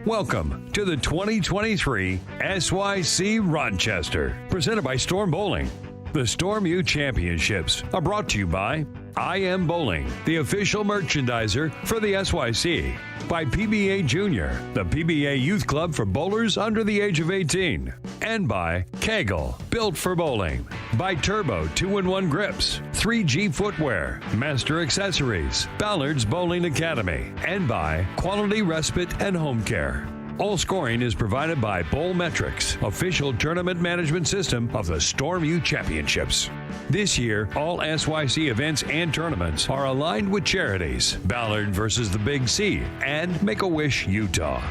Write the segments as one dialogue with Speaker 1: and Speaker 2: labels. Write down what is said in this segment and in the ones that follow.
Speaker 1: Welcome to the 2023 SYC Rochester, presented by Storm Bowling. The Storm U Championships are brought to you by I Am Bowling, the official merchandiser for the SYC, by PBA Junior, the PBA Youth Club for bowlers under the age of 18, and by KEGEL, built for bowling, by Turbo 2-in-1 Grips, 3G Footwear, Master Accessories, Ballard's Bowling Academy, and by Quality Respite and Home Care. All scoring is provided by Bowlmetrics, official tournament management system of the Storm U Championships. This year, all SYC events and tournaments are aligned with charities Ballard versus the Big C and Make-A-Wish Utah.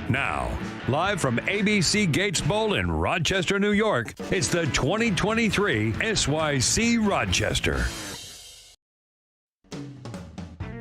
Speaker 1: Now, live from ABC Gates Bowl in Rochester, New York, it's the 2023 SYC Rochester.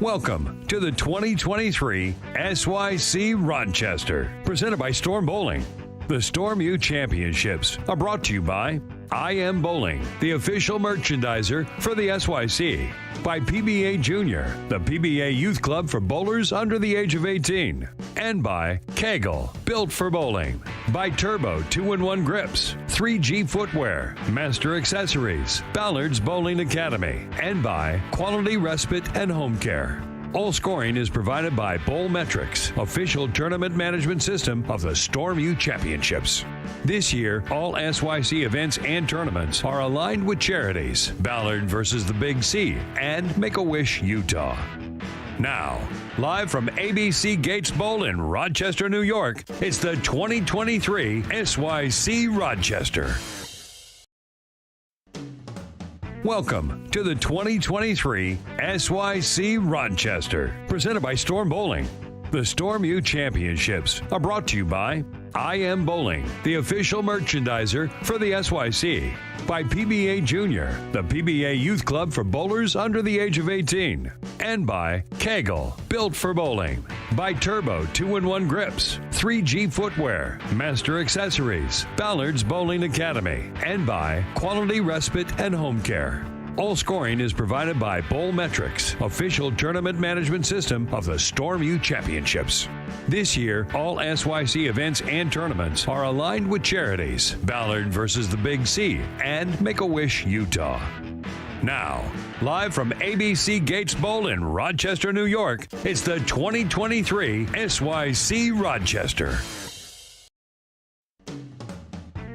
Speaker 1: Welcome to the 2023 SYC Rochester, presented by Storm Bowling. The Storm U Championships are brought to you by I Am Bowling, the official merchandiser for the SYC, by PBA Junior, the PBA Youth Club for bowlers under the age of 18, and by KEGEL, built for bowling, by Turbo 2-in-1 Grips, 3G Footwear, Master Accessories, Ballard's Bowling Academy, and by Quality Respite and Home Care. All scoring is provided by Bowlmetrics, official tournament management system of the Storm U Championships. This year, all SYC events and tournaments are aligned with charities Ballard versus the Big C and Make-A-Wish Utah. Now, live from ABC Gates Bowl in Rochester, New York, it's the 2023 SYC Rochester. Welcome to the 2023 SYC Rochester, presented by Storm Bowling. The Storm U Championships are brought to you by I Am Bowling, the official merchandiser for the SYC, by PBA Junior, the PBA Youth Club for bowlers under the age of 18, and by KEGEL, built for bowling, by Turbo 2-in-1 Grips, 3G Footwear, Master Accessories, Ballard's Bowling Academy, and by Quality Respite and Home Care. All scoring is provided by Bowlmetrics, official tournament management system of the Storm U Championships. This year, all SYC events and tournaments are aligned with charities Ballard versus the Big C and Make-A-Wish Utah. Now, live from ABC Gates Bowl in Rochester, New York, it's the 2023 SYC Rochester.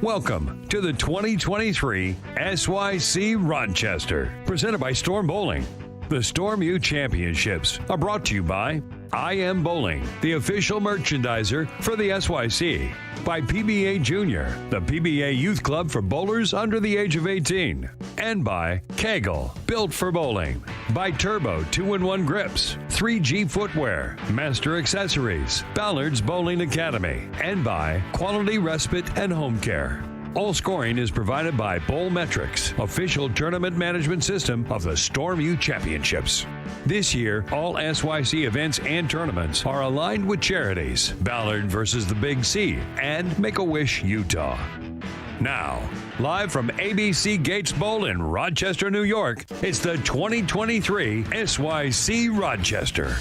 Speaker 1: Welcome to the 2023 SYC Rochester, presented by Storm Bowling. The Storm U Championships are brought to you by I Am Bowling, the official merchandiser for the SYC, by PBA Junior, the PBA Youth Club for bowlers under the age of 18, and by KEGEL, built for bowling, by Turbo 2-in-1 Grips, 3G Footwear, Master Accessories, Ballard's Bowling Academy, and by Quality Respite and Home Care. All scoring is provided by Bowlmetrics, official tournament management system of the Storm U Championships. This year, all SYC events and tournaments are aligned with charities Ballard versus the Big C and Make-A-Wish Utah. Now, live from ABC Gates Bowl in Rochester, New York, it's the 2023 SYC Rochester.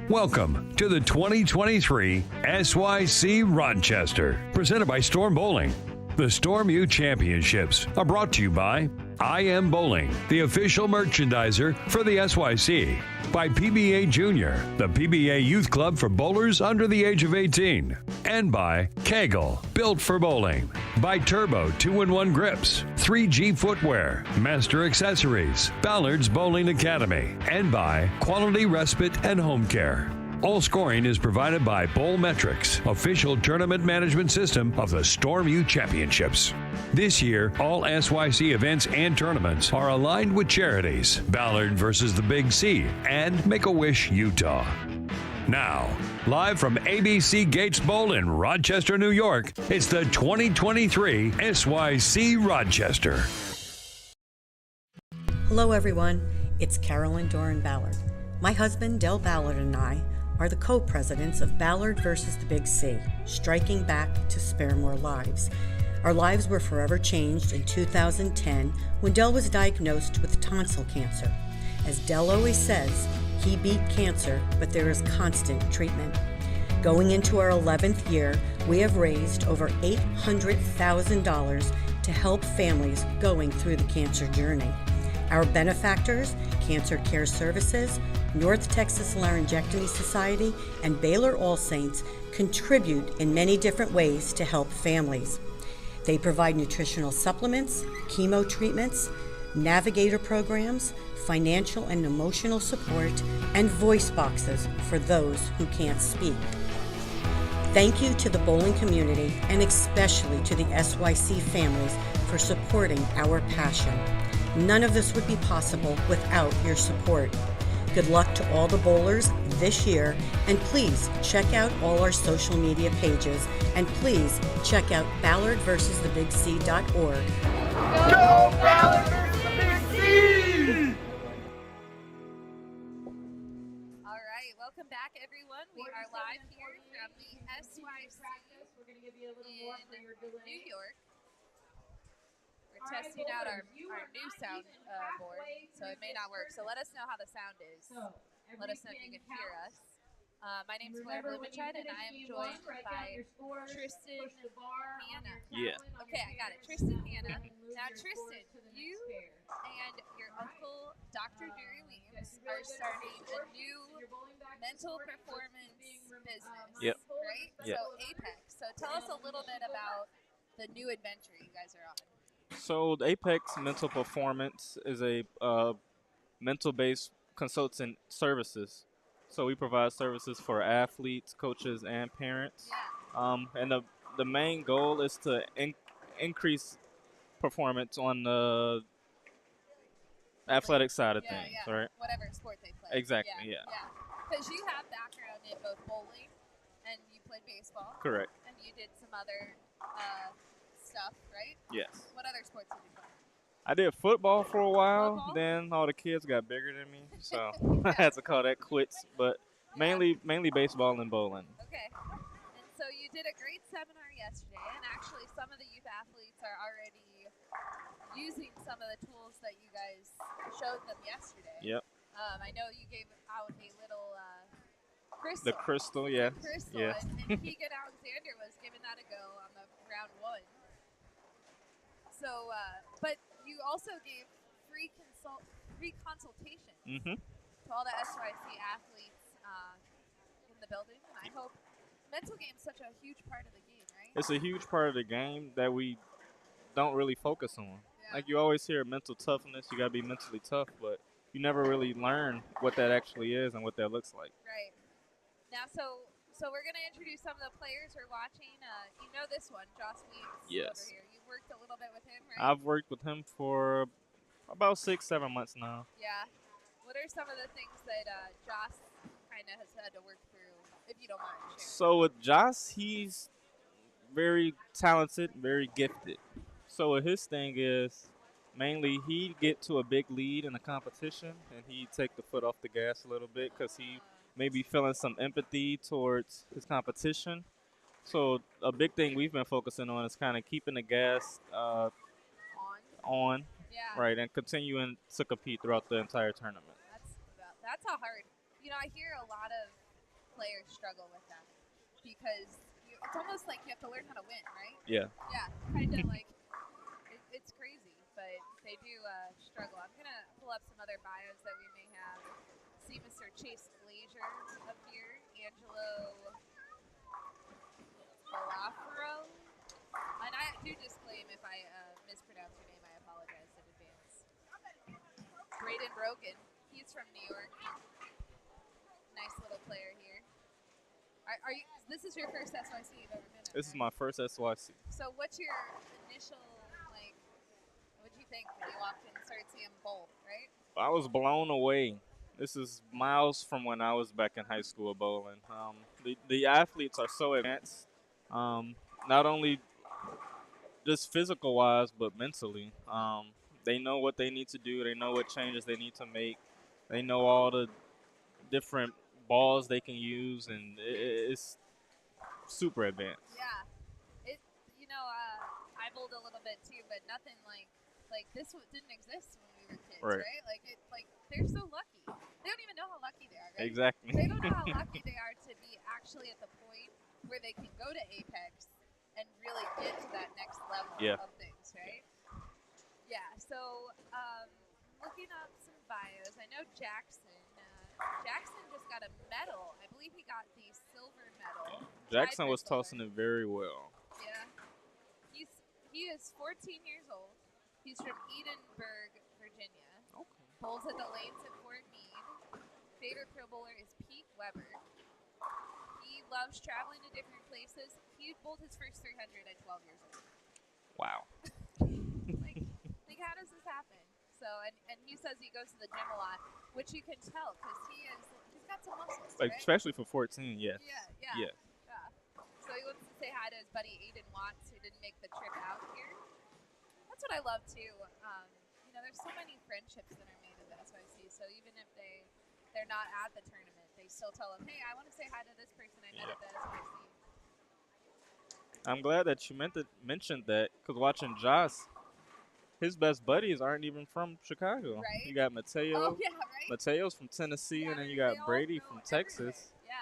Speaker 1: Welcome to the 2023 SYC Rochester, presented by Storm Bowling. The Storm U Championships are brought to you by I Am Bowling, the official merchandiser for the SYC, by PBA Junior, the PBA Youth Club for bowlers under the age of 18, and by KEGEL, built for bowling, by Turbo 2-in-1 Grips, 3G Footwear, Master Accessories, Ballard's Bowling Academy, and by Quality Respite and Home Care. All scoring is provided by Bowlmetrics, official tournament management system of the Storm U Championships. This year, all SYC events and tournaments are aligned with charities Ballard versus the Big C and Make-A-Wish Utah. Now, live from ABC Gates Bowl in Rochester, New York, it's the 2023 SYC Rochester.
Speaker 2: Hello everyone, it's Carolyn Doran Ballard. My husband Del Ballard and I are the co-presidents of Ballard versus the Big C, striking back to spare more lives. Our lives were forever changed in 2010 when Del was diagnosed with tonsil cancer. As Del always says, He beat cancer, but there is constant treatment. Going into our 11th year, we have raised over $800,000 to help families going through the cancer journey. Our benefactors, Cancer Care Services, North Texas Laryngectomy Society, and Baylor All Saints contribute in many different ways to help families. They provide nutritional supplements, chemo treatments, navigator programs, financial and emotional support, and voice boxes for those who can't speak. Thank you to the bowling community and especially to the SYC families for supporting our passion. None of this would be possible without your support. Good luck to all the bowlers this year, and please check out all our social media pages, and please check out ballardversustheBigC.org.
Speaker 3: Go Ballard versus the Big C!
Speaker 4: All right, welcome back, everyone. We are live here from the SYC in New York. We're testing out our new sound board, so it may not work. So let us know how the sound is. Let us know if you can hear us. My name is Blair Blumenscheid, and I am joined by Tristan Hanna.
Speaker 5: Yeah.
Speaker 4: Okay, I got it. Tristan Hanna. Now, Tristan, you and your uncle, Dr. Dury Weems, are starting a new mental performance business,
Speaker 5: Yep.
Speaker 4: right?
Speaker 5: Yep.
Speaker 4: So, Apex. So, tell us a little bit about the new adventure you guys are on.
Speaker 5: So the Apex Mental Performance is a mental-based consultant services. So we provide services for athletes, coaches, and parents.
Speaker 4: Yeah.
Speaker 5: And the main goal is to increase performance on the athletic side of things, right?
Speaker 4: Whatever sport they play.
Speaker 5: Exactly, yeah.
Speaker 4: Because you have background in both bowling and you played baseball.
Speaker 5: Correct.
Speaker 4: And you did some other stuff, right?
Speaker 5: Yes.
Speaker 4: What other sports did you play?
Speaker 5: I did football for a while.
Speaker 4: Football?
Speaker 5: Then all the kids got bigger than me, so I had to call that quits. But mainly baseball and bowling.
Speaker 4: Okay. And so you did a great seminar yesterday, and actually some of the youth athletes are already using some of the tools that you guys showed them yesterday.
Speaker 5: Yep.
Speaker 4: I know you gave out a little crystal.
Speaker 5: The crystal, yeah.
Speaker 4: Crystal,
Speaker 5: Yeah.
Speaker 4: and Keegan Alexander was giving that a go on the round one. So, but you also gave free consultation to all the SYC athletes in the building, and I hope mental game is such a huge part of the game, right?
Speaker 5: It's a huge part of the game that we don't really focus on.
Speaker 4: Yeah.
Speaker 5: Like you always hear mental toughness, you gotta be mentally tough, but you never really learn what that actually is and what that looks like.
Speaker 4: Right. Now, so we're gonna introduce some of the players we're watching. You know this one, Joss Weems.
Speaker 5: Yes.
Speaker 4: Over here. You worked a little bit with him, right?
Speaker 5: I've worked with him for about 6-7 months now.
Speaker 4: Yeah. What are some of the things that Joss kind of has had to work through, if you don't mind sharing?
Speaker 5: So with Joss, he's very talented, very gifted. So what his thing is, mainly he'd get to a big lead in a competition and he'd take the foot off the gas a little bit because he may be feeling some empathy towards his competition. So a big thing we've been focusing on is kind of keeping the gas on,
Speaker 4: Yeah.
Speaker 5: right, and continuing to compete throughout the entire tournament.
Speaker 4: That's a hard. You know, I hear a lot of players struggle with that because it's almost like you have to learn how to win, right?
Speaker 5: Yeah.
Speaker 4: Yeah, kind of like it's crazy, but they do struggle. I'm gonna pull up some other bios that we may have. See Mr. Chase Glazier up here, Angelo Balafro, and I do disclaim if I mispronounce your name, I apologize in advance. Braden Brogan, he's from New York. Nice little player here. Are you? This is your first SYC you've ever been in?
Speaker 5: This is my first SYC.
Speaker 4: So what's your initial, like, what did you think when you walked in and started seeing him bowl, right?
Speaker 5: I was blown away. This is miles from when I was back in high school bowling. The athletes are so advanced, not only just physical-wise, but mentally. They know what they need to do. They know what changes they need to make. They know all the different balls they can use, and it's super advanced.
Speaker 4: Yeah. I bowled a little bit too, but nothing like this didn't exist when we were kids,
Speaker 5: Right.
Speaker 4: right? Like they're so lucky. They don't even know how lucky they are, right?
Speaker 5: Exactly.
Speaker 4: They don't know how lucky they are to be actually at the point where they can go to Apex and really get to that next level
Speaker 5: Yeah.
Speaker 4: of things, right? Yeah, so looking up some bios, I know Jackson. Jackson just got a medal. I believe he got the silver medal.
Speaker 5: Jackson
Speaker 4: tied for
Speaker 5: was tossing
Speaker 4: silver.
Speaker 5: it very well.
Speaker 4: Yeah. He is 14 years old. He's from Edinburgh, Virginia.
Speaker 5: Okay.
Speaker 4: Bowls at the lanes at Fort Meade. Favorite Pro Bowler is Pete Weber. He loves traveling to different places. He bowled his first 300 at 12 years old.
Speaker 5: Wow.
Speaker 4: like how does this happen? So, and he says he goes to the gym a lot, which you can tell because he's got some muscles,
Speaker 5: Like,
Speaker 4: right?
Speaker 5: especially for 14, yes.
Speaker 4: Yeah. So he wants to say hi to his buddy Aiden Watts, who didn't make the trip out here. That's what I love too. There's so many friendships that are made at the SYC. So even if they're not at the tournament, they still tell them, hey, I want to say hi to this person I met at the SYC.
Speaker 5: I'm glad that you mentioned that, because watching Josh, his best buddies aren't even from Chicago.
Speaker 4: Right?
Speaker 5: You got Mateo.
Speaker 4: Oh, yeah, right?
Speaker 5: Mateo's from Tennessee, and then you
Speaker 4: they
Speaker 5: got
Speaker 4: all
Speaker 5: Brady
Speaker 4: go
Speaker 5: from
Speaker 4: everywhere.
Speaker 5: Texas.
Speaker 4: Yeah.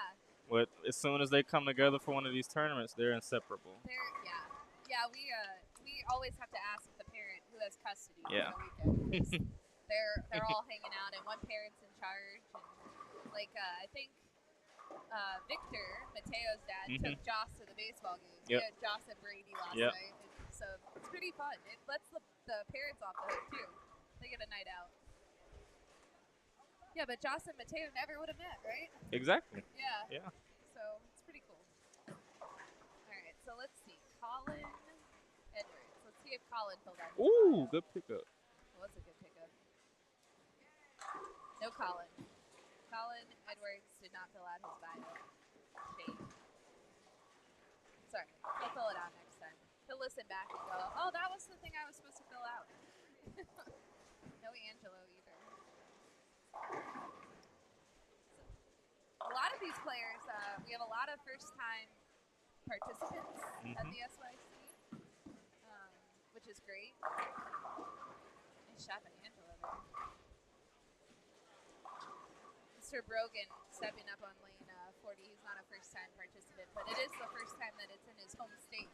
Speaker 5: But as soon as they come together for one of these tournaments, they're inseparable.
Speaker 4: We always have to ask the parent who has custody
Speaker 5: Yeah.
Speaker 4: for the weekend. They're all hanging out, and one parent's in charge. And I think Victor, Mateo's dad, took Joss to the baseball game.
Speaker 5: Yep.
Speaker 4: He had Joss and Brady last
Speaker 5: Yep.
Speaker 4: night, and so it's pretty fun. It lets the parents off the hook too. They get a night out. Yeah, but Joss and Mateo never would have met, right?
Speaker 5: Exactly.
Speaker 4: Yeah. So it's pretty cool. All right, so let's see. Colin Edwards. Let's see if Colin filled out his
Speaker 5: Ooh,
Speaker 4: bio.
Speaker 5: good pickup.
Speaker 4: Well, that's a good pickup. No Colin. Colin Edwards did not fill out his bio. Shame. Sorry. He'll fill it out next time. He'll listen back and go, oh, that was the thing I was supposed to fill out. No Angelo either. A lot of these players, we have a lot of first-time participants at the SYC, which is great. Nice shot by Angelo there. Mr. Brogan stepping up on lane 40. He's not a first-time participant, but it is the first time that it's in his home state.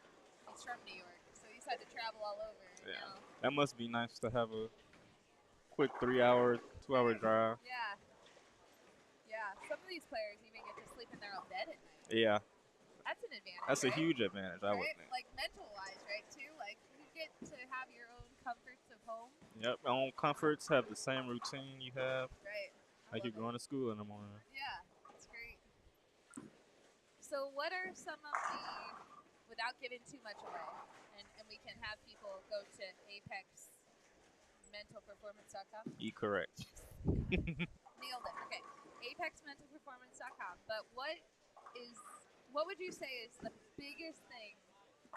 Speaker 4: He's from New York, so he's had to travel all over.
Speaker 5: Yeah. That must be nice to have a quick 3-hour, 2-hour drive.
Speaker 4: Yeah. Some of these players even get to sleep in their own bed at night.
Speaker 5: Yeah.
Speaker 4: That's an advantage.
Speaker 5: That's
Speaker 4: right?
Speaker 5: a huge advantage, I would think.
Speaker 4: Like mental-wise, right? Too. Like you get to have your own comforts of home.
Speaker 5: Yep. Own comforts, have the same routine you have.
Speaker 4: Right.
Speaker 5: Like you're going to school in the morning.
Speaker 4: Yeah, that's great. So what are some of the, without giving too much away, and we can have people go to apexmentalperformance.com?
Speaker 5: Correct.
Speaker 4: Nailed it. Okay. apexmentalperformance.com. But what would you say is the biggest thing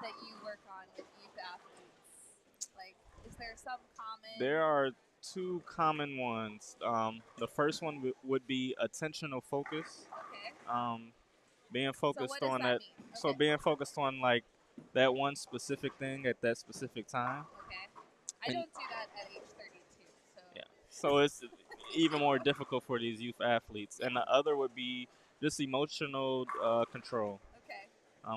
Speaker 4: that you work on with youth athletes? Like, is there some common?
Speaker 5: There are two common ones. The first one would be attentional focus.
Speaker 4: Okay.
Speaker 5: Being focused
Speaker 4: So what
Speaker 5: on
Speaker 4: does that
Speaker 5: that.
Speaker 4: mean?
Speaker 5: So
Speaker 4: Okay.
Speaker 5: being focused on like that one specific thing at that specific time.
Speaker 4: Okay. I don't do that at age 32. So.
Speaker 5: Yeah. So it's even more difficult for these youth athletes. And the other would be just emotional control.
Speaker 4: Okay.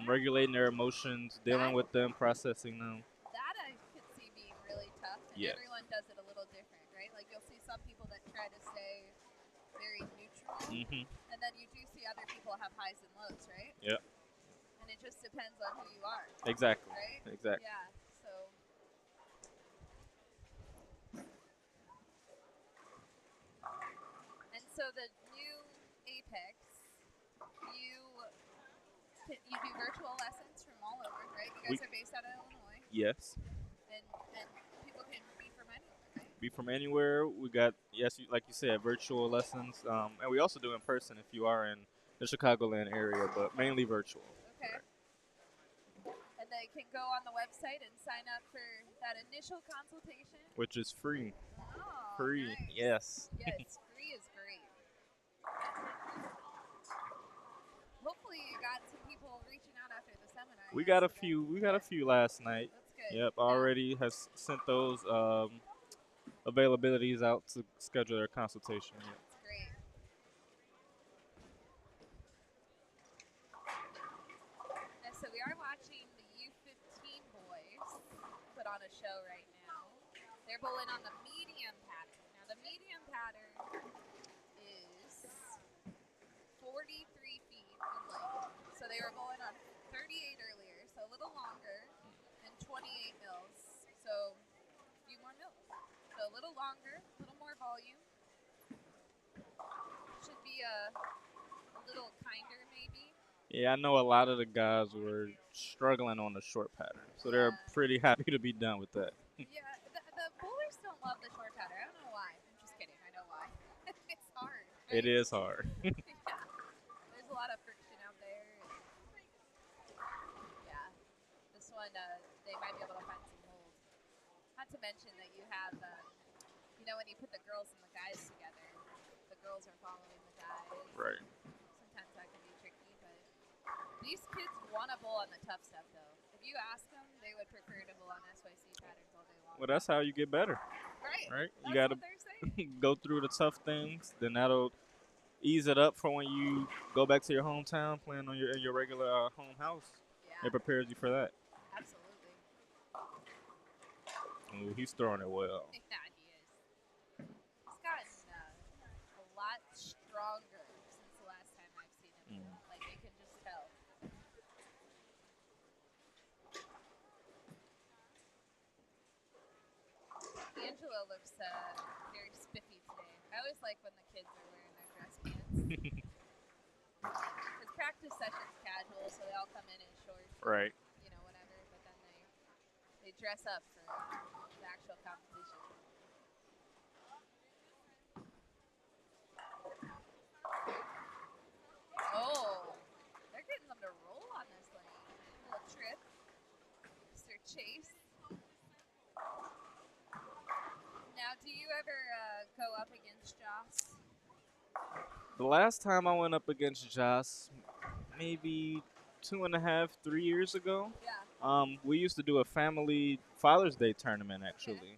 Speaker 5: Regulating their emotions, dealing with them, processing them.
Speaker 4: That I could see being really tough, and
Speaker 5: Yes.
Speaker 4: everyone does it a little different, right? Like you'll see some people that try to stay very neutral, and then you do see other people have highs and lows, right?
Speaker 5: Yep.
Speaker 4: And it just depends on who you are.
Speaker 5: Exactly.
Speaker 4: Right?
Speaker 5: Exactly.
Speaker 4: Yeah. So. And so the new Apex, you do virtual lessons from all over, right? You guys are based out of Illinois.
Speaker 5: Yes.
Speaker 4: And people can be from anywhere, right?
Speaker 5: Be from anywhere. We got, like you said, virtual lessons. And we also do in person if you are in the Chicagoland area, but mainly virtual.
Speaker 4: Okay. Right. And they can go on the website and sign up for that initial consultation.
Speaker 5: Which is free.
Speaker 4: Oh,
Speaker 5: Free.
Speaker 4: nice.
Speaker 5: Yes.
Speaker 4: Yes, free is great. Hopefully you got some people reaching out after the seminar.
Speaker 5: We got a few. We got a few last night.
Speaker 4: That's good.
Speaker 5: Yep. Already has sent those availabilities out to schedule their consultation. Yep.
Speaker 4: That's great. the show right now. They're bowling on the medium pattern. Now, the medium pattern is 43 feet in length. So they were bowling on 38 earlier, so a little longer, and 28 mils. So a few more mils. So a little longer, a little more volume. Should be a little kinder, maybe.
Speaker 5: Yeah, I know a lot of the guys were struggling on the short pattern, so they're
Speaker 4: Yeah.
Speaker 5: pretty happy to be done with that.
Speaker 4: Yeah, the bowlers don't love the short pattern. I don't know why. I'm just kidding. I know why. It's hard.
Speaker 5: It
Speaker 4: right?
Speaker 5: is hard.
Speaker 4: Yeah. There's a lot of friction out there. Yeah. This one, they might be able to find some hold. Not to mention that you have, when you put the girls and the guys together, the girls are following the guys.
Speaker 5: Right.
Speaker 4: Sometimes that can be tricky, but these kids want to bowl on the tough stuff, though. If you ask them, they would prefer to bowl on SYC patterns all day long.
Speaker 5: Well, that's how you get better,
Speaker 4: Right.
Speaker 5: right?
Speaker 4: That's
Speaker 5: You got
Speaker 4: what they're saying.
Speaker 5: to go through the tough things, then that'll ease it up for when you go back to your hometown, playing on your regular home house.
Speaker 4: Yeah.
Speaker 5: It prepares you for that.
Speaker 4: Absolutely.
Speaker 5: Ooh, he's throwing it well.
Speaker 4: Yeah, he is. He's gotten a lot stronger since the last time I've seen him. Like, you can just tell. Angelo looks very spiffy today. I always like when the kids are wearing their dress pants. Because practice session's casual, so they all come in shorts.
Speaker 5: Right.
Speaker 4: Whatever. But then they dress up for the actual competition. Oh, they're getting them to roll on this lane. Little trip. Mr. Chase. Now, do you ever go up against Joss?
Speaker 5: The last time I went up against Joss, maybe 2.5, 3 years ago.
Speaker 4: Yeah.
Speaker 5: We used to do a family Father's Day tournament, actually.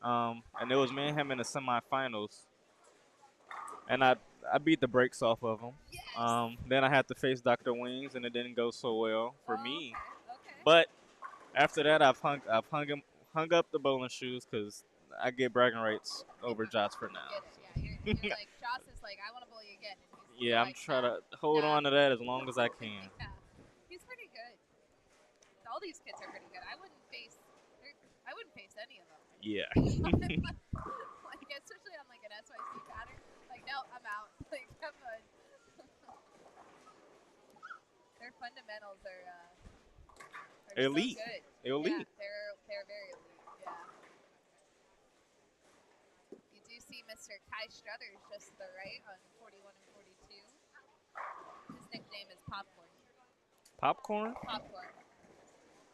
Speaker 5: And it was me and him in the semifinals. And I beat the brakes off of him.
Speaker 4: Yes.
Speaker 5: Then I had to face Dr. Wings, and it didn't go so well for me.
Speaker 4: Okay.
Speaker 5: But after that, I've hung up the bowling shoes because I get bragging rights over Joss for now.
Speaker 4: Get it. Yeah, you're like, Joss is like, I want to bowl you again. And he's
Speaker 5: Yeah, I'm
Speaker 4: like,
Speaker 5: trying to hold on to that as long as I can.
Speaker 4: Yeah. He's pretty good. All these kids are pretty good. I wouldn't face any of them.
Speaker 5: Yeah.
Speaker 4: Like, especially on like an SYC pattern. Like, no, I'm out. Like, I'm good. Their fundamentals are
Speaker 5: Elite.
Speaker 4: so good.
Speaker 5: Elite.
Speaker 4: Yeah, they're very elite. Yeah. You do see Mr. Kai Struthers just to the right on 41 and 42. His nickname is Popcorn.
Speaker 5: Popcorn?
Speaker 4: Popcorn.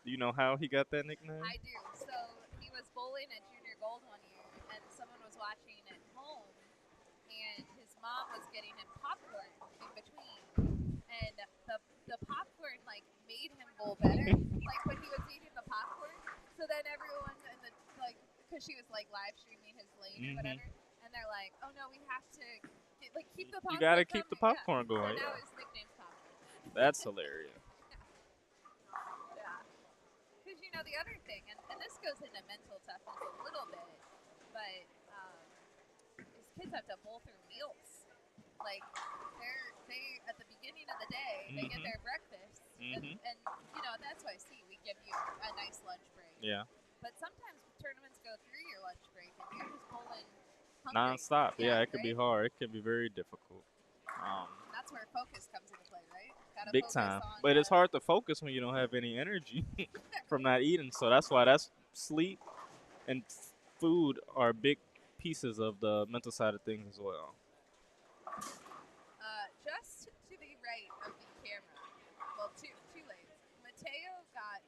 Speaker 5: Do you know how he got that nickname?
Speaker 4: I do. So he was bowling at Junior Gold one year, and someone was watching at home, and his mom was getting him popcorn in between, and the popcorn like made him bowl better. Like when he was eating the popcorn, so then everyone in the because she was like live streaming his lane or whatever, and they're like, oh no, we have to keep the popcorn.
Speaker 5: You gotta keep the
Speaker 4: coming.
Speaker 5: popcorn going.
Speaker 4: So now
Speaker 5: Yeah.
Speaker 4: his nickname's Popcorn.
Speaker 5: That's hilarious.
Speaker 4: Yeah. Because, the other thing, and this goes into mental toughness a little bit, but these kids have to bowl through meals. Like, they at the beginning of the day, they get their breakfast. And that's why, we give you a nice lunch break.
Speaker 5: Yeah.
Speaker 4: But sometimes tournaments go through your lunch break, and you're just bowling hungry.
Speaker 5: Non-stop. Yeah, it could be
Speaker 4: right?
Speaker 5: hard. It could be very difficult.
Speaker 4: That's where focus comes into play, right? Gotta
Speaker 5: Big
Speaker 4: focus
Speaker 5: time.
Speaker 4: on,
Speaker 5: But it's hard to focus when you don't have any energy from not eating. So that's why sleep and food are big pieces of the mental side of things as well.
Speaker 4: Just to the right of the camera, well, two lanes. Mateo got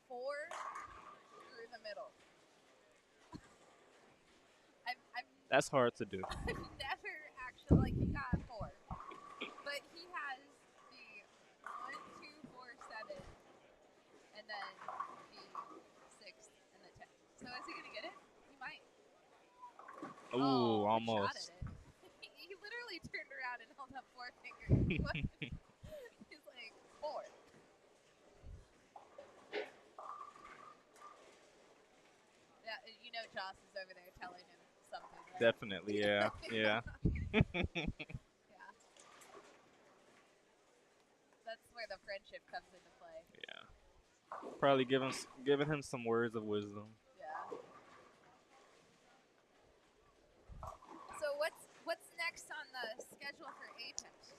Speaker 4: 4 through the middle.
Speaker 5: That's hard to do.
Speaker 4: I've never actually, he got 4. But he has the 1, 2, 4, 7, and then the 6 and the 10. So is he going to get it? He might.
Speaker 5: Ooh,
Speaker 4: He
Speaker 5: almost.
Speaker 4: shot at it. He literally turned around and held up 4 fingers. He's like, 4. Joss is over there telling him something. Right?
Speaker 5: Definitely, yeah, yeah.
Speaker 4: Yeah. That's where the friendship comes into play.
Speaker 5: Yeah. Probably giving him some words of wisdom.
Speaker 4: Yeah. So what's next on the schedule for Apex?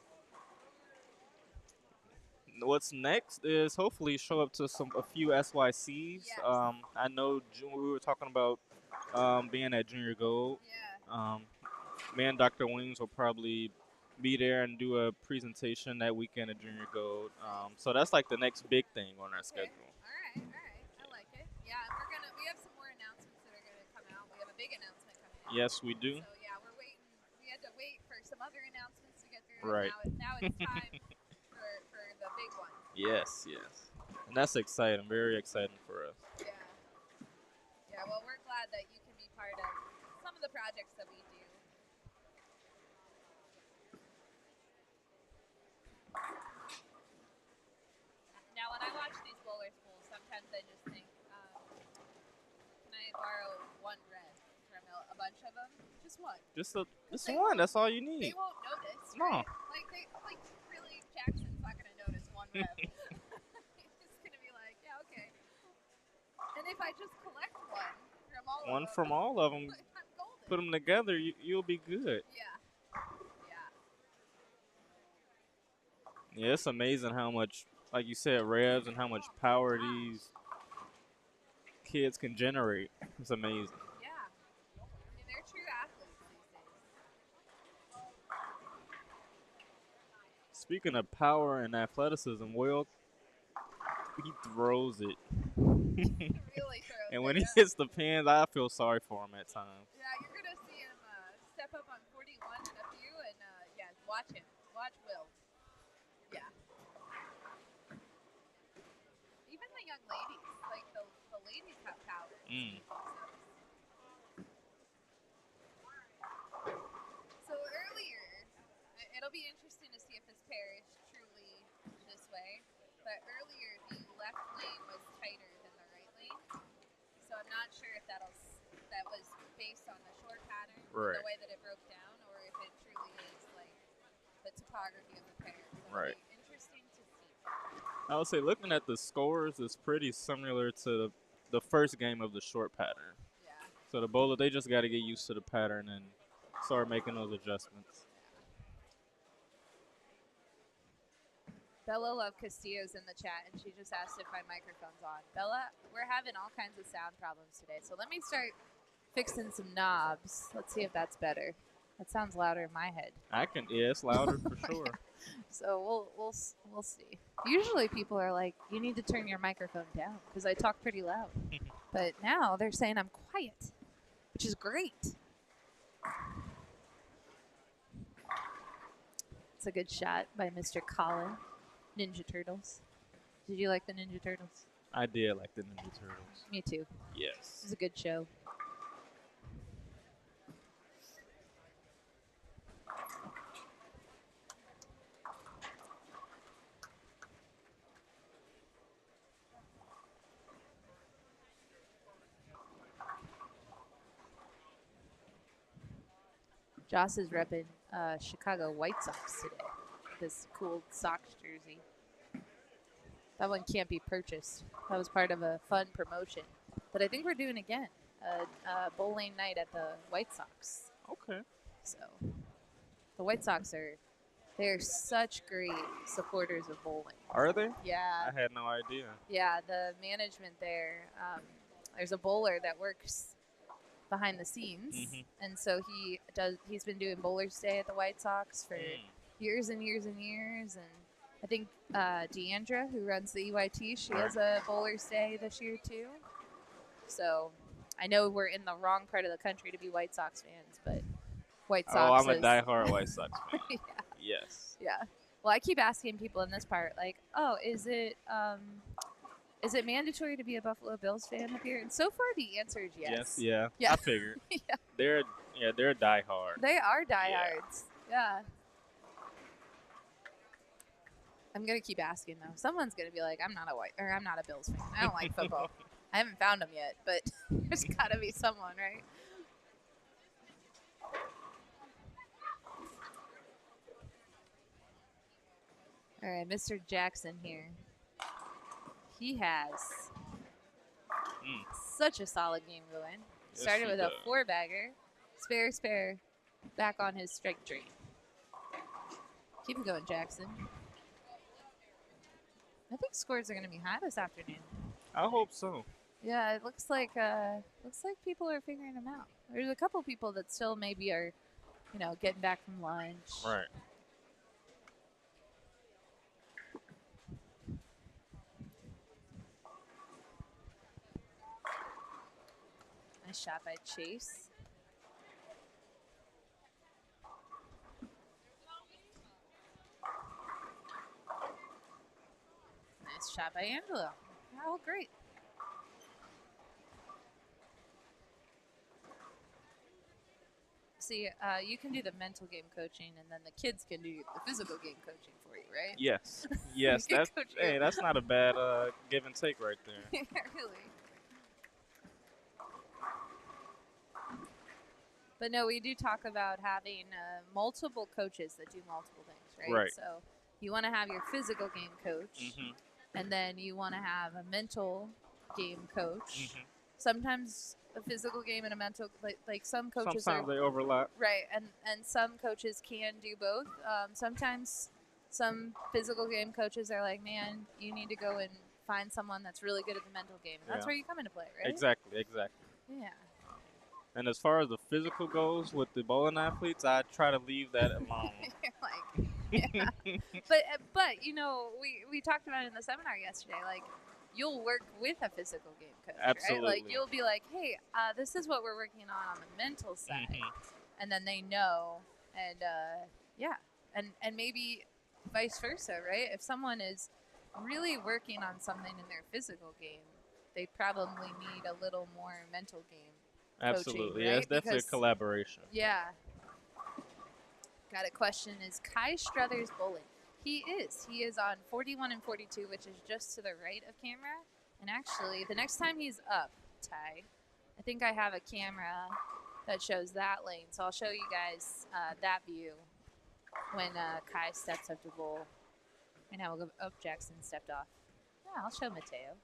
Speaker 5: What's next is hopefully show up to a few SYCs.
Speaker 4: Yes.
Speaker 5: I know we were talking about being at Junior Gold.
Speaker 4: Yeah.
Speaker 5: Me and Dr. Wings will probably be there and do a presentation that weekend at Junior Gold. So that's like the next big thing on our schedule.
Speaker 4: All right. I like it. Yeah, and we have some more announcements that are gonna come out. We have a big announcement coming out.
Speaker 5: Yes, we do.
Speaker 4: So yeah, we're waiting. We had to wait for some other announcements to get through.
Speaker 5: Right.
Speaker 4: Now it's time for the big one.
Speaker 5: Yes. And that's exciting. Very exciting for us.
Speaker 4: Yeah. Yeah. Well, we're glad that you can be part of some of the projects that we do. Now, when I watch these bowler schools, sometimes I just think, can I borrow one red from a bunch of them? Just one.
Speaker 5: Just one. That's all you
Speaker 4: They
Speaker 5: need.
Speaker 4: won't notice.
Speaker 5: No.
Speaker 4: Right? Like really, Jackson's not gonna notice one rev. He's just gonna be like, yeah, okay. And if I just collect one from all
Speaker 5: One
Speaker 4: of them,
Speaker 5: from all of them.
Speaker 4: I'm golden.
Speaker 5: Put them together, you'll be good.
Speaker 4: Yeah.
Speaker 5: Yeah, it's amazing how much, like you said, revs and how much power these kids can generate. It's amazing.
Speaker 4: Yeah. I mean, they're true athletes these days.
Speaker 5: Speaking of power and athleticism, Will, he throws it.
Speaker 4: Really throws
Speaker 5: And when
Speaker 4: it,
Speaker 5: he
Speaker 4: yeah.
Speaker 5: hits the pins, I feel sorry for him at times.
Speaker 4: Yeah, you're gonna see him step up on 41 in a few, and yeah, watch him. Watch Will. Yeah. Even the young ladies, like the ladies have power. So earlier, it'll be interesting to see if this pair is truly this way. But earlier, the left lane was tighter than the right lane. So I'm not sure if that was based on the short pattern,
Speaker 5: Right.
Speaker 4: the way that it broke down, or if it truly is like the topography of the pair. So
Speaker 5: Right.
Speaker 4: it'll be interesting to see.
Speaker 5: I would say looking at the scores is pretty similar to the first game of the short pattern.
Speaker 4: Yeah.
Speaker 5: So the bowler, they just got to get used to the pattern and start making those adjustments.
Speaker 4: Bella Love Castillo's in the chat, and she just asked if my microphone's on. Bella, we're having all kinds of sound problems today, so let me start fixing some knobs. Let's see if that's better. That sounds louder in my head.
Speaker 5: Yeah, it's louder for sure.
Speaker 4: So we'll see. Usually people are like, you need to turn your microphone down because I talk pretty loud. But now they're saying I'm quiet, which is great. It's a good shot by Mr. Colin. Ninja Turtles. Did you like the Ninja Turtles?
Speaker 5: I did like the Ninja Turtles.
Speaker 4: Me too. It
Speaker 5: Yes.
Speaker 4: was a good show. Joss is repping Chicago White Sox today. This cool Sox jersey. That one can't be purchased. That was part of a fun promotion. But I think we're doing again. A bowling night at the White Sox.
Speaker 5: Okay.
Speaker 4: So the White Sox they're such great supporters of bowling.
Speaker 5: Are they?
Speaker 4: Yeah.
Speaker 5: I had no idea.
Speaker 4: Yeah, the management there, there's a bowler that works behind the scenes. And so he's been doing Bowler's Day at the White Sox for years and years and years. And I think Deandra, who runs the EYT, she has a Bowler's Day this year too. So I know we're in the wrong part of the country to be White Sox fans, but White Sox
Speaker 5: I'm a diehard White Sox fan.
Speaker 4: Yeah.
Speaker 5: Yes.
Speaker 4: Yeah. Well, I keep asking people in this part, like, oh, is it mandatory to be a Buffalo Bills fan up here? And so far, the answer is yes.
Speaker 5: Yeah.
Speaker 4: Yeah.
Speaker 5: I figured.
Speaker 4: Yeah.
Speaker 5: They're diehard.
Speaker 4: They are diehards. Yeah. I'm gonna keep asking though. Someone's gonna be like, I'm not a Bills fan. I don't like football. I haven't found them yet, but there's got to be someone, right? All right, Mr. Jackson here. He has such a solid game going.
Speaker 5: Yes,
Speaker 4: Started
Speaker 5: he
Speaker 4: with
Speaker 5: does.
Speaker 4: a 4-bagger. Spare, back on his strike train. Keep it going, Jackson. I think scores are going to be high this afternoon.
Speaker 5: I hope so.
Speaker 4: Yeah, it looks like people are figuring them out. There's a couple people that still maybe are, getting back from lunch.
Speaker 5: Right.
Speaker 4: Nice shot by Chase. Nice shot by Angelo. Oh, great. See, you can do the mental game coaching, and then the kids can do the physical game coaching for you, right?
Speaker 5: Yes. Yes.
Speaker 4: Good
Speaker 5: That's
Speaker 4: coach.
Speaker 5: hey, that's not a bad give and take right there.
Speaker 4: Yeah, really. But no, we do talk about having multiple coaches that do multiple things, right?
Speaker 5: Right.
Speaker 4: So you want to have your physical game coach, and then you want to have a mental game coach. Sometimes a physical game and a mental, like some coaches
Speaker 5: Sometimes they overlap.
Speaker 4: right, and some coaches can do both. Sometimes some physical game coaches are like, man, you need to go and find someone that's really good at the mental game, and that's
Speaker 5: Yeah.
Speaker 4: where you come into play, right?
Speaker 5: Exactly.
Speaker 4: Yeah.
Speaker 5: And as far as the physical goes with the bowling athletes, I try to leave that alone.
Speaker 4: Like, yeah. but we talked about it in the seminar yesterday. Like, you'll work with a physical game coach,
Speaker 5: Absolutely.
Speaker 4: right? Like, you'll be like, hey, this is what we're working on the mental side, and then they know, and and maybe vice versa, right? If someone is really working on something in their physical game, they probably need a little more mental game.
Speaker 5: Absolutely.
Speaker 4: Coaching,
Speaker 5: Yeah,
Speaker 4: right?
Speaker 5: it's definitely
Speaker 4: Because-
Speaker 5: a collaboration.
Speaker 4: Yeah. Got a question. Is Kai Struthers bowling? He is. He is on 41 and 42, which is just to the right of camera. And actually, the next time he's up, Ty, I think I have a camera that shows that lane. So I'll show you guys that view when Kai steps up to bowl. And now we'll go, oh, Jackson stepped off. Yeah, I'll show Mateo.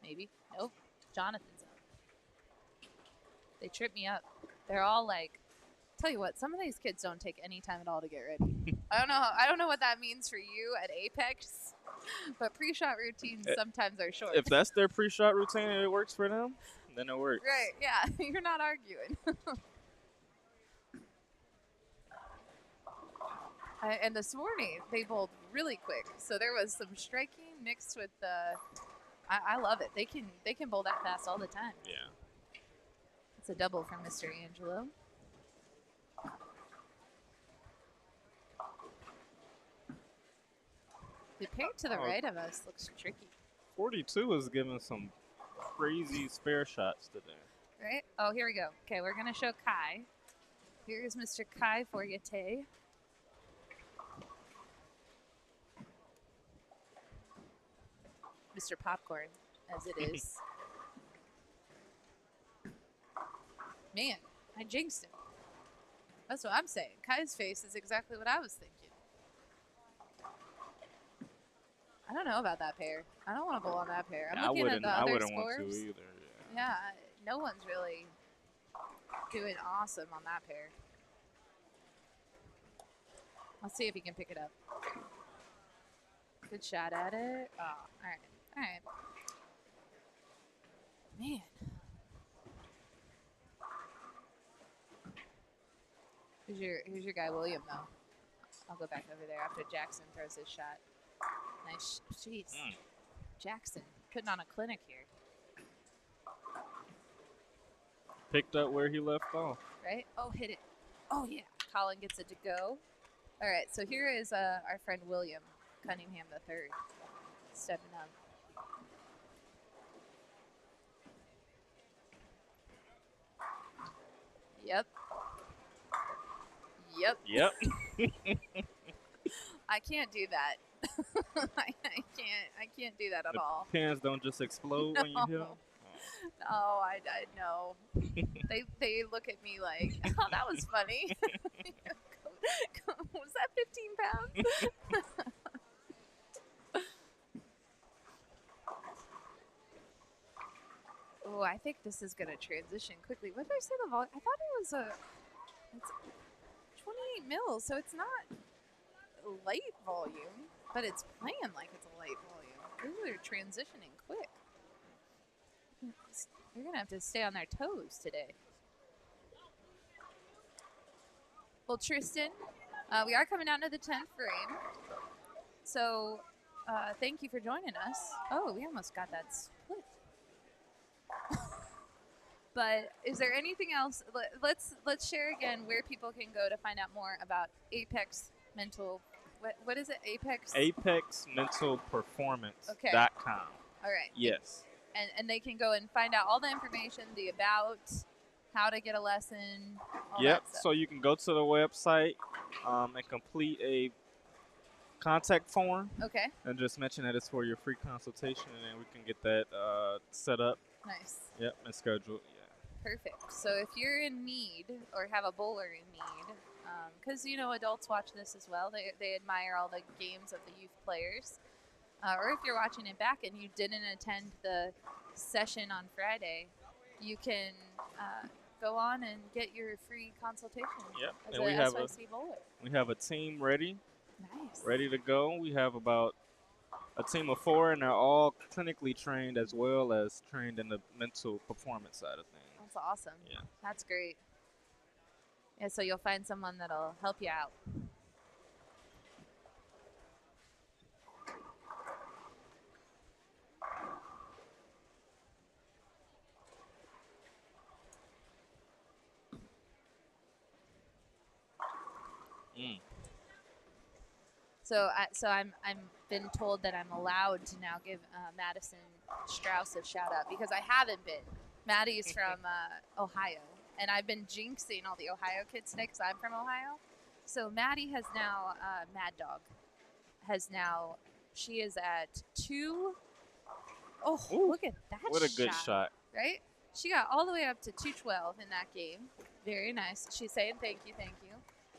Speaker 4: Maybe. Nope. Jonathan's up. They trip me up. They're all like, tell you what, some of these kids don't take any time at all to get ready. I don't know what that means for you at Apex, but pre-shot routines sometimes are short.
Speaker 5: If that's their pre-shot routine and it works for them, then it works.
Speaker 4: Right, yeah. You're not arguing. And this morning, they bowled really quick. So there was some striking mixed with the... I love it. They can bowl that fast all the time.
Speaker 5: Yeah.
Speaker 4: It's a double from Mr. Angelo. The pair to the right of us looks tricky.
Speaker 5: 42 is giving some crazy spare shots today.
Speaker 4: Right? Oh, here we go. Okay, we're going to show Kai. Here's Mr. Kai Forgate. Mr. Popcorn, as it is. Man, I jinxed him. That's what I'm saying. Kai's face is exactly what I was thinking. I don't know about that pair. I don't want to bowl on that pair. I'm looking at the
Speaker 5: I
Speaker 4: other
Speaker 5: wouldn't
Speaker 4: scores.
Speaker 5: want to either.
Speaker 4: Yeah, no one's really doing awesome on that pair. Let's see if he can pick it up. Good shot at it. Oh, all right. All right. Man. Here's your guy, William, though. I'll go back over there after Jackson throws his shot. Nice. Jeez. Jackson putting on a clinic here.
Speaker 5: Picked up where he left off.
Speaker 4: Right? Oh, hit it. Oh, yeah. Colin gets it to go. All right, so here is our friend William Cunningham III stepping up. Yep.
Speaker 5: Yep.
Speaker 4: I can't do that. I can't do that at all.
Speaker 5: Pins don't just explode when you hit them.
Speaker 4: I know. They look at me like, oh, that was funny. Was that 15 pounds? Oh, I think this is gonna transition quickly. What did I say the volume? I thought it was it's 28 mils, so it's not light volume, but it's playing like it's a light volume. Ooh, they're transitioning quick. You're gonna have to stay on their toes today. Well, Tristan, we are coming down to the 10th frame, so thank you for joining us. Oh, we almost got that split. But is there anything else? Let's share again where people can go to find out more about Apex Mental. What is it? Apex?
Speaker 5: ApexMentalPerformance.com.
Speaker 4: Okay. All right.
Speaker 5: Yes.
Speaker 4: And they can go and find out all the information, the about, how to get a lesson. All
Speaker 5: Yep.
Speaker 4: that stuff.
Speaker 5: So you can go to the website and complete a contact form.
Speaker 4: Okay.
Speaker 5: And just mention that it's for your free consultation, and then we can get that set up.
Speaker 4: Nice.
Speaker 5: Yep, and scheduled. Yeah.
Speaker 4: Perfect. So if you're in need or have a bowler in need, because adults watch this as well, they admire all the games of the youth players. Or if you're watching it back and you didn't attend the session on Friday, you can go on and get your free consultation.
Speaker 5: Yep.
Speaker 4: As
Speaker 5: And
Speaker 4: a
Speaker 5: we have
Speaker 4: SYC bowler.
Speaker 5: We have a team ready.
Speaker 4: Nice.
Speaker 5: Ready to go. We have about a team of 4, and they're all clinically trained as well as trained in the mental performance side of things.
Speaker 4: That's awesome.
Speaker 5: Yeah.
Speaker 4: That's great. Yeah, so you'll find someone that'll help you out. So I'm been told that I'm allowed to now give Madison Strauss a shout out because I haven't been. Maddie's from Ohio, and I've been jinxing all the Ohio kids today because I'm from Ohio. So Maddie has now Mad Dog she is at 2. Oh,
Speaker 5: Ooh,
Speaker 4: look at that!
Speaker 5: What a good shot.
Speaker 4: Right? She got all the way up to 212 in that game. Very nice. She's saying thank you.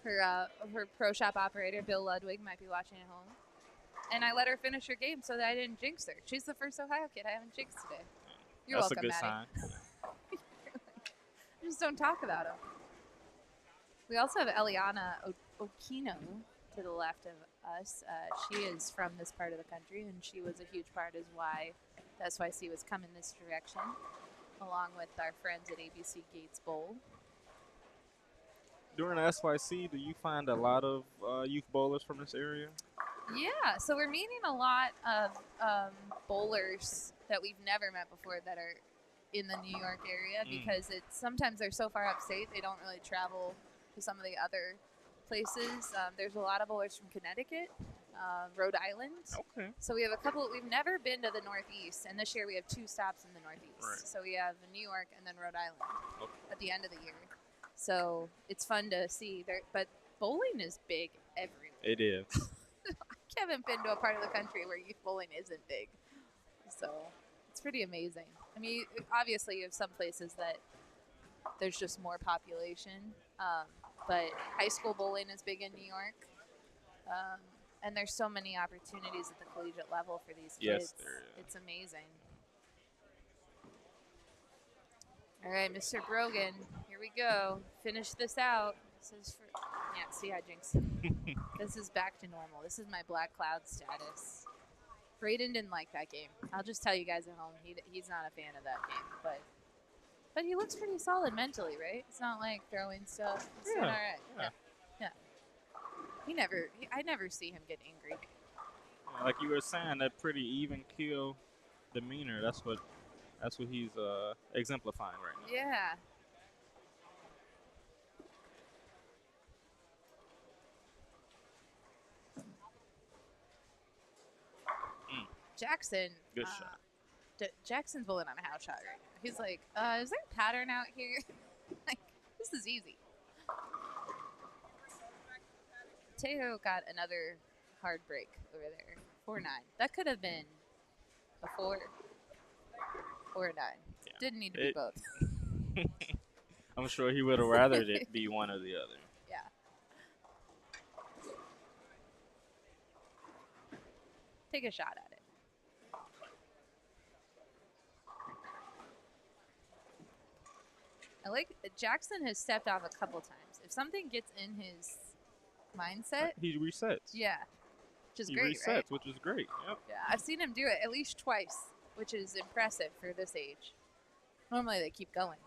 Speaker 4: Her pro shop operator, Bill Ludwig, might be watching at home. And I let her finish her game so that I didn't jinx her. She's the first Ohio kid I haven't jinxed today. You're
Speaker 5: That's
Speaker 4: welcome,
Speaker 5: a good
Speaker 4: Maddie.
Speaker 5: sign.
Speaker 4: Just don't talk about them. We also have Eliana Okino to the left of us. She is from this part of the country, and she was a huge part as why the SYC was coming this direction, along with our friends at ABC Gates Bowl.
Speaker 5: During the SYC, do you find a lot of youth bowlers from this area?
Speaker 4: Yeah, so we're meeting a lot of bowlers that we've never met before that are in the New York area because sometimes they're so far upstate they don't really travel to some of the other places. There's a lot of bowlers from Connecticut, Rhode Island.
Speaker 5: Okay.
Speaker 4: So we have a couple. We've never been to the Northeast, and this year we have 2 stops in the Northeast.
Speaker 5: Right.
Speaker 4: So we have New York and then Rhode Island at the end of the year. So it's fun to see there, but bowling is big everywhere.
Speaker 5: It is.
Speaker 4: I haven't been to a part of the country where youth bowling isn't big. So it's pretty amazing. I mean, obviously you have some places that there's just more population, but high school bowling is big in New York. And there's so many opportunities at the collegiate level for these kids.
Speaker 5: Yes, there is.
Speaker 4: It's amazing. All right, Mr. Brogan, here we go. Finish this out. This is for, yeah, see, I jinxed it. This is back to normal. This is my black cloud status. Braden didn't like that game. I'll just tell you guys at home, he's not a fan of that game. But he looks pretty solid mentally, right? It's not like throwing stuff. He's doing all right. Yeah. I never see him get angry.
Speaker 5: Like you were saying, that pretty even keel demeanor. That's what he's exemplifying right now.
Speaker 4: Yeah. Jackson.
Speaker 5: Good shot.
Speaker 4: Jackson's bowling on a house shot right now. He's like, is there a pattern out here? Like, this is easy. Teo got another hard break over there. 4-9. That could have been a 4 or a 9.
Speaker 5: Yeah.
Speaker 4: Didn't need to be both.
Speaker 5: I'm sure he would have rather it be one or the other.
Speaker 4: Yeah. Take a shot at it. I like Jackson has stepped off a couple times. If something gets in his mindset,
Speaker 5: He resets.
Speaker 4: yeah, which is
Speaker 5: He
Speaker 4: great,
Speaker 5: resets,
Speaker 4: right?
Speaker 5: which is great. Yep.
Speaker 4: Yeah, I've seen him do it at least twice, which is impressive for this age. Normally they keep going,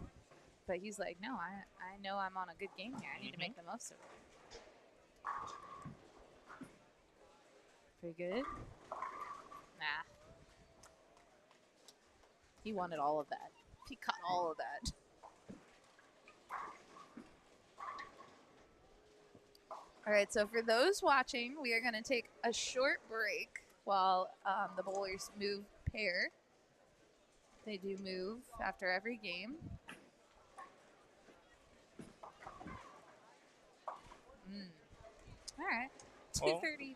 Speaker 4: but he's like, no, I know I'm on a good game here. I need to make the most of it. Pretty good. Nah. He wanted all of that. He caught all of that. All right, so for those watching, we are going to take a short break while the bowlers move pair. They do move after every game. All right, 2:30,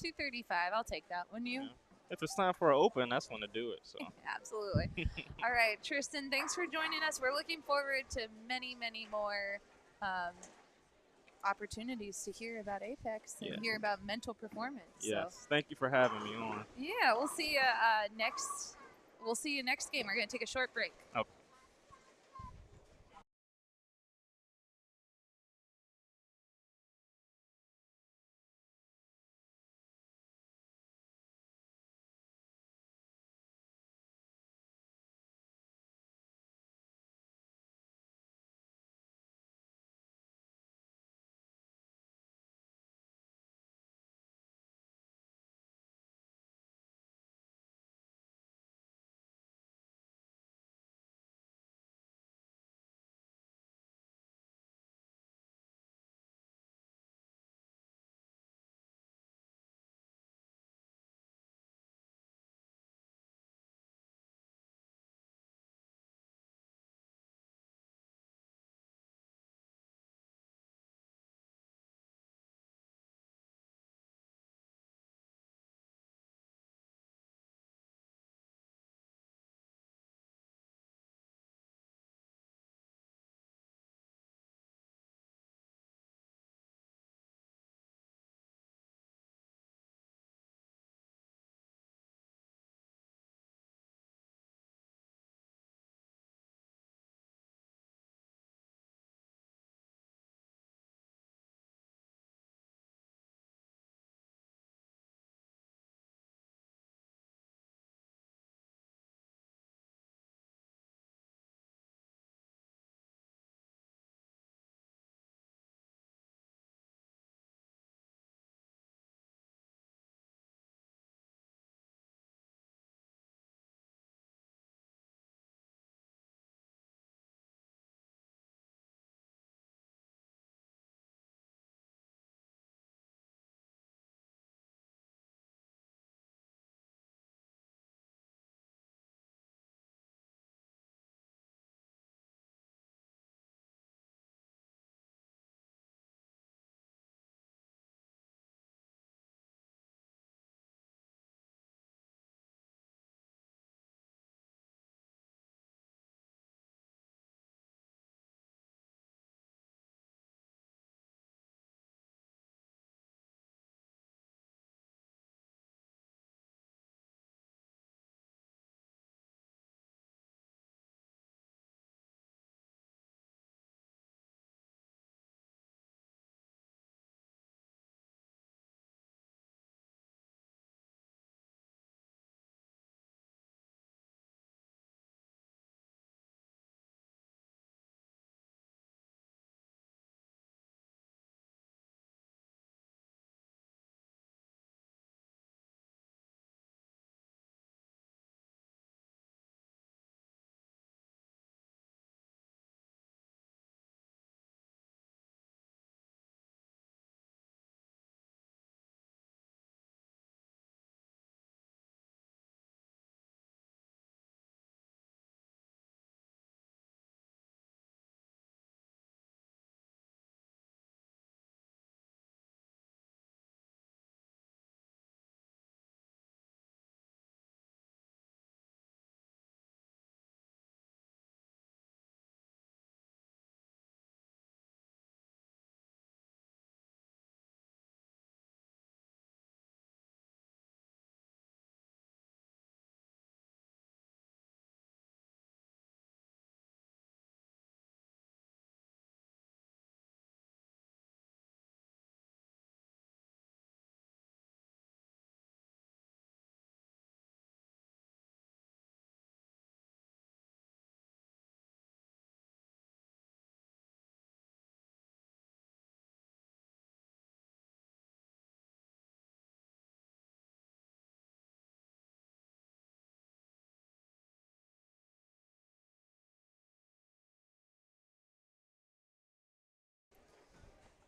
Speaker 4: 2:35. I'll take that. Wouldn't you?
Speaker 5: Yeah. If it's time for an open, that's when to do it. So.
Speaker 4: Absolutely. All right, Tristan, thanks for joining us. We're looking forward to many, many more opportunities to hear about Apex and hear about mental performance.
Speaker 5: Yes.
Speaker 4: So.
Speaker 5: Thank you for having me on.
Speaker 4: Yeah, we'll see you next. We'll see you next game. We're gonna take a short break.
Speaker 5: Okay.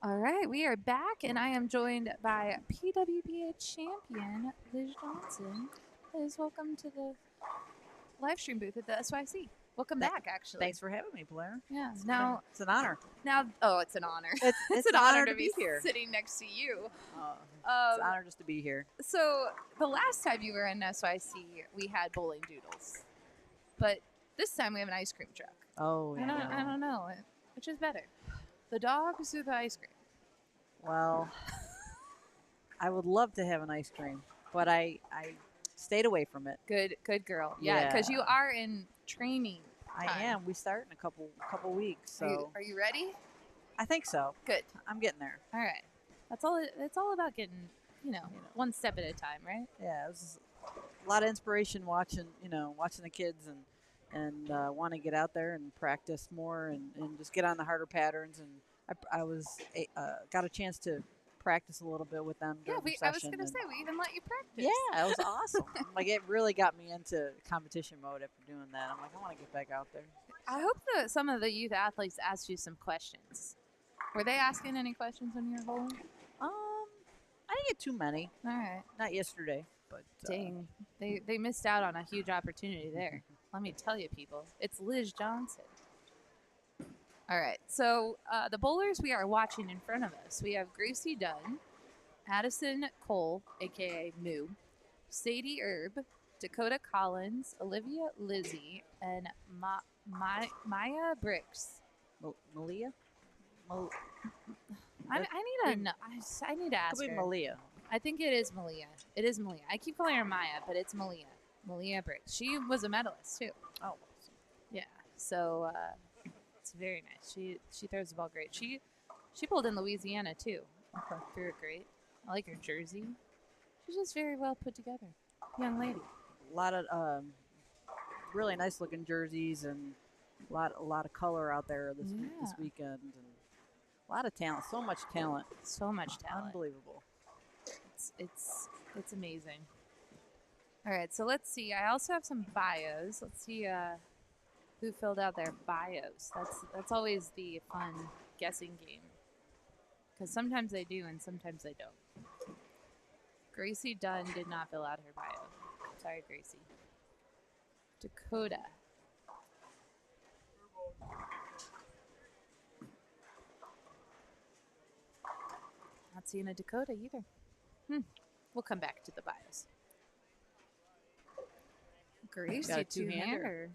Speaker 4: All right, we are back, and I am joined by PWBA champion Liz Johnson. Liz, welcome to the live stream booth at the SYC. Welcome back, actually.
Speaker 6: Thanks for having me, Blair.
Speaker 4: Yeah.
Speaker 6: It's an honor.
Speaker 4: Oh, it's an honor.
Speaker 6: It's
Speaker 4: an
Speaker 6: an
Speaker 4: honor
Speaker 6: honor
Speaker 4: to
Speaker 6: to
Speaker 4: be
Speaker 6: be here.
Speaker 4: sitting next to you.
Speaker 6: It's an honor just to be here.
Speaker 4: So the last time you were in SYC, we had bowling doodles, but this time we have an ice cream truck.
Speaker 6: Oh, yeah.
Speaker 4: I don't know which is better, the dogs or the ice cream.
Speaker 6: Well, I would love to have an ice cream, but I stayed away from it.
Speaker 4: Good girl. Yeah, because you are in training.
Speaker 6: I
Speaker 4: time.
Speaker 6: am. We start in a couple weeks, so
Speaker 4: Are you ready?
Speaker 6: I think so.
Speaker 4: Good.
Speaker 6: I'm getting there.
Speaker 4: All right. That's all. It's all about getting, one step at a time, right?
Speaker 6: Yeah, it was a lot of inspiration watching the kids and want to get out there and practice more and just get on the harder patterns. And I was got a chance to practice a little bit with them.
Speaker 4: Yeah,
Speaker 6: during
Speaker 4: I was
Speaker 6: session
Speaker 4: gonna say we even let you practice.
Speaker 6: Yeah, it was awesome. Like it really got me into competition mode after doing that. I'm like, I want to get back out there.
Speaker 4: I hope that some of the youth athletes asked you some questions. Were they asking any questions when you were bowling?
Speaker 6: I didn't get too many.
Speaker 4: All right.
Speaker 6: Not yesterday, but
Speaker 4: Dang, they missed out on a huge opportunity there. Let me tell you, people, it's Liz Johnson. All right, so the bowlers we are watching in front of us, we have Gracie Dunn, Addison Cole, aka Moo, Sadie Erb, Dakota Collins, Olivia Lizzie, and Maya Bricks.
Speaker 6: Malia.
Speaker 4: I need to ask
Speaker 6: Could be
Speaker 4: her.
Speaker 6: Malia.
Speaker 4: I think it is Malia. It is Malia. I keep calling her Maya, but it's Malia. Malia Briggs. She was a medalist too.
Speaker 6: Oh,
Speaker 4: Yeah. So it's very nice. She throws the ball great. She bowled in Louisiana too.
Speaker 6: okay.
Speaker 4: Threw it great. I like her jersey. She's just very well put together. Young lady.
Speaker 6: A lot of really nice looking jerseys and a lot of color out there this
Speaker 4: Yeah.
Speaker 6: weekend and a lot of talent. So much talent.
Speaker 4: So much talent.
Speaker 6: Unbelievable.
Speaker 4: It's amazing. All right, so let's see. I also have some bios. Let's see who filled out their bios. That's always the fun guessing game. Because sometimes they do and sometimes they don't. Gracie Dunn did not fill out her bio. Sorry, Gracie. Dakota. Not seeing a Dakota either. We'll come back to the bios. Gracie,
Speaker 6: Got a
Speaker 4: two-hander.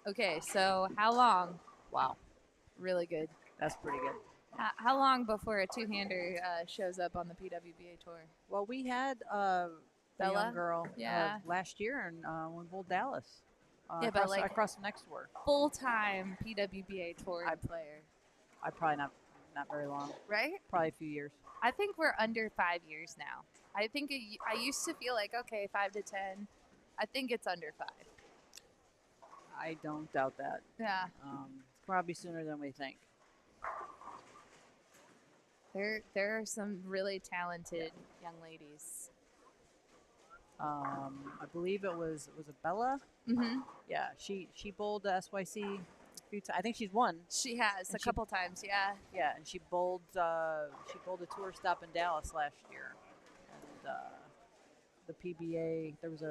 Speaker 4: Okay, so how long? Wow, really good.
Speaker 6: That's pretty good.
Speaker 4: How long before a two-hander shows up on the PWBA tour?
Speaker 6: Well, we had a
Speaker 4: Bella?
Speaker 6: young girl
Speaker 4: Yeah.
Speaker 6: last year and when we bowled Dallas.
Speaker 4: Yeah, but like-
Speaker 6: across the next tour.
Speaker 4: Full-time PWBA tour player,
Speaker 6: I probably not very long.
Speaker 4: right?
Speaker 6: Probably a few years.
Speaker 4: I think we're under 5 years now. I think I used to feel like, okay, 5 to 10. I think it's under 5.
Speaker 6: I don't doubt that.
Speaker 4: Yeah.
Speaker 6: Probably sooner than we think.
Speaker 4: There are some really talented young ladies.
Speaker 6: I believe it was a Bella.
Speaker 4: Mm-hmm.
Speaker 6: Yeah, she bowled the SYC a few times. I think she's won.
Speaker 4: She has a couple times, yeah.
Speaker 6: Yeah, and she bowled a tour stop in Dallas last year, and the PBA. There was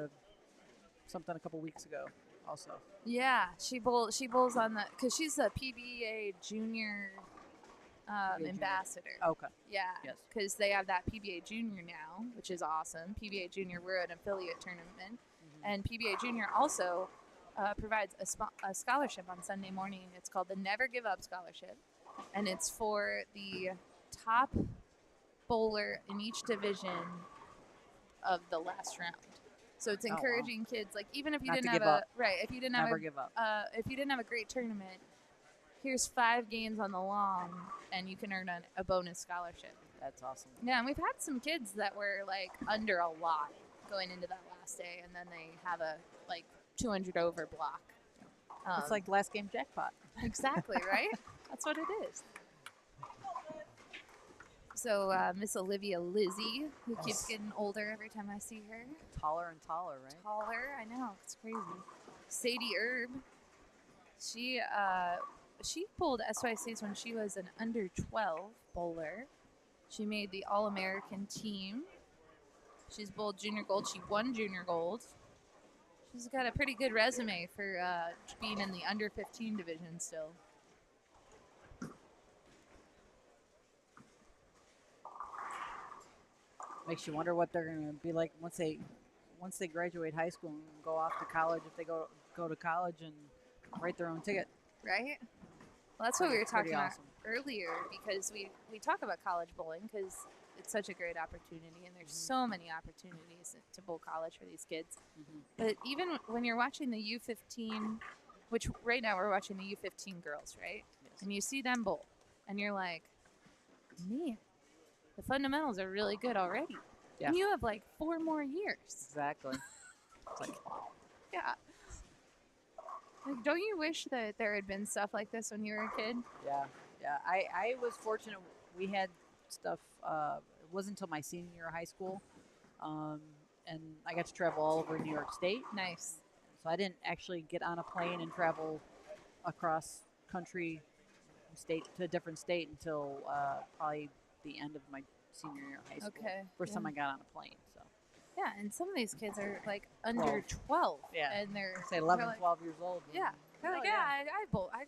Speaker 6: something a couple weeks ago, also.
Speaker 4: Yeah, she bowls on the because she's a PBA junior ambassador.
Speaker 6: Okay.
Speaker 4: Yeah,
Speaker 6: Yes.
Speaker 4: because they have that PBA junior now, which is awesome. PBA junior, we're an affiliate tournament, and PBA junior also provides a scholarship on Sunday morning. It's called the Never Give Up Scholarship, and it's for the top bowler in each division of the last round. So it's
Speaker 6: wow.
Speaker 4: encouraging kids, like even if you
Speaker 6: Not to
Speaker 4: didn't
Speaker 6: give
Speaker 4: have
Speaker 6: up.
Speaker 4: if you didn't have
Speaker 6: Never give up.
Speaker 4: if you didn't have a great tournament, here's 5 games on the long, and you can earn a bonus scholarship.
Speaker 6: That's awesome.
Speaker 4: Yeah, and we've had some kids that were like under a lot going into that last day, and then they have a like 200 over block.
Speaker 6: It's like last game jackpot.
Speaker 4: Exactly, right? That's what it is. So Miss Olivia Lizzie, who keeps getting older every time I see her.
Speaker 6: Taller and taller, right?
Speaker 4: Taller, I know, it's crazy. Sadie Erb, she bowled SYCs when she was an under 12 bowler. She made the All-American team. She's bowled junior gold. She won junior gold. She's got a pretty good resume for being in the under 15 division still.
Speaker 6: Makes you wonder what they're going to be like once they graduate high school and go off to college. If they go to college and write their own ticket,
Speaker 4: Right? Well, that's what we were talking
Speaker 6: Pretty
Speaker 4: about
Speaker 6: awesome.
Speaker 4: earlier, because we talk about college bowling because it's such a great opportunity, and there's so many opportunities to bowl college for these kids. But even when you're watching the U15, which right now we're watching the U15 girls, right?
Speaker 6: Yes.
Speaker 4: And you see them bowl, and you're like, man, the fundamentals are really good already.
Speaker 6: Yeah.
Speaker 4: And you have like 4 more years.
Speaker 6: exactly. It's like,
Speaker 4: Yeah. Like, don't you wish that there had been stuff like this when you were a kid?
Speaker 6: yeah. I was fortunate. We had stuff. It wasn't until my senior year of high school, and I got to travel all over New York State.
Speaker 4: Nice.
Speaker 6: So I didn't actually get on a plane and travel across country, state to a different state until probably the end of my senior year of high school.
Speaker 4: Okay.
Speaker 6: First time I got on a plane. So
Speaker 4: Yeah, and some of these kids are like under 12.
Speaker 6: Yeah.
Speaker 4: And they're
Speaker 6: say 11,
Speaker 4: they're like,
Speaker 6: 12 years old.
Speaker 4: Yeah. They're like,
Speaker 6: Oh,
Speaker 4: yeah, I bowl. I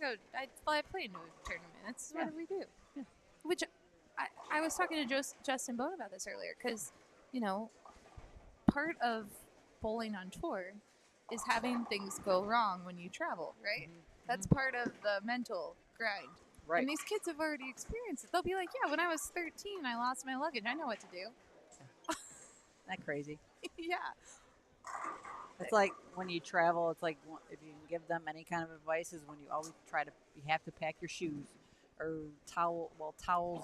Speaker 4: fly a plane to a tournament. That's
Speaker 6: Yeah.
Speaker 4: what we do.
Speaker 6: Yeah.
Speaker 4: Which I was talking to Justin Bone about this earlier because, part of bowling on tour is having things go wrong when you travel, right? That's part of the mental grind.
Speaker 6: Right.
Speaker 4: And these kids have already experienced it. They'll be like, yeah, when I was 13, I lost my luggage. I know what to do.
Speaker 6: That crazy.
Speaker 4: Yeah.
Speaker 6: It's like when you travel, it's like if you can give them any kind of advice is when you always you have to pack your shoes or towels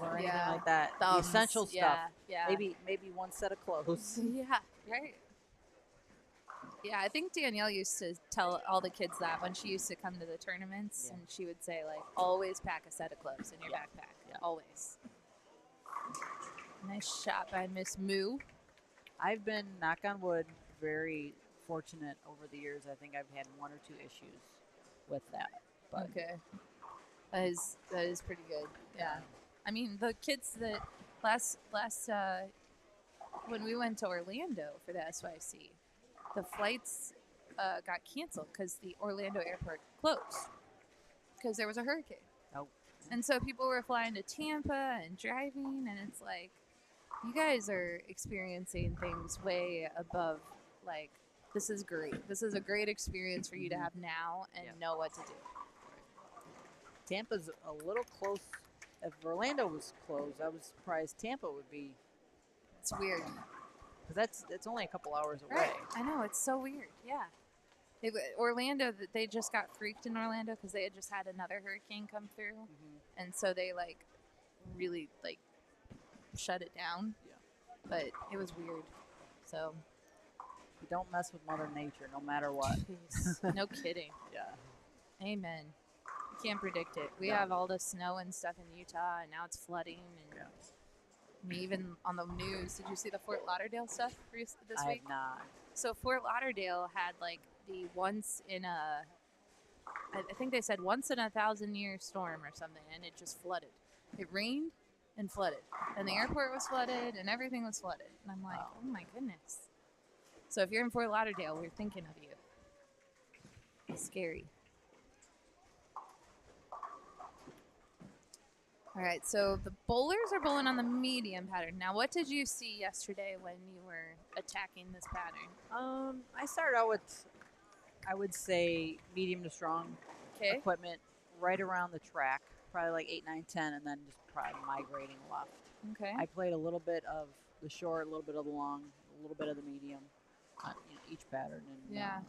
Speaker 6: or anything
Speaker 4: Yeah.
Speaker 6: like that.
Speaker 4: Thumbs.
Speaker 6: The essential stuff.
Speaker 4: Yeah.
Speaker 6: Maybe one set of clothes.
Speaker 4: Yeah, right. Yeah, I think Danielle used to tell all the kids that when she used to come to the tournaments,
Speaker 6: Yeah.
Speaker 4: and she would say, like, always pack a set of clothes in your
Speaker 6: Yeah.
Speaker 4: backpack.
Speaker 6: Yeah.
Speaker 4: Always. Nice shot by Miss Moo.
Speaker 6: I've been, knock on wood, very fortunate over the years. I think I've had 1 or 2 issues with that. But
Speaker 4: Okay. That is pretty good. Yeah. I mean, the kids that last when we went to Orlando for the SYC, the flights got canceled because the Orlando airport closed because there was a hurricane.
Speaker 6: Oh.
Speaker 4: And so people were flying to Tampa and driving, and it's like, you guys are experiencing things way above, like, this is great. This is a great experience for you to have now and
Speaker 6: Yeah.
Speaker 4: know what to do.
Speaker 6: Tampa's a little close. If Orlando was closed, I was surprised Tampa would be,
Speaker 4: It's weird.
Speaker 6: because that's only a couple hours away.
Speaker 4: Right. I know, it's so weird. Yeah. Orlando, they just got freaked in Orlando because they had just had another hurricane come through. And so they, like, really, like, shut it down.
Speaker 6: Yeah.
Speaker 4: But it was weird. So,
Speaker 6: You don't mess with Mother Nature, no matter what.
Speaker 4: jeez. No kidding.
Speaker 6: Yeah.
Speaker 4: Amen. You can't predict it. We
Speaker 6: No.
Speaker 4: have all the snow and stuff in Utah, and now it's flooding. And I mean, even on the news, did you see the Fort Lauderdale stuff this
Speaker 6: I
Speaker 4: week?
Speaker 6: have not.
Speaker 4: So Fort Lauderdale had like the I think they said once in a 1,000-year storm or something, and it just flooded. It rained and flooded, and the airport was flooded, and everything was flooded. And I'm like,
Speaker 6: Wow.
Speaker 4: oh my goodness. So if you're in Fort Lauderdale, we're thinking of you. It's scary. All right, so the bowlers are bowling on the medium pattern. Now, what did you see yesterday when you were attacking this pattern?
Speaker 6: I started out with, I would say, medium to strong
Speaker 4: Okay.
Speaker 6: equipment right around the track, probably like 8, 9, 10, and then just probably migrating left.
Speaker 4: Okay.
Speaker 6: I played a little bit of the short, a little bit of the long, a little bit of the medium on each pattern. And
Speaker 4: Yeah.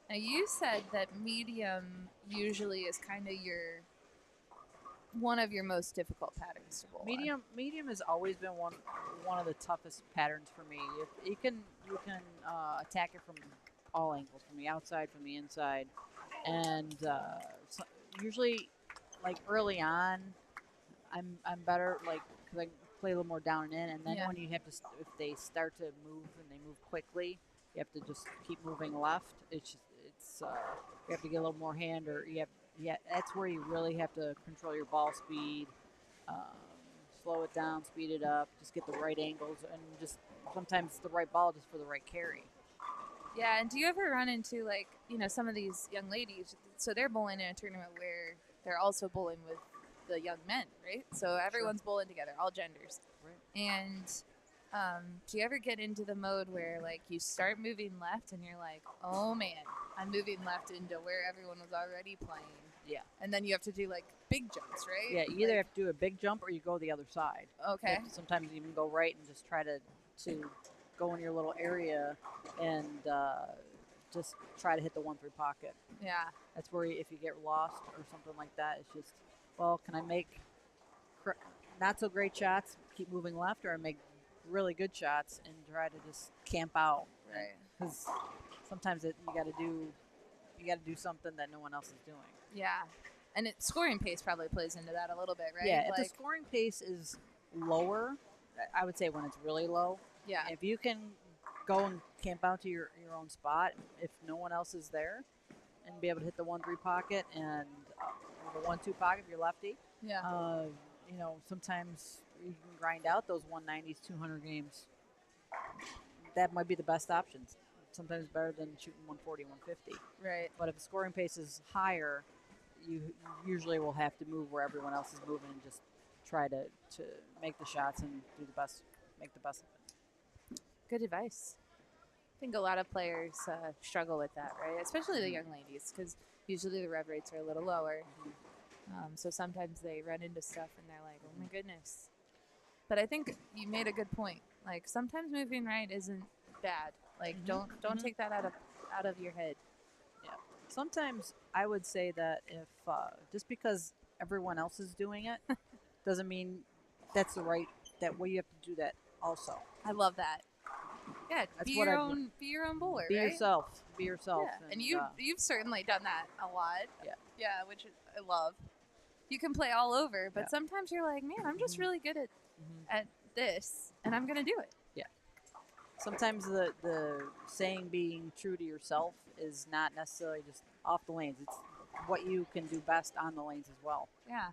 Speaker 4: Now, you said that medium usually is kind of one of your most difficult patterns to bowl on.
Speaker 6: medium has always been one of the toughest patterns for me. You can attack it from all angles, from the outside, from the inside, and so usually, like early on, I'm better, like, because I play a little more down and in, and then
Speaker 4: Yeah.
Speaker 6: when you have to, if they start to move and they move quickly, you have to just keep moving left. It's you have to get a little more hand, or that's where you really have to control your ball speed, slow it down, speed it up, just get the right angles, and just sometimes the right ball just for the right carry.
Speaker 4: Yeah, and do you ever run into, like, some of these young ladies, so they're bowling in a tournament where they're also bowling with the young men, right? So everyone's bowling together, all genders.
Speaker 6: Right.
Speaker 4: And do you ever get into the mode where, like, you start moving left and you're like, oh, man, I'm moving left into where everyone was already playing.
Speaker 6: Yeah.
Speaker 4: And then you have to do, like, big jumps, right?
Speaker 6: Yeah, you either have to do a big jump or you go the other side.
Speaker 4: Okay.
Speaker 6: You have to sometimes even go right and just try to go in your little area and just try to hit the 1-3 pocket.
Speaker 4: Yeah.
Speaker 6: That's where if you get lost or something like that, it's just, well, can I make not so great shots, keep moving left, or I make really good shots and try to just camp out?
Speaker 4: Right.
Speaker 6: Because sometimes you got to do something that no one else is doing.
Speaker 4: Yeah. And scoring pace probably plays into that a little bit, right?
Speaker 6: Yeah, if the scoring pace is lower, I would say when it's really low.
Speaker 4: Yeah.
Speaker 6: If you can go and camp out to your own spot, if no one else is there, and be able to hit the 1-3 pocket and the 1-2 pocket if you're lefty.
Speaker 4: Yeah.
Speaker 6: Sometimes you can grind out those 190s, 200 games. That might be the best options. Sometimes better than shooting 140, 150.
Speaker 4: Right.
Speaker 6: But if the scoring pace is higher, you usually will have to move where everyone else is moving and just try to make the shots and make the best of it.
Speaker 4: Good advice. I think a lot of players struggle with that, right? Especially the young ladies, because usually the rev rates are a little lower. So sometimes they run into stuff and they're like, oh my goodness. But I think you made a good point. Like, sometimes moving right isn't bad. Like, don't take that out of your head.
Speaker 6: Yeah. Sometimes I would say that if just because everyone else is doing it doesn't mean that way you have to do that also.
Speaker 4: I love that. Yeah,
Speaker 6: That's
Speaker 4: be
Speaker 6: what
Speaker 4: your
Speaker 6: I've
Speaker 4: own bowler,
Speaker 6: Be
Speaker 4: right?
Speaker 6: yourself. Be yourself.
Speaker 4: Yeah. And you've certainly done that a lot.
Speaker 6: Yeah.
Speaker 4: Yeah, which I love. You can play all over, but
Speaker 6: Yeah.
Speaker 4: sometimes you're like, man, I'm just really good at this, and I'm gonna do it.
Speaker 6: Yeah. Sometimes the saying being true to yourself is not necessarily just off the lanes. It's what you can do best on the lanes as well.
Speaker 4: Yeah.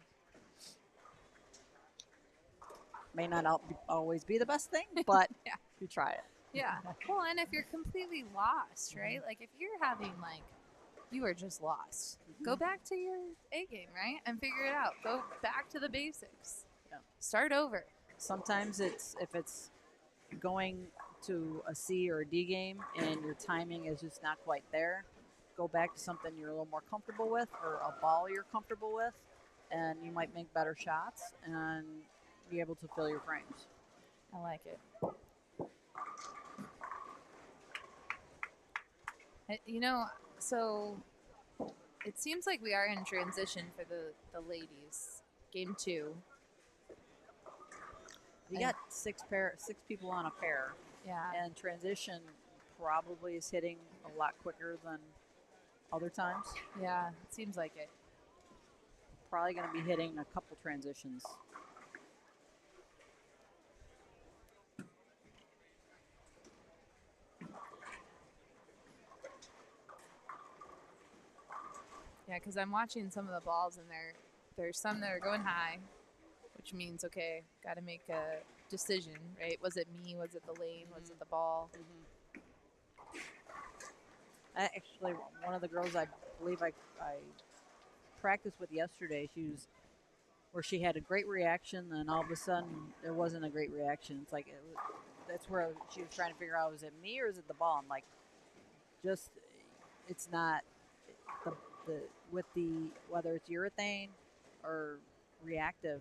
Speaker 6: May not always be the best thing, but
Speaker 4: Yeah.
Speaker 6: you try it.
Speaker 4: Yeah. Well, and if you're completely lost, right? Like, if you're having, like, you are just lost, go back to your A game, right? And figure it out. Go back to the basics.
Speaker 6: Yeah.
Speaker 4: Start over.
Speaker 6: Sometimes if it's going to a C or a D game and your timing is just not quite there, go back to something you're a little more comfortable with or a ball you're comfortable with, and you might make better shots and be able to fill your frames.
Speaker 4: I like it. So it seems like we are in transition for the ladies. Game 2.
Speaker 6: You got six people on a pair.
Speaker 4: Yeah.
Speaker 6: And transition probably is hitting a lot quicker than other times.
Speaker 4: Yeah, it seems like it.
Speaker 6: Probably going to be hitting a couple transitions.
Speaker 4: Yeah, because I'm watching some of the balls, and there's some that are going high, which means, okay, got to make a decision, right? Was it me? Was it the lane? Was it the ball?
Speaker 6: Actually, one of the girls I believe I practiced with yesterday, she had a great reaction, and all of a sudden there wasn't a great reaction. It's like that's where she was trying to figure out, was it me or is it the ball? I'm like, it's not whether it's urethane or reactive,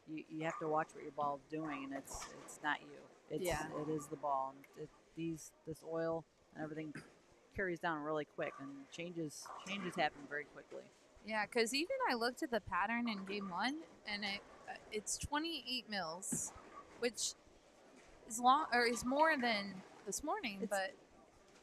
Speaker 6: you have to watch what your ball is doing, and it's not you. It is the ball. And this oil and everything carries down really quick, and changes happen very quickly.
Speaker 4: Yeah, because even I looked at the pattern in game 1, and it's 28 mils, which is more than this morning, but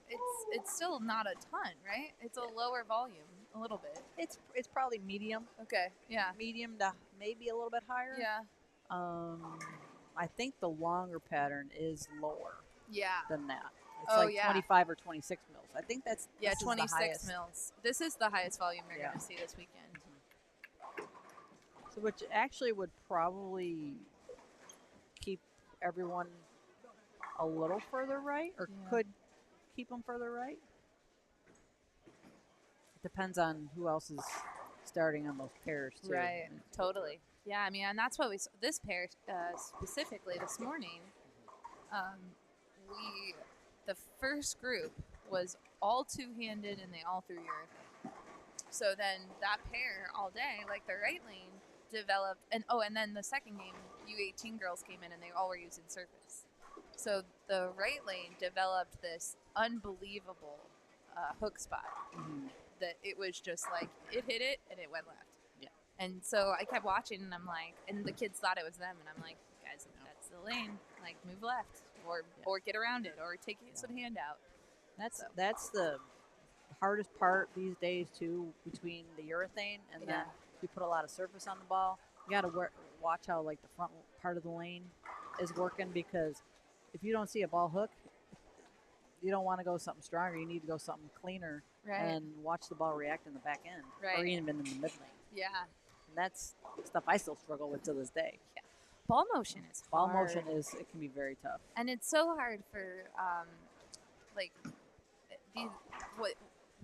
Speaker 4: it's still not a ton, right? It's a lower volume, a little bit.
Speaker 6: It's probably medium.
Speaker 4: Okay, yeah.
Speaker 6: Medium to maybe a little bit higher.
Speaker 4: Yeah.
Speaker 6: I think the longer pattern is lower.
Speaker 4: Yeah.
Speaker 6: Than that. It's 25 or 26 mils. I think that's
Speaker 4: 26 mils. This is the highest volume you're going to see this weekend.
Speaker 6: So which actually would probably everyone a little further right, or could keep them further right. It depends on who else is starting on those pairs too.
Speaker 4: Right, totally. Yeah, I mean, and that's what we saw. This pair specifically this morning, the first group was all two-handed and they all threw urethane. So then that pair all day, like the right lane, developed, and then the second game, U18 girls came in and they all were using surface. So the right lane developed this unbelievable hook spot that it was just like, it hit it and it went left.
Speaker 6: Yeah.
Speaker 4: And so I kept watching and I'm like, and the kids thought it was them, and I'm like, guys, that's the lane. Like, move left or get around it or take some hand out.
Speaker 6: That's the hardest part these days too, between the urethane and then you put a lot of surface on the ball. You got to watch how like the front part of the lane is working, because if you don't see a ball hook, you don't want to go something stronger. You need to go something cleaner and watch the ball react in the back end or even in the mid lane.
Speaker 4: Yeah.
Speaker 6: And that's stuff I still struggle with to this day.
Speaker 4: Yeah. Ball motion is
Speaker 6: hard.
Speaker 4: Ball
Speaker 6: motion it can be very tough.
Speaker 4: And it's so hard for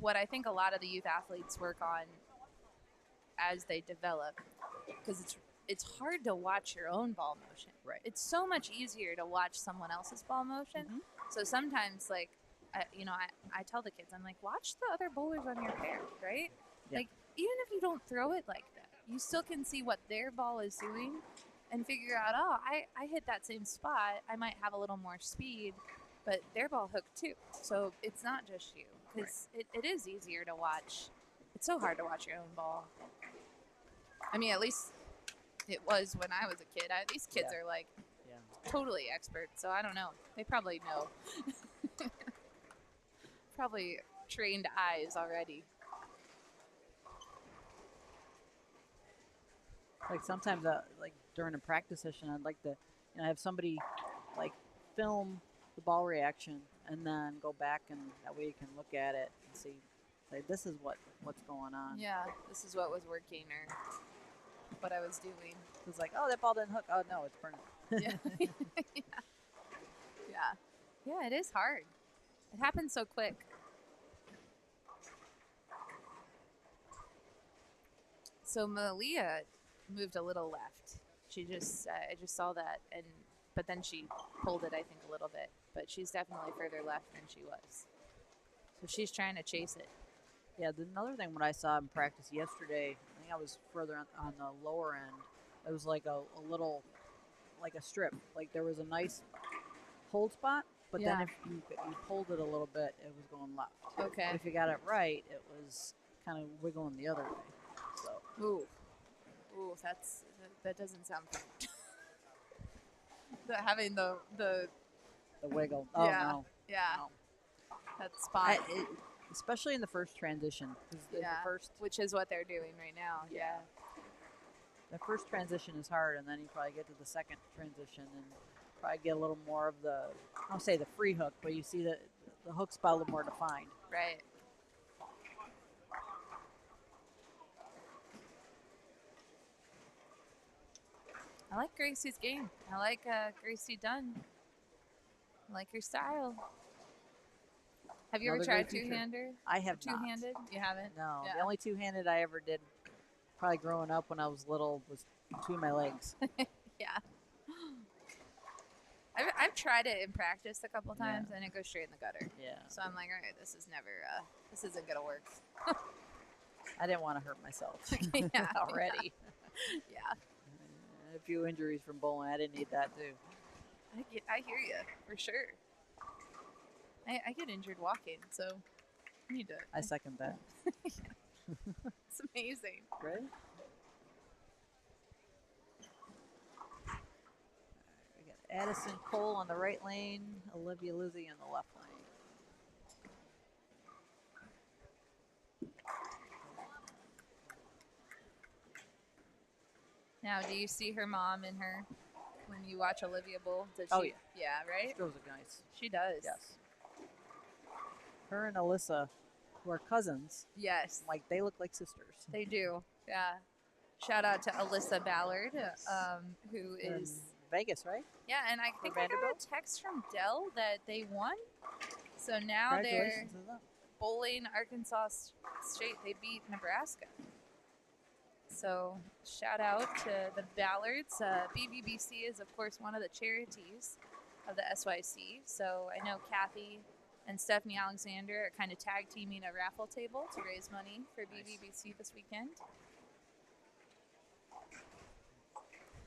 Speaker 4: what I think a lot of the youth athletes work on as they develop, because it's hard to watch your own ball motion.
Speaker 6: Right.
Speaker 4: It's so much easier to watch someone else's ball motion. So sometimes, like, I tell the kids, I'm like, watch the other bowlers on your pair, right? Yeah. Like, even if you don't throw it like that, you still can see what their ball is doing and figure out, oh, I hit that same spot. I might have a little more speed, but their ball hooked too. So it's not just you, because it is easier to watch. It's so hard to watch your own ball. I mean, at least it was when I was a kid. These kids are like totally expert, so I don't know. They probably know. Probably trained eyes already.
Speaker 6: Like sometimes, like during a practice session, I'd like to, have somebody like film the ball reaction and then go back, and that way you can look at it and see, like, this is what's going on.
Speaker 4: Yeah, this is what was working or what I was doing.
Speaker 6: It's like, oh, that ball didn't hook. Oh no, it's burning.
Speaker 4: Yeah, it is hard. It happens so quick. So Malia moved a little left. She just, I just saw that, but then she pulled it, I think, a little bit. But she's definitely further left than she was. So she's trying to chase it.
Speaker 6: Yeah, another thing when I saw in practice yesterday, I think I was further on the lower end. It was like a little, like a strip. Like there was a nice hold spot, but then if you pulled it a little bit, it was going left.
Speaker 4: Okay.
Speaker 6: But if you got it right, it was kind of wiggling the other way. So.
Speaker 4: Ooh, that doesn't sound fun. Having the
Speaker 6: wiggle. Oh no.
Speaker 4: Yeah.
Speaker 6: No.
Speaker 4: That spot.
Speaker 6: Especially in the first transition. The first,
Speaker 4: which is what they're doing right now. Yeah.
Speaker 6: The first transition is hard, and then you probably get to the second transition and probably get a little more of the, I don't say the free hook, but you see the hook spot a little more defined.
Speaker 4: Right. I like Gracie's game. I like Gracie Dunn. I like her style. Have you ever tried two-hander?
Speaker 6: I have not.
Speaker 4: Two-handed? You haven't?
Speaker 6: No.
Speaker 4: Yeah.
Speaker 6: The only two-handed I ever did, probably growing up when I was little, was between my legs.
Speaker 4: Yeah. I've tried it in practice a couple times, and it goes straight in the gutter.
Speaker 6: Yeah.
Speaker 4: So I'm like, all right, this isn't going to work.
Speaker 6: I didn't want to hurt myself already.
Speaker 4: Yeah.
Speaker 6: A few injuries from bowling. I didn't need that, too.
Speaker 4: I hear you, for sure. I get injured walking, so I need to.
Speaker 6: I second that.
Speaker 4: It's amazing.
Speaker 6: Right? We got Addison Cole on the right lane, Olivia Lizzie on the left lane.
Speaker 4: Now, do you see her mom in her when you watch Olivia bowl? Does
Speaker 6: Oh,
Speaker 4: she,
Speaker 6: yeah.
Speaker 4: Yeah, right?
Speaker 6: She throws it nice.
Speaker 4: She does.
Speaker 6: Yes. Her and Alyssa, who are cousins,
Speaker 4: Yes.
Speaker 6: like they look like sisters.
Speaker 4: They do. Yeah. Shout out to Alyssa Ballard, who is
Speaker 6: Vegas, right?
Speaker 4: Yeah, and I think I got a
Speaker 6: Vanderbilt?
Speaker 4: text from Dell that they won. So now they're
Speaker 6: Congratulations to them.
Speaker 4: bowling Arkansas State. They beat Nebraska. So shout out to the Ballards. BBBC is, of course, one of the charities of the SYC. So I know Kathy and Stephanie Alexander are kind of tag teaming a raffle table to raise money for BBBC this weekend.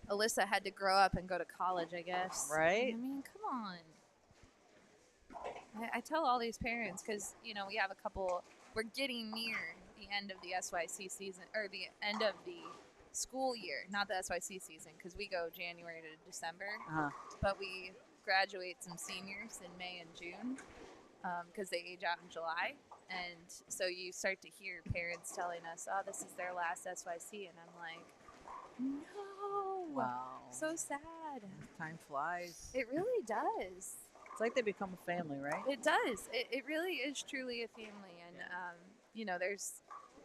Speaker 4: Alyssa had to grow up and go to college, I guess.
Speaker 6: Right.
Speaker 4: I mean, come on. I tell all these parents because, you know, we have a couple, we're getting near the end of the SYC season, or the end of the school year, not the SYC season, because we go January to December, but we graduate some seniors in May and June because they age out in July. And so you start to hear parents telling us, oh, this is their last SYC. And I'm like, no.
Speaker 6: Wow.
Speaker 4: So sad.
Speaker 6: Time flies.
Speaker 4: It really does.
Speaker 6: It's like they become a family, right?
Speaker 4: It does. It really is truly a family. And, you know,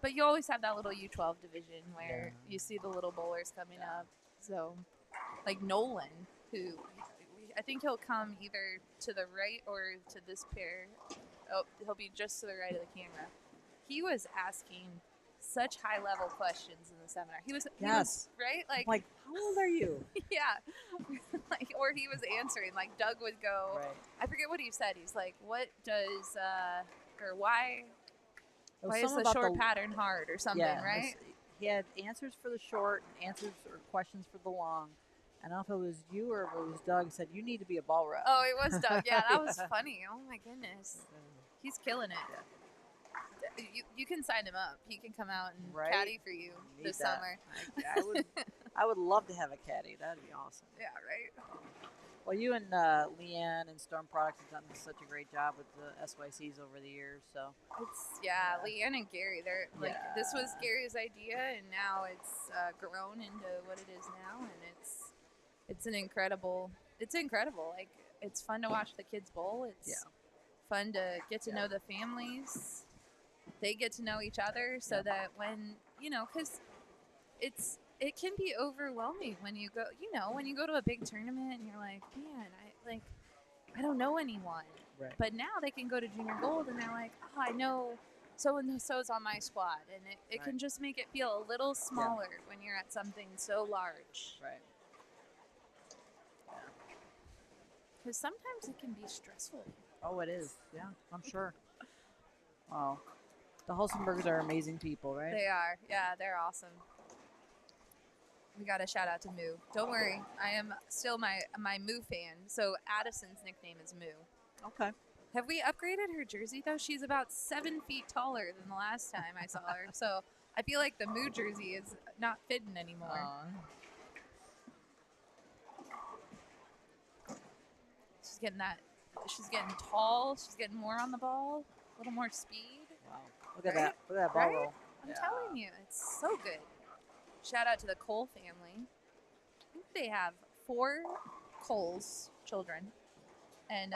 Speaker 4: but you always have that little U12 division where you see the little bowlers coming up. So, like Nolan, who I think he'll come either to the right or to this pair. Oh, he'll be just to the right of the camera. He was asking such high-level questions in the seminar. He was right?
Speaker 6: Like, how old are you?
Speaker 4: Yeah. Or he was answering. Like, Doug would go,
Speaker 6: Right.
Speaker 4: I forget what he said. He's like, what does, or why is
Speaker 6: something
Speaker 4: the
Speaker 6: about
Speaker 4: short pattern hard or something, right?
Speaker 6: He had answers for the short and answers or questions for the long. I don't know if it was you or if it was Doug said, you need to be a ball rep.
Speaker 4: Oh, it was Doug. Yeah, that was funny. Oh, my goodness. He's killing it. You can sign him up. He can come out and caddy for you this summer.
Speaker 6: I would love to have a caddy. That'd be awesome.
Speaker 4: Yeah, right?
Speaker 6: Well, you and Leanne and Storm Products have done such a great job with the SYCs over the years. So
Speaker 4: Leanne and Gary, they're like, this was Gary's idea, and now it's grown into what it is now, and it's incredible. Like, it's fun to watch the kids bowl. It's fun to get to know the families. They get to know each other so that when, you know, because it can be overwhelming when you go to a big tournament and you're like, man, I don't know anyone.
Speaker 6: Right.
Speaker 4: But now they can go to Junior Gold and they're like, oh, I know so-and-so's on my squad. And it can just make it feel a little smaller when you're at something so large.
Speaker 6: Right.
Speaker 4: Because sometimes it can be stressful.
Speaker 6: Oh, it is. Yeah, I'm sure. Wow. The Hulsenbergs are amazing people, right?
Speaker 4: They are. Yeah, they're awesome. We got a shout out to Moo. Don't worry, I am still my Moo fan. So Addison's nickname is Moo.
Speaker 6: Okay.
Speaker 4: Have we upgraded her jersey though? She's about 7 feet taller than the last time I saw her. So I feel like the Moo jersey is not fitting anymore. She's getting tall. She's getting more on the ball. A little more speed.
Speaker 6: Wow. Look at that. Look at that ball roll.
Speaker 4: I'm telling you, it's so good. Shout out to the Cole family. I think they have 4 Cole's children. And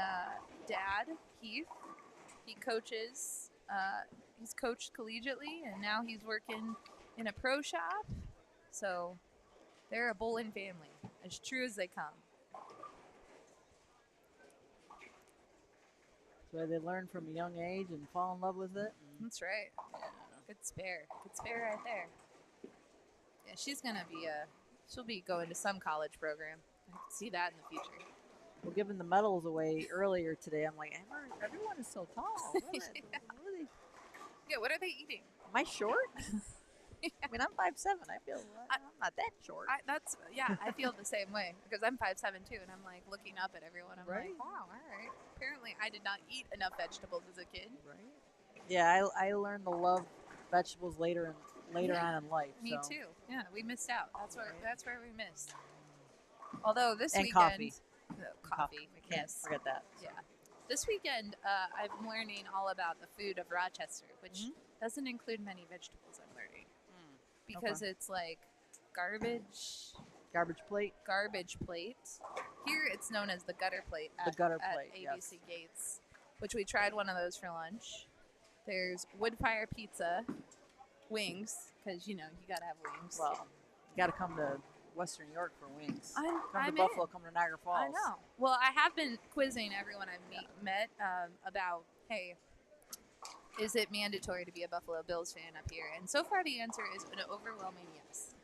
Speaker 4: Dad, Heath, he coaches. He's coached collegiately, and now he's working in a pro shop. So they're a bowling family, as true as they come.
Speaker 6: So they learn from a young age and fall in love with it.
Speaker 4: That's right. Yeah. Good spare right there. Yeah, she'll be going to some college program. I can see that in the future.
Speaker 6: Well, giving the medals away earlier today, I'm like, everyone is so tall.
Speaker 4: What are they eating?
Speaker 6: Am I short? I mean, I'm 5'7". I feel I'm not that short.
Speaker 4: I feel the same way because I'm 5'7" too, and I'm like looking up at everyone. I'm like, wow, all right. Apparently, I did not eat enough vegetables as a kid.
Speaker 6: Right. Yeah, I learned to love vegetables later on in life.
Speaker 4: Me too. Yeah, we missed out. That's where we missed. Although this weekend,
Speaker 6: coffee.
Speaker 4: Coffee.
Speaker 6: I can't forget that.
Speaker 4: Yeah. This weekend, I'm learning all about the food of Rochester, which doesn't include many vegetables. I'm learning because it's like garbage plate. Here, it's known as the gutter plate at ABC Gates, which we tried one of those for lunch. There's wood fire pizza, wings, because you gotta have wings.
Speaker 6: Well, you gotta come to Western New York for wings.
Speaker 4: I'm
Speaker 6: Come to
Speaker 4: in.
Speaker 6: Buffalo, come to Niagara Falls.
Speaker 4: I know. Well, I have been quizzing everyone I've met about, hey, is it mandatory to be a Buffalo Bills fan up here? And so far the answer is an overwhelming yes.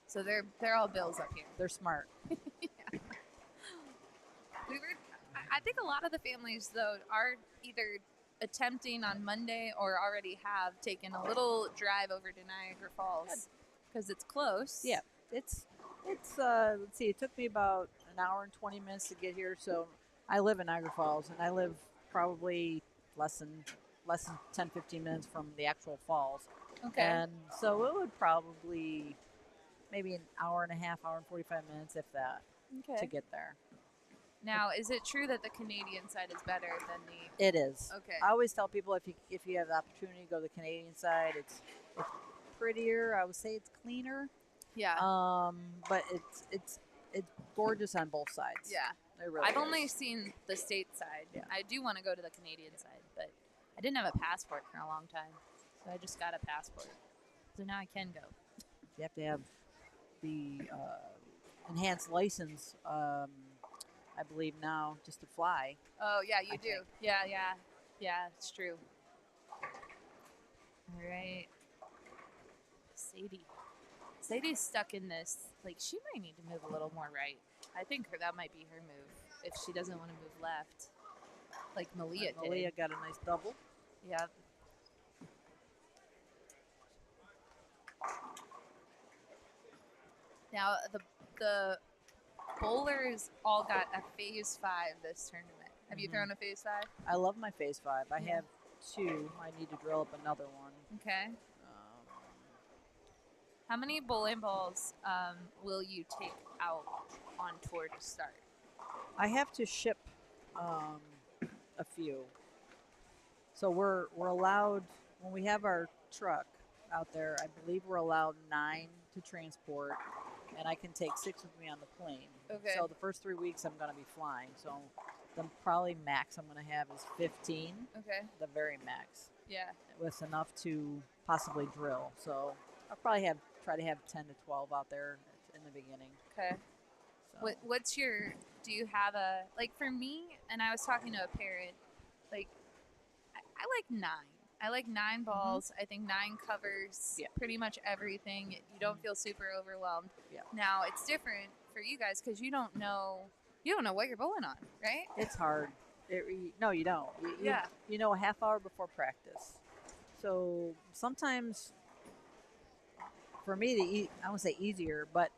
Speaker 4: So they're all Bills up here.
Speaker 6: They're smart.
Speaker 4: Yeah. I think a lot of the families, though, are either attempting on Monday or already have taken a little drive over to Niagara Falls because it's close.
Speaker 6: Yeah, it's let's see, it took me about an hour and 20 minutes to get here. So I live in Niagara Falls, and I live probably less than 10, 15 minutes from the actual falls.
Speaker 4: Okay.
Speaker 6: And so it would probably maybe an hour and a half, hour and 45 minutes, if that, to get there.
Speaker 4: Now, is it true that the Canadian side is better than the?
Speaker 6: It is.
Speaker 4: Okay.
Speaker 6: I always tell people if you have the opportunity to go to the Canadian side, it's prettier. I would say it's cleaner.
Speaker 4: Yeah.
Speaker 6: But it's gorgeous on both sides.
Speaker 4: Yeah.
Speaker 6: It really
Speaker 4: I've
Speaker 6: is.
Speaker 4: only seen the state side.
Speaker 6: Yeah.
Speaker 4: I do want to go to the Canadian side, but I didn't have a passport for a long time, so I just got a passport. So now I can go.
Speaker 6: You have to have the enhanced license, I believe now, just to fly.
Speaker 4: Oh, yeah, you
Speaker 6: I
Speaker 4: do.
Speaker 6: think.
Speaker 4: Yeah, it's true. All right. Sadie's stuck in this. Like, she might need to move a little more right. I think that might be her move if she doesn't want to move left. Like Malia did.
Speaker 6: Malia got a nice double.
Speaker 4: Yep. Now, the bowlers all got a phase 5 this tournament. Have you thrown a phase 5?
Speaker 6: I love my phase 5. I
Speaker 4: Yeah.
Speaker 6: have 2. I need to drill up another one.
Speaker 4: Okay. How many bowling balls will you take out on tour to start?
Speaker 6: I have to ship a few. So we're allowed, when we have our truck out there, I believe we're allowed 9 to transport, and I can take 6 with me on the plane.
Speaker 4: Okay.
Speaker 6: So the first 3 weeks I'm going to be flying. So the probably max I'm going to have is 15,
Speaker 4: Okay.
Speaker 6: the very max,
Speaker 4: Yeah.
Speaker 6: with enough to possibly drill. So I'll probably try to have 10 to 12 out there in the beginning.
Speaker 4: Okay.
Speaker 6: So.
Speaker 4: What's your? Do you have a like for me? And I was talking to a parent. Like, I like 9. I like 9 balls. I think 9 covers pretty much everything. You don't feel super overwhelmed.
Speaker 6: Yeah.
Speaker 4: Now it's different for you guys because you don't know what you're bowling on, right?
Speaker 6: It's hard. No, you don't. You know a half hour before practice. So sometimes, for me, I won't say easier, but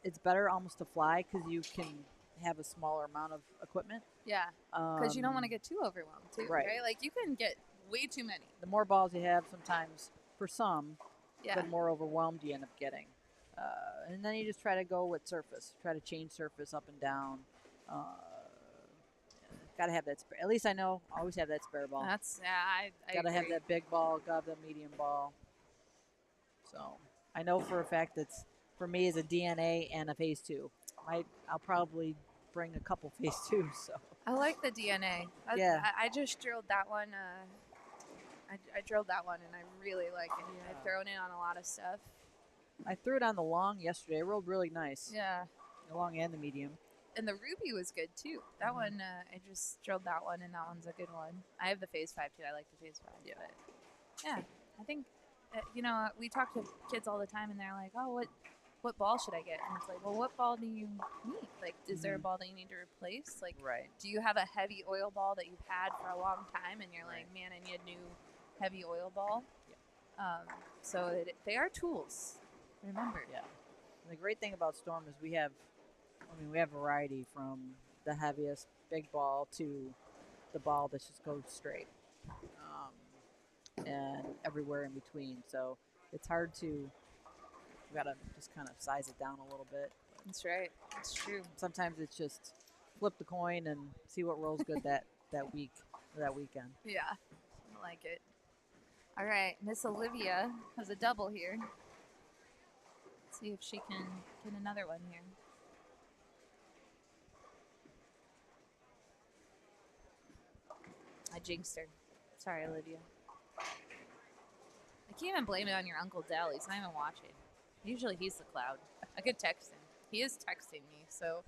Speaker 6: it's better almost to fly because you can have a smaller amount of equipment.
Speaker 4: Yeah. Because you don't want to get too overwhelmed, too,
Speaker 6: right.
Speaker 4: Like, you can get way too many.
Speaker 6: The more balls you have, sometimes, for some,
Speaker 4: Yeah.
Speaker 6: the more overwhelmed you end up getting. And then you just try to go with surface. Try to change surface up and down. Got to have that spare. At least I know, always have that spare ball.
Speaker 4: I
Speaker 6: Got to have
Speaker 4: agree.
Speaker 6: that big ball, got the medium ball. So I know for a fact that's, for me, is a DNA and a phase 2. I'll probably bring a couple phase 2s. So
Speaker 4: I like the DNA.
Speaker 6: Yeah.
Speaker 4: I just drilled that one. I drilled that one, and I really like it.
Speaker 6: Yeah.
Speaker 4: I've thrown it on a lot of stuff.
Speaker 6: I threw it on the long yesterday. It rolled really nice.
Speaker 4: Yeah.
Speaker 6: The long and the medium.
Speaker 4: And the ruby was good, too. That one, I just drilled that one, and that one's a good one. I have the phase 5, too. I like the phase 5.
Speaker 6: Yeah.
Speaker 4: But yeah, I think, we talk to kids all the time, and they're like, oh, what ball should I get? And it's like, well, what ball do you need? Like, is there a ball that you need to replace? Like,
Speaker 6: Right.
Speaker 4: do you have a heavy oil ball that you've had for a long time, and you're like, man, I need a new heavy oil ball?
Speaker 6: Yeah.
Speaker 4: So they are tools. Remember.
Speaker 6: Yeah. And the great thing about Storm is we have variety from the heaviest big ball to the ball that just goes straight, and everywhere in between. So it's hard to, you gotta just kind of size it down a little bit.
Speaker 4: That's right. That's true.
Speaker 6: Sometimes it's just flip the coin and see what rolls good that week or that weekend.
Speaker 4: Yeah. I like it. All right. Miss Olivia has a double here. Let's see if she can get another one here. I jinxed her. Sorry, Olivia. I can't even blame it on your Uncle Dell. He's not even watching. Usually he's the cloud. I could text him. He is texting me, so.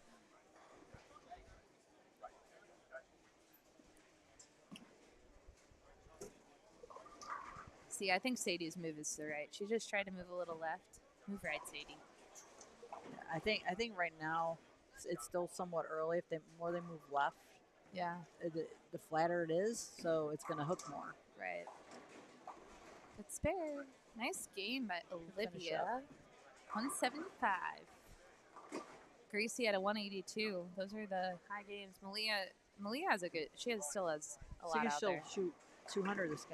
Speaker 4: See, I think Sadie's move is the right. She just tried to move a little left. Move right, Sadie.
Speaker 6: I think right now it's still somewhat early. If they move left,
Speaker 4: Yeah.
Speaker 6: the flatter it is, so it's going to hook more.
Speaker 4: Right. Good spare. Nice game by Olivia. 175. Gracie at a 182. Those are the high games. Malia has a good. Still has a lot out
Speaker 6: She'll
Speaker 4: there.
Speaker 6: shoot 200 last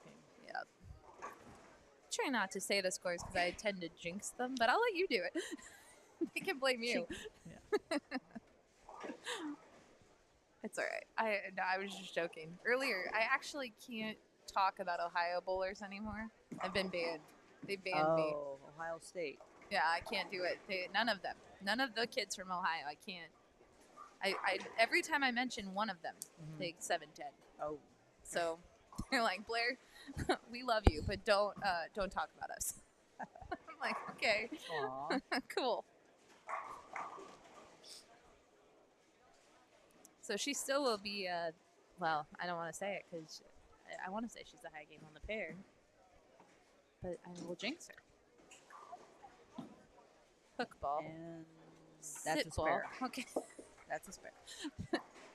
Speaker 6: game.
Speaker 4: Yep. Try not to say the scores because I tend to jinx them, but I'll let you do it. They can blame you.
Speaker 6: Yeah.
Speaker 4: It's all right. I was just joking. Earlier, I actually can't talk about Ohio bowlers anymore. I've been banned. They banned me.
Speaker 6: Oh, Ohio State.
Speaker 4: Yeah, I can't do it. None of them. None of the kids from Ohio. I can't. I every time I mention one of them, they 7-10.
Speaker 6: Oh.
Speaker 4: So they're like, Blair, we love you, but don't talk about us. I'm like, okay. Cool. So she still will be, well, I don't want to say it because I want to say she's a high game on the pair. But I will jinx her. Hook ball.
Speaker 6: And that's
Speaker 4: Sit
Speaker 6: a spare.
Speaker 4: ball. Okay.
Speaker 6: That's a spare.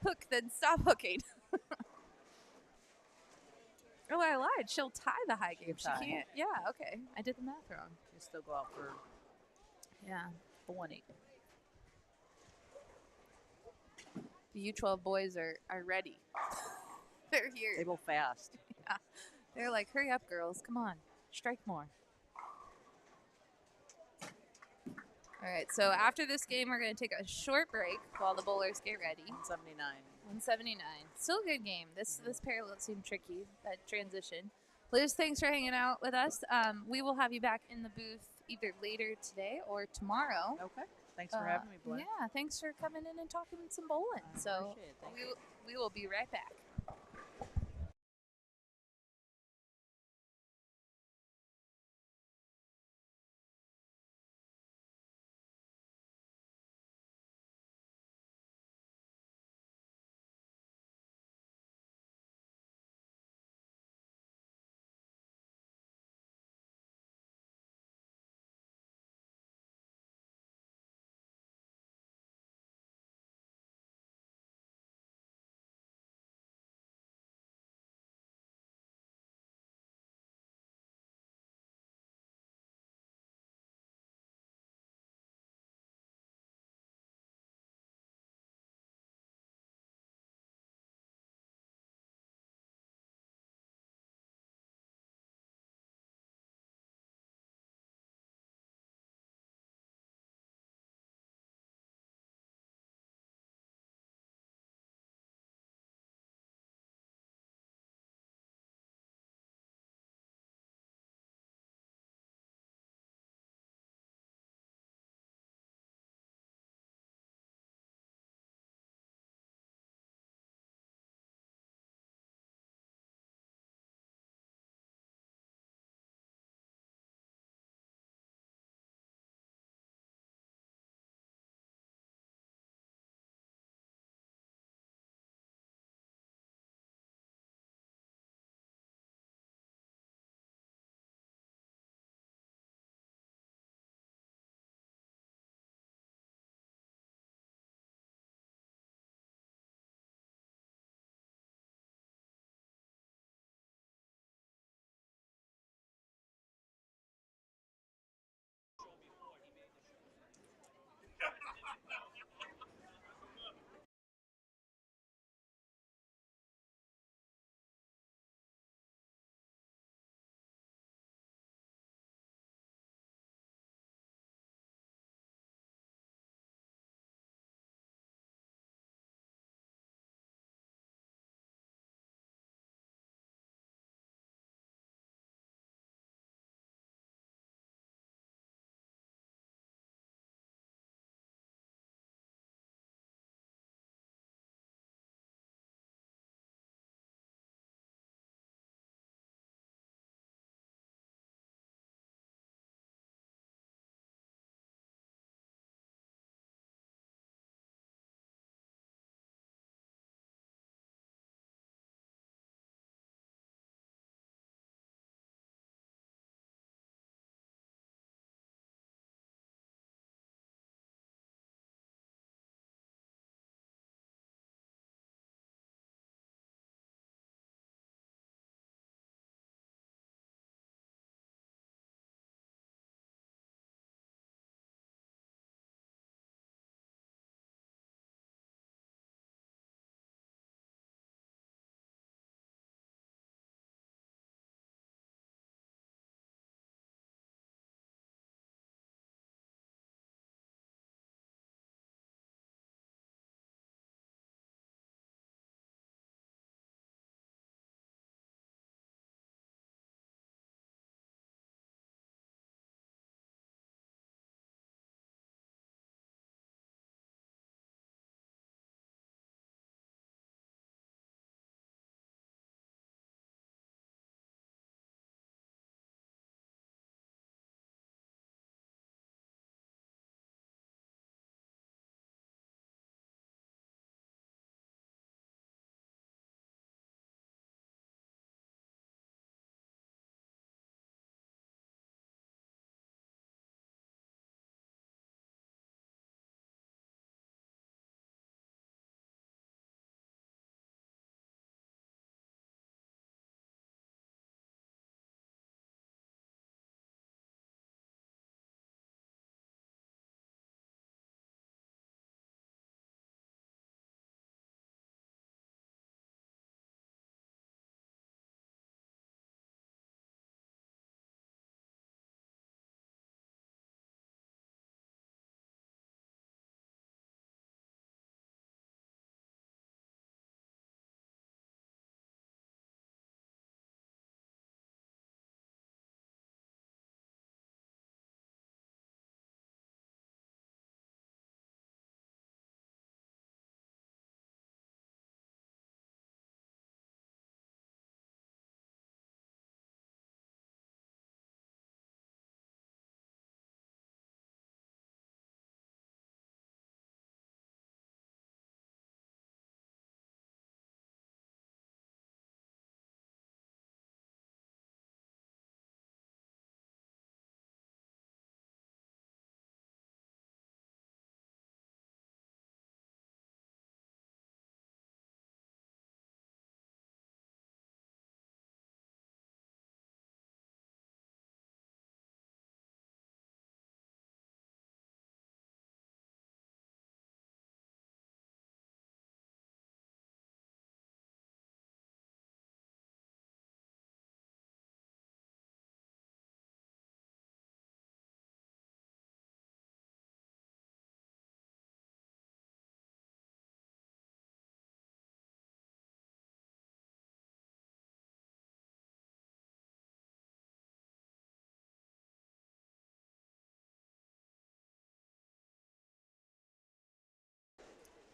Speaker 4: Hook, then stop hooking. Oh, I lied. She'll tie the high game. She
Speaker 6: Tie.
Speaker 4: can't. Yeah, okay. I did the math wrong.
Speaker 6: You still go out for
Speaker 4: Yeah.
Speaker 6: a 1-8.
Speaker 4: The U12 boys are ready. They're here.
Speaker 6: They go fast.
Speaker 4: Yeah. They're like, hurry up, girls. Come on. Strike more. All right, so after this game, we're going to take a short break while the bowlers get ready.
Speaker 6: 179.
Speaker 4: 179. Still a good game. This pair seemed tricky, that transition. Liz, thanks for hanging out with us. We will have you back in the booth either later today or tomorrow.
Speaker 6: Okay. Thanks for having me, Blair.
Speaker 4: Yeah, thanks for coming in and talking some bowling. So
Speaker 6: appreciate it. Thank you.
Speaker 4: we will be right back.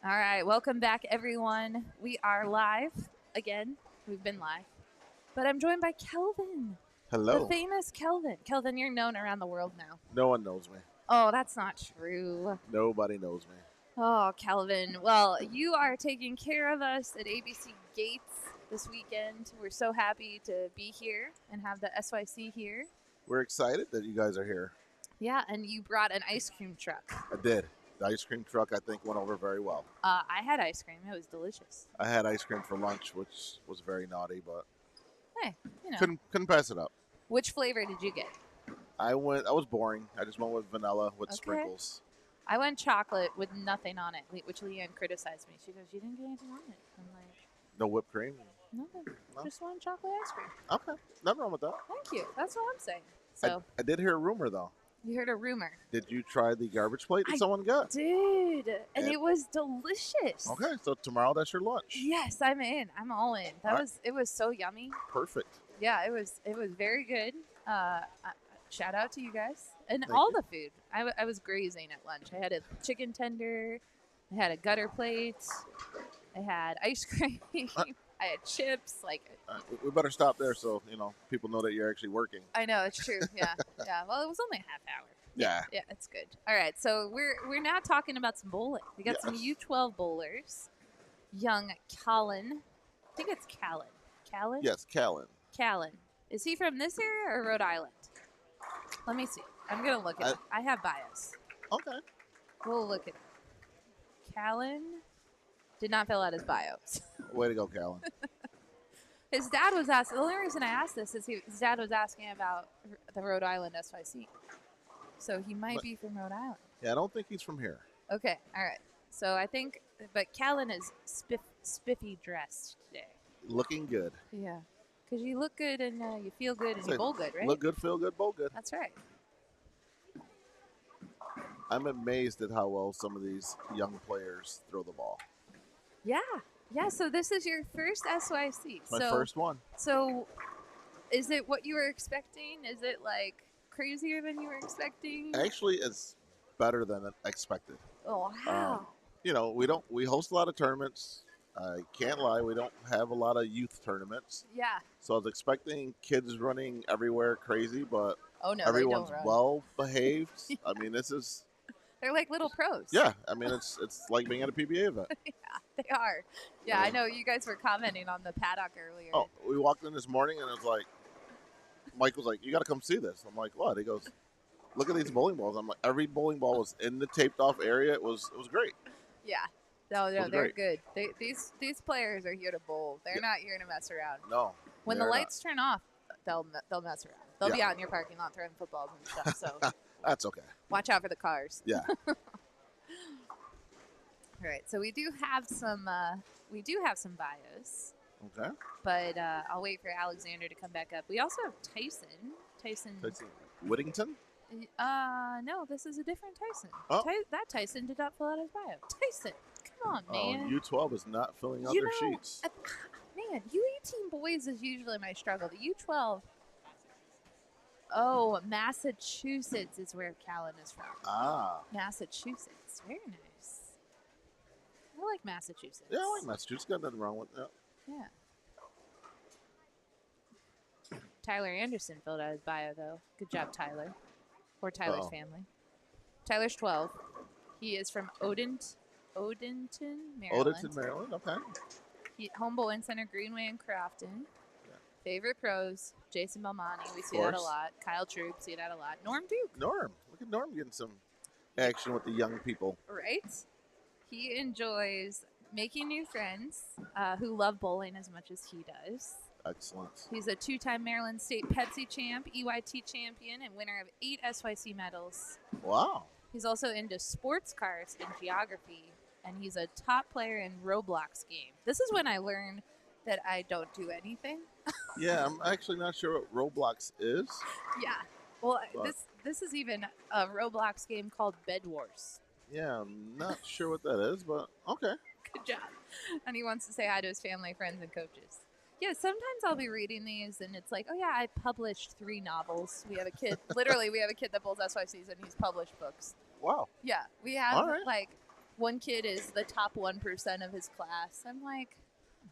Speaker 4: All right, welcome back, everyone. We are live again. We've been live, but I'm joined by Kelvin,
Speaker 7: Hello.
Speaker 4: the famous Kelvin. Kelvin, you're known around the world now.
Speaker 7: No one knows me.
Speaker 4: Oh, that's not true.
Speaker 7: Nobody knows me.
Speaker 4: Oh, Kelvin. Well, you are taking care of us at ABC Gates this weekend. We're so happy to be here and have the SYC here.
Speaker 7: We're excited that you guys are here.
Speaker 4: Yeah, and you brought an ice cream truck.
Speaker 7: I did. The ice cream truck, I think, went over very well.
Speaker 4: I had ice cream. It was delicious.
Speaker 7: I had ice cream for lunch, which was very naughty, but
Speaker 4: Hey, you know.
Speaker 7: couldn't pass it up.
Speaker 4: Which flavor did you get?
Speaker 7: I was boring. I just went with vanilla with
Speaker 4: Okay.
Speaker 7: sprinkles.
Speaker 4: I went chocolate with nothing on it, which Leanne criticized me. She goes, "You didn't get anything on it." I'm like,
Speaker 7: No whipped cream.
Speaker 4: "No,
Speaker 7: No?
Speaker 4: just one chocolate ice cream."
Speaker 7: Okay. Nothing wrong with that.
Speaker 4: Thank you. That's all I'm saying. So
Speaker 7: I did hear a rumor, though.
Speaker 4: you heard a rumor,
Speaker 7: Did you try the garbage plate that
Speaker 4: I
Speaker 7: someone got?
Speaker 4: dude, and
Speaker 7: And-
Speaker 4: it was delicious.
Speaker 7: Okay, so tomorrow that's your lunch.
Speaker 4: Yes, I'm in. I'm all in.
Speaker 7: All right.
Speaker 4: It was so yummy.
Speaker 7: Perfect.
Speaker 4: Yeah, it was very good. Shout out to you guys and
Speaker 7: Thank
Speaker 4: all
Speaker 7: you.
Speaker 4: the food. I was grazing at lunch. I had a chicken tender. I had a gutter plate. I had ice cream. I had chips. Like,
Speaker 7: We better stop there so, people know that you're actually working.
Speaker 4: I know it's true. Yeah, yeah. Well, it was only a half hour.
Speaker 7: Yeah.
Speaker 4: Yeah, it's good. All right, so we're now talking about some bowling. We got some
Speaker 7: Yes.
Speaker 4: U12 bowlers. Young Callan. I think it's Callan. Callan?
Speaker 7: Yes, Callan.
Speaker 4: Callan. Is he from this area or Rhode Island? Let me see. I'm going to look it up. I have bios.
Speaker 7: Okay.
Speaker 4: We'll look it up. Callan did not fill out his bios.
Speaker 7: Way to go, Callan.
Speaker 4: His dad was asking. The only reason I asked this is his dad was asking about the Rhode Island SYC. So he might be from Rhode Island.
Speaker 7: Yeah, I don't think he's from here.
Speaker 4: Okay, all right. So I think, but Callan is spiffy dressed today.
Speaker 7: Looking good.
Speaker 4: Yeah, because you look good and you feel good and you bowl good, right?
Speaker 7: Look good, feel good, bowl good.
Speaker 4: That's right.
Speaker 7: I'm amazed at how well some of these young players throw the ball.
Speaker 4: Yeah, yeah. So this is your first SYC.
Speaker 7: My first one.
Speaker 4: So, is it what you were expecting? Is it like crazier than you were expecting?
Speaker 7: Actually, it's better than expected.
Speaker 4: Oh wow!
Speaker 7: We host a lot of tournaments. I can't lie, we don't have a lot of youth tournaments.
Speaker 4: Yeah.
Speaker 7: So I was expecting kids running everywhere crazy, but
Speaker 4: Oh no,
Speaker 7: everyone's
Speaker 4: they don't run.
Speaker 7: well behaved. I mean, this is
Speaker 4: They're like little pros.
Speaker 7: yeah. I mean, it's like being at a PBA event.
Speaker 4: Yeah, they are. Yeah, I know you guys were commenting on the paddock earlier.
Speaker 7: Oh, we walked in this morning and it was like, Mike was like, "You got to come see this." I'm like, "What?" He goes, "Look at these bowling balls." I'm like, every bowling ball was in the taped off area. It was great.
Speaker 4: Yeah. No,
Speaker 7: was
Speaker 4: they're
Speaker 7: great.
Speaker 4: good. These players are here to bowl. They're not here to mess around.
Speaker 7: No.
Speaker 4: When the
Speaker 7: they're
Speaker 4: lights turn off, they'll mess around. They'll be
Speaker 7: Yeah.
Speaker 4: out in your parking lot throwing footballs and stuff. So
Speaker 7: That's okay.
Speaker 4: watch out for the cars.
Speaker 7: Yeah.
Speaker 4: All right. So we do have some bios,
Speaker 7: Okay.
Speaker 4: but I'll wait for Alexander to come back up. We also have Tyson. Tyson.
Speaker 7: Whittington?
Speaker 4: No, this is a different Tyson.
Speaker 7: Oh.
Speaker 4: That Tyson did not fill out his bio. Tyson, come on, man.
Speaker 7: U12 is not filling out
Speaker 4: You
Speaker 7: their
Speaker 4: know,
Speaker 7: sheets.
Speaker 4: Man, U18 boys is usually my struggle. The U12. Oh, Massachusetts is where Callan is from.
Speaker 7: Ah.
Speaker 4: Massachusetts. Very nice. I like Massachusetts.
Speaker 7: Yeah, I like Massachusetts. Got nothing wrong with that.
Speaker 4: Yeah. Tyler Anderson filled out his bio, though. Good job, Tyler. Or Tyler's family. Tyler's 12. He is from Odenton, Maryland.
Speaker 7: Odenton, Maryland. Okay.
Speaker 4: Home Bowling Center, Greenway, and Crofton.
Speaker 7: Yeah.
Speaker 4: Favorite pros, Jason Belmonte. We see that a
Speaker 7: course.
Speaker 4: lot. Kyle Troop, see that a lot. Norm Duke.
Speaker 7: Norm. Look at Norm getting some action with the young people.
Speaker 4: Right? He enjoys making new friends who love bowling as much as he does.
Speaker 7: Excellent.
Speaker 4: He's a two-time Maryland State Pepsi champ, EYT champion, and winner of 8 SYC medals.
Speaker 7: Wow.
Speaker 4: He's also into sports cars and geography, and he's a top player in Roblox game. This is when I learned that I don't do anything.
Speaker 7: Yeah, I'm actually not sure what Roblox is.
Speaker 4: Yeah. Well,
Speaker 7: But-
Speaker 4: this is even a Roblox game called Bed Wars.
Speaker 7: Yeah, I'm not sure what that is, but okay.
Speaker 4: Good job. And he wants to say hi to his family, friends, and coaches. Yeah, sometimes I'll be reading these, and it's like, oh yeah, I published 3 novels. We have a kid. Literally, we have a kid that bowls SYCs, and he's published books.
Speaker 7: Wow.
Speaker 4: Yeah, we have
Speaker 7: All right.
Speaker 4: like one kid is the top 1% of his class. I'm like,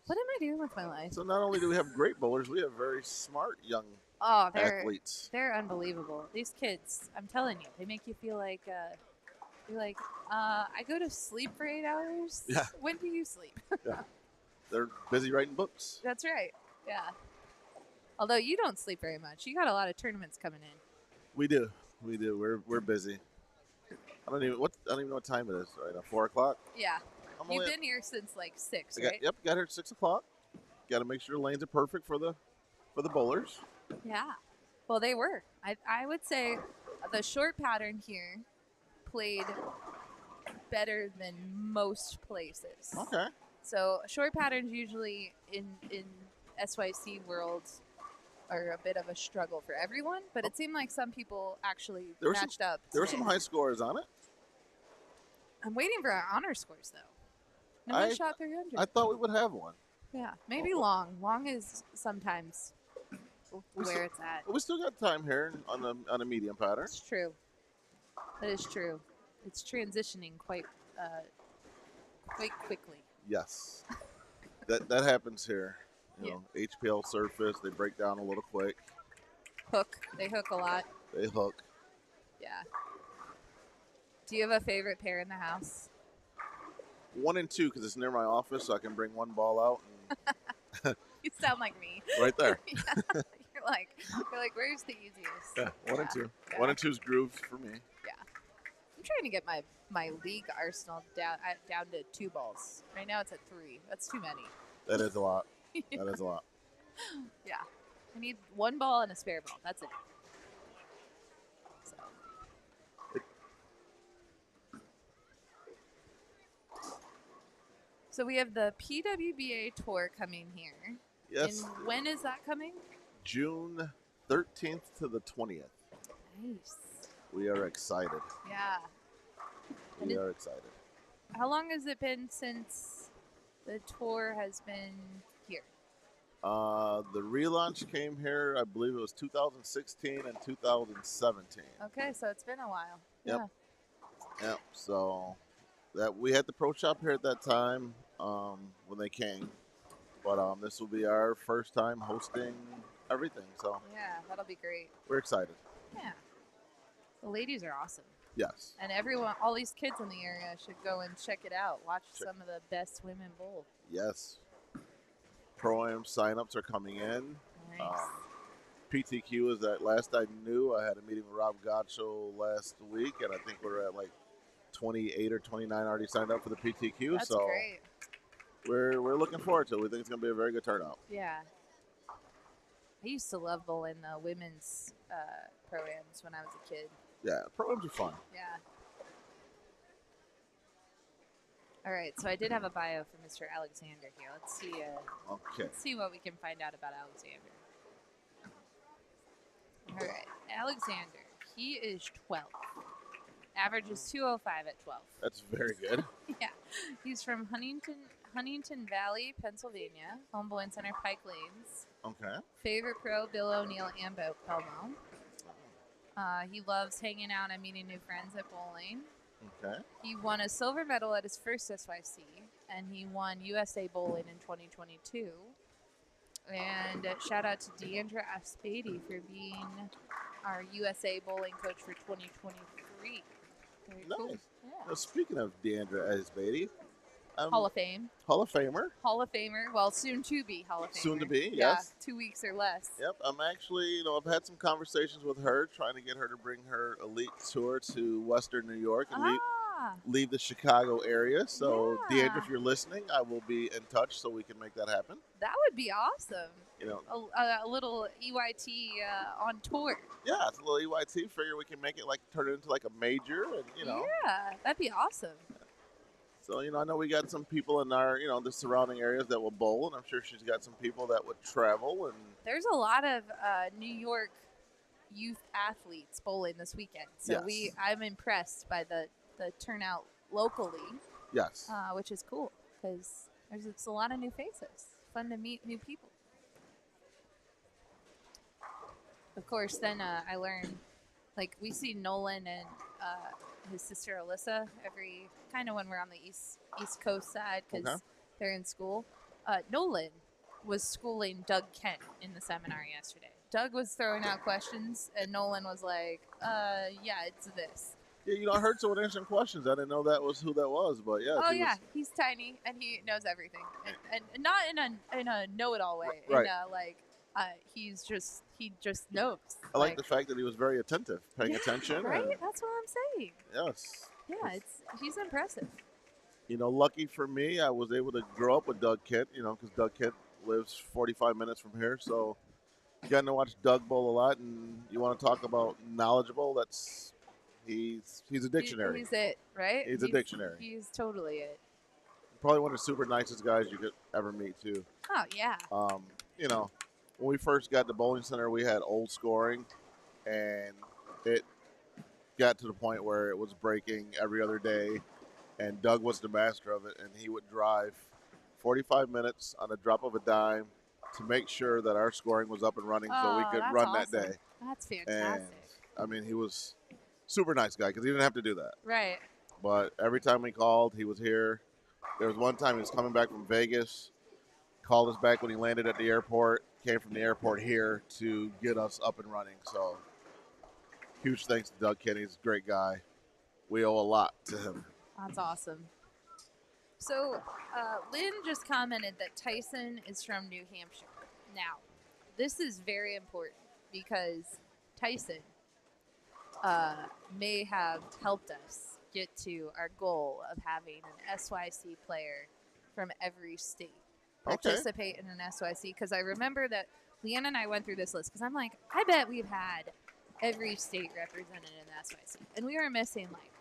Speaker 4: what am I doing with my life?
Speaker 7: So not only do we have great bowlers, we have very smart young
Speaker 4: Oh,
Speaker 7: athletes.
Speaker 4: they're unbelievable. These kids, I'm telling you, they make you feel like you're like, I go to sleep for 8 hours.
Speaker 7: Yeah.
Speaker 4: When do you sleep?
Speaker 7: Yeah. They're busy writing books.
Speaker 4: That's right. Yeah. Although you don't sleep very much. You got a lot of tournaments coming in.
Speaker 7: We do. We're busy. I don't even know what time it is right now. 4 o'clock.
Speaker 4: Yeah.
Speaker 7: I'm
Speaker 4: You've
Speaker 7: only-
Speaker 4: been here since like 6,
Speaker 7: I got,
Speaker 4: right?
Speaker 7: Yep, got here at 6 o'clock. Got to make sure the lanes are perfect for the bowlers.
Speaker 4: Yeah. Well, they were. I would say the short pattern here played better than most places.
Speaker 7: Okay.
Speaker 4: So short patterns usually in SYC world are a bit of a struggle for everyone, but it seemed like some people actually
Speaker 7: There were
Speaker 4: matched up.
Speaker 7: There were
Speaker 4: today.
Speaker 7: some high scores on it.
Speaker 4: I'm waiting for our honor scores though. No one shot 300.
Speaker 7: I thought we would have one.
Speaker 4: Yeah, maybe long. Long is sometimes where it's at.
Speaker 7: But we still got time here on a medium pattern.
Speaker 4: It's true. That is true. It's transitioning quite quickly.
Speaker 7: Yes. that happens here. You know, HPL surface, they break down a little quick.
Speaker 4: Hook. They hook a lot.
Speaker 7: They hook.
Speaker 4: Yeah. Do you have a favorite pair in the house?
Speaker 7: 1 and 2 because it's near my office, so I can bring one ball out and
Speaker 4: You sound like me.
Speaker 7: right there.
Speaker 4: Yeah. You're like, where's the easiest?
Speaker 7: Yeah, 1 and 2.
Speaker 4: Yeah.
Speaker 7: 1 and 2 is grooves for me.
Speaker 4: Yeah. I'm trying to get my league arsenal down to 2 balls. Right now it's at 3. That's too many.
Speaker 7: That is a lot. That is a lot.
Speaker 4: Yeah. I need 1 ball and a spare ball. That's it. So. So we have the PWBA tour coming here.
Speaker 7: Yes.
Speaker 4: And when is that coming?
Speaker 7: June 13th to the 20th.
Speaker 4: Nice.
Speaker 7: We are excited.
Speaker 4: Yeah.
Speaker 7: We are excited.
Speaker 4: How long has it been since the tour has been here?
Speaker 7: The relaunch came here, I believe it was 2016 and 2017.
Speaker 4: Okay, so it's been a while.
Speaker 7: Yep. Yep. So that we had the pro shop here at that time when they came, but this will be our first time hosting everything. So
Speaker 4: Yeah, that'll be great.
Speaker 7: we're excited.
Speaker 4: Yeah. The ladies are awesome.
Speaker 7: Yes.
Speaker 4: And everyone, all these kids in the area should go and check it out. Watch some of the best women bowl.
Speaker 7: Yes. Pro-Am signups are coming in.
Speaker 4: Nice.
Speaker 7: PTQ is that last I knew. I had a meeting with Rob Gotcho last week, and I think we're at like 28 or 29 already signed up for the PTQ.
Speaker 4: That's
Speaker 7: so
Speaker 4: great.
Speaker 7: we're looking forward to it. We think it's going to be a very good turnout.
Speaker 4: Yeah. I used to love bowling the women's pro-ams when I was a kid.
Speaker 7: Yeah, Pro-Ams are fun.
Speaker 4: Yeah. All right, so I did have a bio for Mr. Alexander here. Let's see.
Speaker 7: Okay.
Speaker 4: Let's see what we can find out about Alexander. All right, Alexander. He is 12. Average is 205 at 12.
Speaker 7: That's very good.
Speaker 4: Yeah, he's from Huntington Valley, Pennsylvania. Home bowling center, Pike Lanes.
Speaker 7: Okay.
Speaker 4: Favorite pro, Bill O'Neill and Pelmo. He loves hanging out and meeting new friends at bowling.
Speaker 7: Okay.
Speaker 4: He won a silver medal at his first SYC, and he won USA Bowling in 2022. And shout out to Deandra Aspady for being our USA Bowling coach for 2023. Very
Speaker 7: Nice.
Speaker 4: cool. Yeah.
Speaker 7: Now, speaking of Deandra Asbady,
Speaker 4: Hall of Fame.
Speaker 7: Hall of Famer.
Speaker 4: Hall of Famer. Well, soon to be Hall of Famer.
Speaker 7: Soon to be,
Speaker 4: Yeah,
Speaker 7: yes.
Speaker 4: 2 weeks or less.
Speaker 7: Yep, I'm actually, I've had some conversations with her, trying to get her to bring her elite tour to Western New York and leave the Chicago area. So,
Speaker 4: Yeah.
Speaker 7: Deandra, if you're listening, I will be in touch so we can make that happen.
Speaker 4: That would be awesome. A little EYT on tour.
Speaker 7: Yeah, it's a little EYT. Figure we can make it turn it into like a major, and
Speaker 4: Yeah, that'd be awesome.
Speaker 7: So, I know we got some people in our, the surrounding areas that will bowl, and I'm sure she's got some people that would travel. And
Speaker 4: There's a lot of New York youth athletes bowling this weekend. So
Speaker 7: Yes.
Speaker 4: I'm impressed by the turnout locally.
Speaker 7: Yes.
Speaker 4: Which is cool because it's a lot of new faces. Fun to meet new people. Of course, then I learned, we see Nolan and his sister Alyssa every kind of when we're on the East Coast side because
Speaker 7: Okay.
Speaker 4: they're in school. Nolan was schooling Doug Kent in the seminar yesterday. Doug was throwing out questions, and Nolan was like, yeah, it's this.
Speaker 7: Yeah, you know, I heard someone answering questions. I didn't know that was who that was, but yeah.
Speaker 4: Oh,
Speaker 7: he
Speaker 4: yeah,
Speaker 7: was,
Speaker 4: he's tiny, and he knows everything. And not in a know-it-all way.
Speaker 7: Right.
Speaker 4: In a, like, he just knows.
Speaker 7: I like the fact that he was very attentive, paying attention.
Speaker 4: Right?
Speaker 7: And,
Speaker 4: That's what I'm saying.
Speaker 7: yes.
Speaker 4: Yeah, he's impressive.
Speaker 7: You know, lucky for me, I was able to grow up with Doug Kent, you know, because Doug Kent lives 45 minutes from here. So getting to watch Doug bowl a lot, and you want to talk about knowledgeable, he's a dictionary.
Speaker 4: He's it, right?
Speaker 7: He's a dictionary.
Speaker 4: He's totally it.
Speaker 7: Probably one of the super nicest guys you could ever meet, too.
Speaker 4: Oh, yeah.
Speaker 7: You know, when we first got to bowling center, we had old scoring, and it got to the point where it was breaking every other day, and Doug was the master of it, and he would drive 45 minutes on a drop of a dime to make sure that our scoring was up and running so we could
Speaker 4: that's
Speaker 7: run
Speaker 4: awesome.
Speaker 7: that day.
Speaker 4: That's
Speaker 7: And
Speaker 4: fantastic.
Speaker 7: I mean, he was super nice guy because he didn't have to do that.
Speaker 4: Right.
Speaker 7: But every time we called, he was here. There was one time he was coming back from Vegas, called us back when he landed at the airport, came from the airport here to get us up and running. So huge thanks to Doug Kenny. He's a great guy. We owe a lot to him.
Speaker 4: That's awesome. So, Lynn just commented that Tyson is from New Hampshire. Now, this is very important because Tyson may have helped us get to our goal of having an SYC player from every state participate in an SYC. Because I remember that Leanna and I went through this list because I'm like, I bet we've had every state represented in the SYC. And we were missing like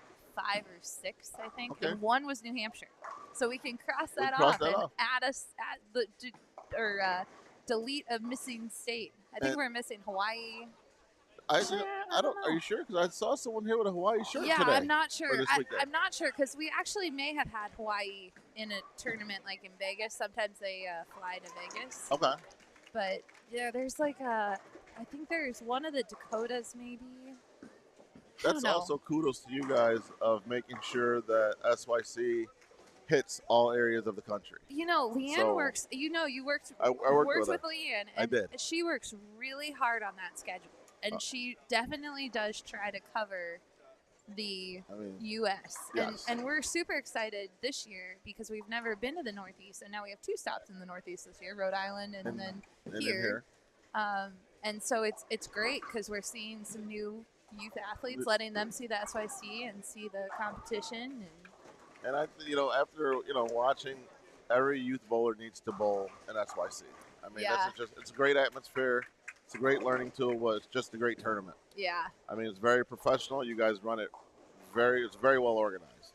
Speaker 4: 5 or 6, I think.
Speaker 7: Okay.
Speaker 4: And one was New Hampshire. So we can cross that
Speaker 7: cross
Speaker 4: off
Speaker 7: that
Speaker 4: and
Speaker 7: off.
Speaker 4: delete a missing state. I think
Speaker 7: And-
Speaker 4: we're missing Hawaii.
Speaker 7: I don't. Are you sure? Because I saw someone here with a Hawaii shirt
Speaker 4: Yeah,
Speaker 7: today.
Speaker 4: I'm not sure.
Speaker 7: this weekend.
Speaker 4: I'm not sure because we actually may have had Hawaii in a tournament like in Vegas. Sometimes they fly to Vegas.
Speaker 7: Okay.
Speaker 4: But yeah, there's like I think there's one of the Dakotas maybe.
Speaker 7: That's
Speaker 4: know.
Speaker 7: also kudos to you guys of making sure that SYC hits all areas of the country.
Speaker 4: You know, Leanne
Speaker 7: So-
Speaker 4: works. You know, you worked.
Speaker 7: I worked with her.
Speaker 4: Leanne.
Speaker 7: I
Speaker 4: And
Speaker 7: did.
Speaker 4: She works really hard on that schedule, and she definitely does try to cover the
Speaker 7: I mean,
Speaker 4: U.S.
Speaker 7: Yes.
Speaker 4: And we're super excited this year because we've never been to the Northeast, and now we have 2 stops in the Northeast this year: Rhode Island and then
Speaker 7: and then
Speaker 4: here. And so it's great because we're seeing some new youth athletes, letting them see the SYC and see the competition.
Speaker 7: And after watching, every youth bowler needs to bowl an SYC. I mean,
Speaker 4: Yeah.
Speaker 7: it's a great atmosphere. It's a great learning tool, but it's just a great tournament.
Speaker 4: Yeah,
Speaker 7: I mean, it's very professional. You guys run it it's very well organized.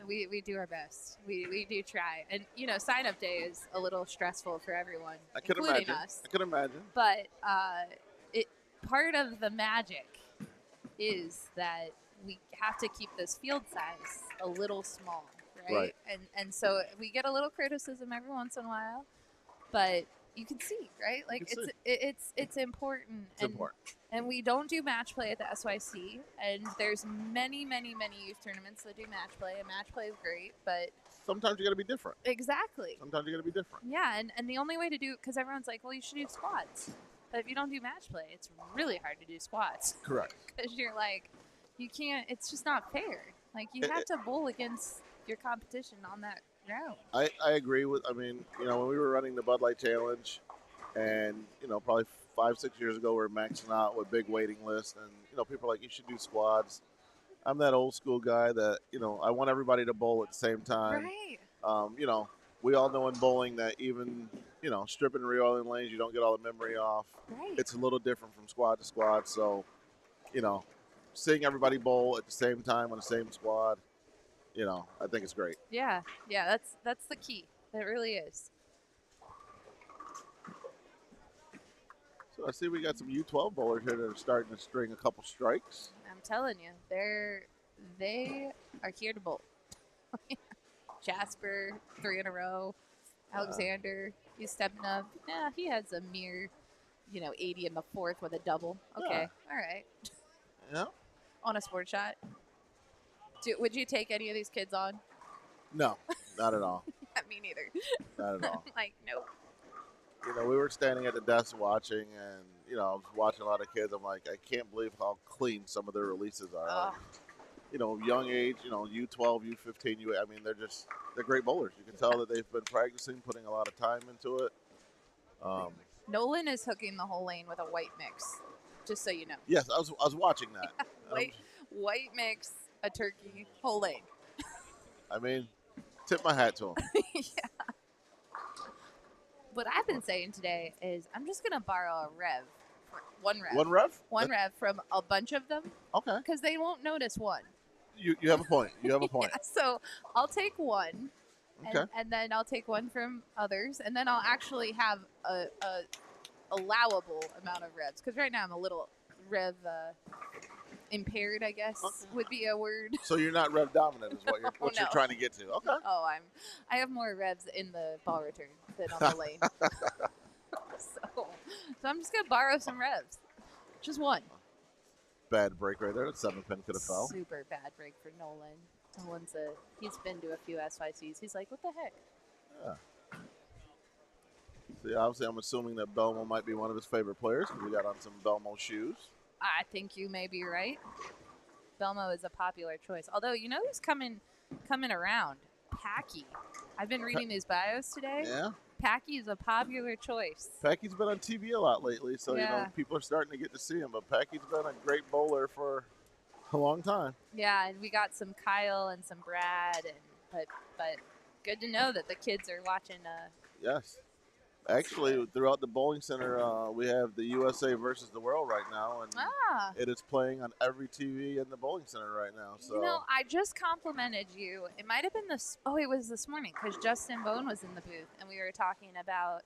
Speaker 4: we do our best. We do try. And, sign-up day is a little stressful for everyone,
Speaker 7: I could
Speaker 4: including
Speaker 7: imagine.
Speaker 4: us.
Speaker 7: I could imagine.
Speaker 4: But part of the magic is that we have to keep this field size a little small, right? And so we get a little criticism every once in a while, but you can see, right? Like it's important.
Speaker 7: It's important.
Speaker 4: And we don't do match play at the SYC, and there's many youth tournaments that do match play, and match play is great, but
Speaker 7: Sometimes you got to be different.
Speaker 4: exactly.
Speaker 7: Sometimes you got to be different.
Speaker 4: Yeah, and the only way to do it, because everyone's like, well, you should do squats. But if you don't do match play, it's really hard to do squats.
Speaker 7: Correct.
Speaker 4: Because you're like, you can't, it's just not fair. Like, you have to bowl against your competition on that ground.
Speaker 7: I agree when we were running the Bud Light Challenge, and, probably 5-6 years ago, we were maxing out with big waiting lists, and, people are like, you should do squads. I'm that old school guy that, I want everybody to bowl at the same time.
Speaker 4: Right.
Speaker 7: We all know in bowling that even, stripping and reoiling lanes, you don't get all the memory off.
Speaker 4: Right.
Speaker 7: It's a little different from squad to squad. So, seeing everybody bowl at the same time on the same squad, I think it's great.
Speaker 4: Yeah, that's the key. It really is.
Speaker 7: So I see we got some U12 bowlers here that are starting to string a couple strikes.
Speaker 4: I'm telling you, they are here to bowl. Jasper, 3 in a row. Alexander, he's stepping up. Yeah, he has a mere, 80 in the 4th with a double. Okay,
Speaker 7: Yeah.
Speaker 4: all right.
Speaker 7: Yeah.
Speaker 4: On a sport shot. Would you take any of these kids on?
Speaker 7: No, not at all.
Speaker 4: Me neither.
Speaker 7: Not at all.
Speaker 4: Like, nope.
Speaker 7: You know, we were standing at the desk watching, and you know, I was watching a lot of kids. I'm like, I can't believe how clean some of their releases are.
Speaker 4: Ugh.
Speaker 7: Like, you know, young age, you know, U12, U15, I mean, they're great bowlers. You can tell that they've been practicing, putting a lot of time into it.
Speaker 4: Nolan is hooking the whole lane with a white mix, just so you know.
Speaker 7: Yes, I was watching that.
Speaker 4: White mix, a turkey, whole lane.
Speaker 7: I mean, tip my hat to him.
Speaker 4: Yeah. What I've been saying today is I'm just going to borrow a rev. One rev.
Speaker 7: One rev?
Speaker 4: One rev from a bunch of them.
Speaker 7: Okay.
Speaker 4: Because they won't notice one.
Speaker 7: You have a point. You have a point.
Speaker 4: Yeah, so I'll take one.
Speaker 7: Okay.
Speaker 4: And then I'll take one from others. And then I'll actually have a allowable amount of revs. Because right now I'm a little rev impaired, I guess, would be a word.
Speaker 7: So you're not rev dominant is what you're trying to get to. Okay.
Speaker 4: Oh, I have more revs in the ball return than on the lane. So I'm just gonna borrow some revs. Just one.
Speaker 7: Bad break right there. That 7-pin could have fell.
Speaker 4: Super bad break for Nolan. He's been to a few SYCs. He's like, what the heck?
Speaker 7: Yeah. See, obviously, I'm assuming that Belmo might be one of his favorite players because we got on some Belmo shoes.
Speaker 4: I think you may be right. Belmo is a popular choice. Although, you know who's coming around? Packy. I've been reading his bios today.
Speaker 7: Yeah.
Speaker 4: Packy is a popular choice.
Speaker 7: Packy's been on TV a lot lately, so you know people are starting to get to see him. But Packy's been a great bowler for a long time.
Speaker 4: Yeah, and we got some Kyle and some Brad, but good to know that the kids are watching.
Speaker 7: Yes, actually, throughout the bowling center, we have the USA versus the world right now, and it is playing on every TV in the bowling center right now. So
Speaker 4: you know, I just complimented you. It might have been this. Oh, it was this morning because Justin Bone was in the booth, and we were talking about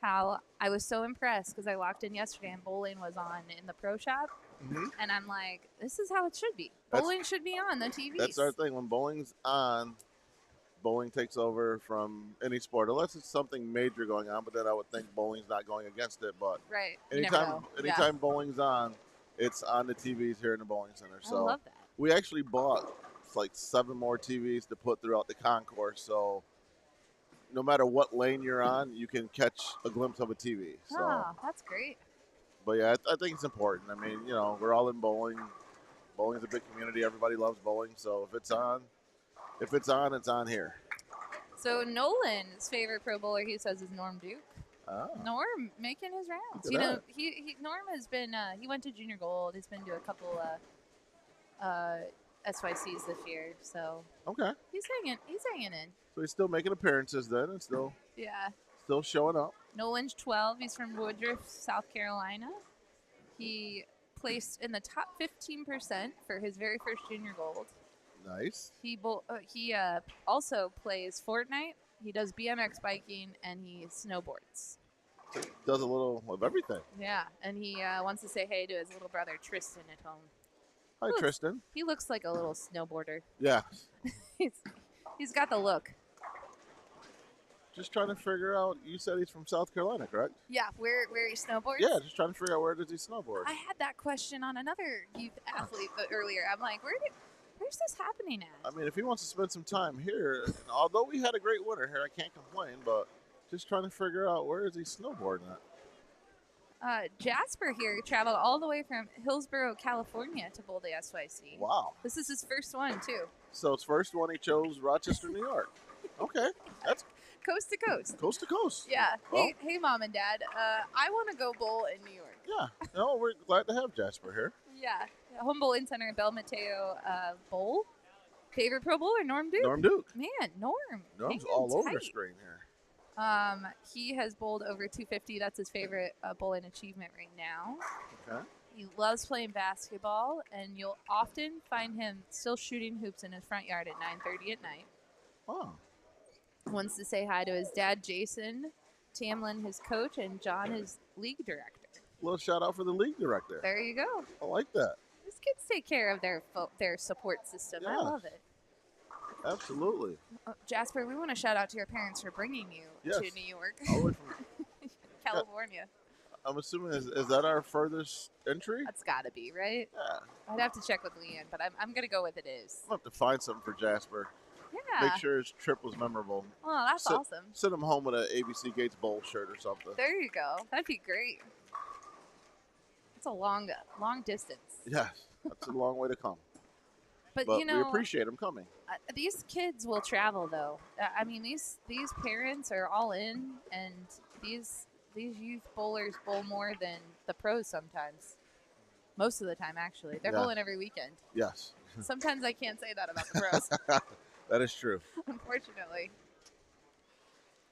Speaker 4: how I was so impressed because I walked in yesterday and bowling was on in the pro shop.
Speaker 7: Mm-hmm.
Speaker 4: And I'm like, this is how it should be. Bowling should be on the TV.
Speaker 7: That's our thing. When bowling's on, bowling takes over from any sport, unless it's something major going on. But then I would think bowling's not going against it. But
Speaker 4: right.
Speaker 7: anytime bowling's on, it's on the TVs here in the bowling center. So
Speaker 4: I love that.
Speaker 7: We actually bought like 7 more TVs to put throughout the concourse. So no matter what lane you're on, you can catch a glimpse of a TV. So.
Speaker 4: That's great.
Speaker 7: But yeah, I think it's important. I mean, you know, we're all in bowling. Bowling's a big community. Everybody loves bowling. So if it's on, it's on here.
Speaker 4: So Nolan's favorite pro bowler, he says, is Norm Duke.
Speaker 7: Oh.
Speaker 4: Norm making his rounds. You know, Norm has been. He went to Junior Gold. He's been to a couple SYCs this year. So
Speaker 7: okay,
Speaker 4: he's hanging in.
Speaker 7: So he's still making appearances then, and still showing up.
Speaker 4: Nolan's 12. He's from Woodruff, South Carolina. He placed in the top 15% for his very first Junior Gold.
Speaker 7: Nice.
Speaker 4: He also plays Fortnite. He does BMX biking and he snowboards.
Speaker 7: So he does a little of everything.
Speaker 4: Yeah, and he wants to say hey to his little brother Tristan at home.
Speaker 7: Hi, Tristan.
Speaker 4: He looks like a little snowboarder.
Speaker 7: Yeah.
Speaker 4: He's got the look.
Speaker 7: Just trying to figure out, you said he's from South Carolina, correct?
Speaker 4: Yeah, where he snowboards?
Speaker 7: Yeah, just trying to figure out where does he snowboard.
Speaker 4: I had that question on another youth athlete earlier. I'm like, where's this happening at?
Speaker 7: I mean, if he wants to spend some time here, and although we had a great winter here, I can't complain, but just trying to figure out where is he snowboarding at.
Speaker 4: Jasper here traveled all the way from Hillsborough, California to bowl the SYC.
Speaker 7: Wow.
Speaker 4: This is his first one, too.
Speaker 7: So his first one, he chose Rochester, New York. Okay. That's
Speaker 4: coast to coast.
Speaker 7: Coast to coast.
Speaker 4: Yeah.
Speaker 7: Well,
Speaker 4: hey, Mom and Dad. I want to go bowl in New York.
Speaker 7: Yeah. No, we're glad to have Jasper here.
Speaker 4: Yeah. Home Bowling Center in Bel Mateo Bowl. Favorite pro bowler, Norm Duke.
Speaker 7: Norm Duke.
Speaker 4: Man, Norm.
Speaker 7: Norm's all over the screen here.
Speaker 4: He has bowled over 250. That's his favorite bowling achievement right now.
Speaker 7: Okay.
Speaker 4: He loves playing basketball, and you'll often find him still shooting hoops in his front yard at 9:30 at night.
Speaker 7: Oh.
Speaker 4: Wants to say hi to his dad, Jason, Tamlin, his coach, and John, his league director.
Speaker 7: Little shout out for the league director.
Speaker 4: There you go.
Speaker 7: I like that.
Speaker 4: These kids take care of their support system.
Speaker 7: Yeah.
Speaker 4: I love it.
Speaker 7: Absolutely.
Speaker 4: Jasper, we want to shout out to your parents for bringing you to New York,
Speaker 7: All the way from
Speaker 4: California.
Speaker 7: I'm assuming is that our furthest entry?
Speaker 4: That's got to be, right?
Speaker 7: Yeah.
Speaker 4: I'd have to check with Leanne, but I'm going to go with it is.
Speaker 7: I'll have to find something for Jasper.
Speaker 4: Yeah.
Speaker 7: Make sure his trip was memorable.
Speaker 4: Oh, that's awesome.
Speaker 7: Send him home with an ABC Gates Bowl shirt or something.
Speaker 4: There you go. That'd be great. It's a long distance.
Speaker 7: Yes, that's a long way to come.
Speaker 4: But
Speaker 7: we
Speaker 4: you know,
Speaker 7: appreciate him coming.
Speaker 4: These kids will travel, though. I mean, these parents are all in, and these youth bowlers bowl more than the pros sometimes. Most of the time, actually. They're bowling every weekend.
Speaker 7: Yes.
Speaker 4: Sometimes I can't say that about the pros.
Speaker 7: That is true.
Speaker 4: Unfortunately.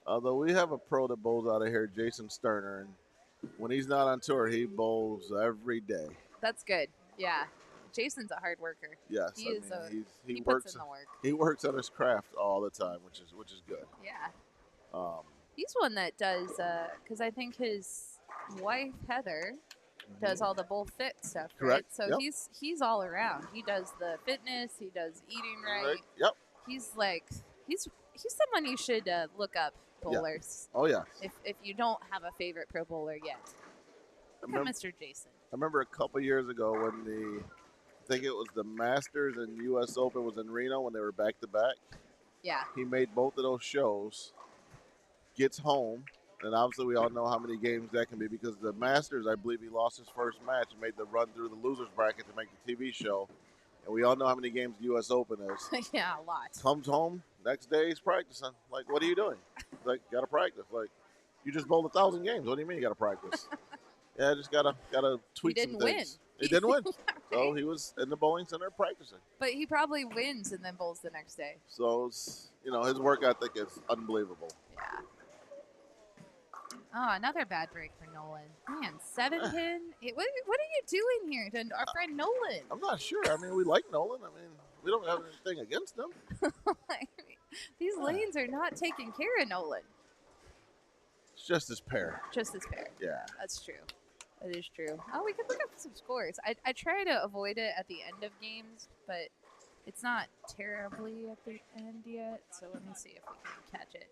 Speaker 7: Although we have a pro that bowls out of here, Jason Sterner, and when he's not on tour, he bowls every day.
Speaker 4: That's good. Yeah. Jason's a hard worker.
Speaker 7: Yes,
Speaker 4: he
Speaker 7: he
Speaker 4: puts
Speaker 7: works
Speaker 4: in the work.
Speaker 7: He works on his craft all the time, which is good.
Speaker 4: Yeah. He's one that does because I think his wife Heather does all the bowl fit stuff, right?
Speaker 7: Correct.
Speaker 4: So he's all around. He does the fitness. He does eating right.
Speaker 7: Yep.
Speaker 4: He's like he's someone you should look up, bowlers.
Speaker 7: Yeah. Oh yeah.
Speaker 4: If you don't have a favorite pro bowler yet, look at Mr. Jason.
Speaker 7: I remember a couple years ago when I think it was the Masters and U.S. Open was in Reno when they were back to back.
Speaker 4: Yeah.
Speaker 7: He made both of those shows. Gets home, and obviously we all know how many games that can be because the Masters, I believe he lost his first match and made the run through the losers bracket to make the TV show. And we all know how many games the U.S. Open is.
Speaker 4: Yeah, a lot.
Speaker 7: Comes home, next day he's practicing. Like, what are you doing? Like, got to practice. Like, you just bowled 1,000 games. What do you mean you got to practice? Yeah, just gotta tweak some things. He didn't win.
Speaker 4: Yeah, right.
Speaker 7: So he was in the bowling center practicing.
Speaker 4: But he probably wins and then bowls the next day.
Speaker 7: So, his work ethic is unbelievable.
Speaker 4: Yeah. Oh, another bad break for Nolan. Man, 7-pin. What are you doing here to our friend Nolan?
Speaker 7: I'm not sure. I mean, we like Nolan. I mean, we don't have anything against him.
Speaker 4: These lanes are not taking care of Nolan.
Speaker 7: It's just his pair.
Speaker 4: Just his pair.
Speaker 7: Yeah.
Speaker 4: That's true. That is true. Oh, we could look up some scores. I try to avoid it at the end of games, but it's not terribly at the end yet. So let me see if we can catch it.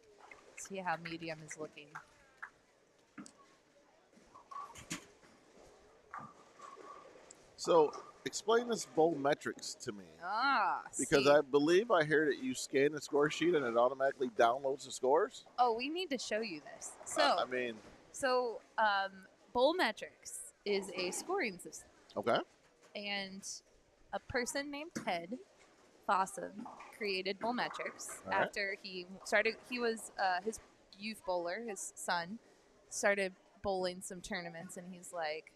Speaker 4: See how Medium is looking.
Speaker 7: So, explain this bowl metrics to me. Because
Speaker 4: see.
Speaker 7: I believe I hear that you scan the score sheet and it automatically downloads the scores.
Speaker 4: Oh, we need to show you this. So, Bowl Metrics is a scoring system.
Speaker 7: Okay.
Speaker 4: And a person named Ted Fossum created Bowl Metrics after he was his youth bowler, his son, started bowling some tournaments, and he's like,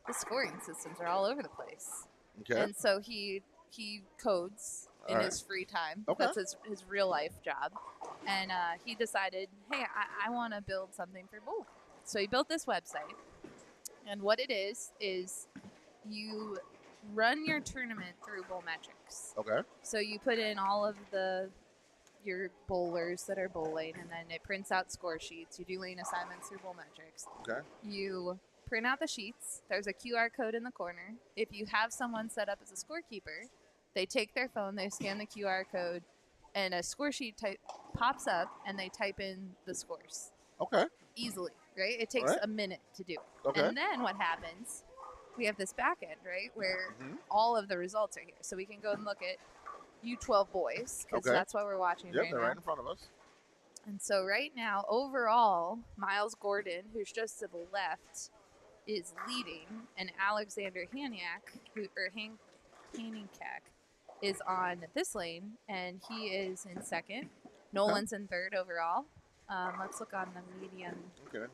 Speaker 4: the scoring systems are all over the place.
Speaker 7: Okay.
Speaker 4: And so he codes in his free time.
Speaker 7: Okay.
Speaker 4: That's his real life job. And he decided, hey, I want to build something for bowling. So he built this website. And what it is you run your tournament through Bowl Metrics.
Speaker 7: Okay.
Speaker 4: So you put in all of your bowlers that are bowling, and then it prints out score sheets. You do lane assignments through Bowl Metrics.
Speaker 7: Okay.
Speaker 4: You print out the sheets. There's a QR code in the corner. If you have someone set up as a scorekeeper, they take their phone, they scan the QR code, and a score sheet pops up, and they type in the scores.
Speaker 7: Okay.
Speaker 4: Easily, right? It takes a minute to do it.
Speaker 7: Okay.
Speaker 4: And then what happens, we have this back end, right, where all of the results are here. So we can go and look at U12 boys, because that's what we're watching right now.
Speaker 7: Yeah, they're right in front of us.
Speaker 4: And so right now, overall, Miles Gordon, who's just to the left, is leading, and Alexander Haniak, is on this lane, and he is in second. Nolan's in third overall. Let's look on the medium.
Speaker 7: Okay.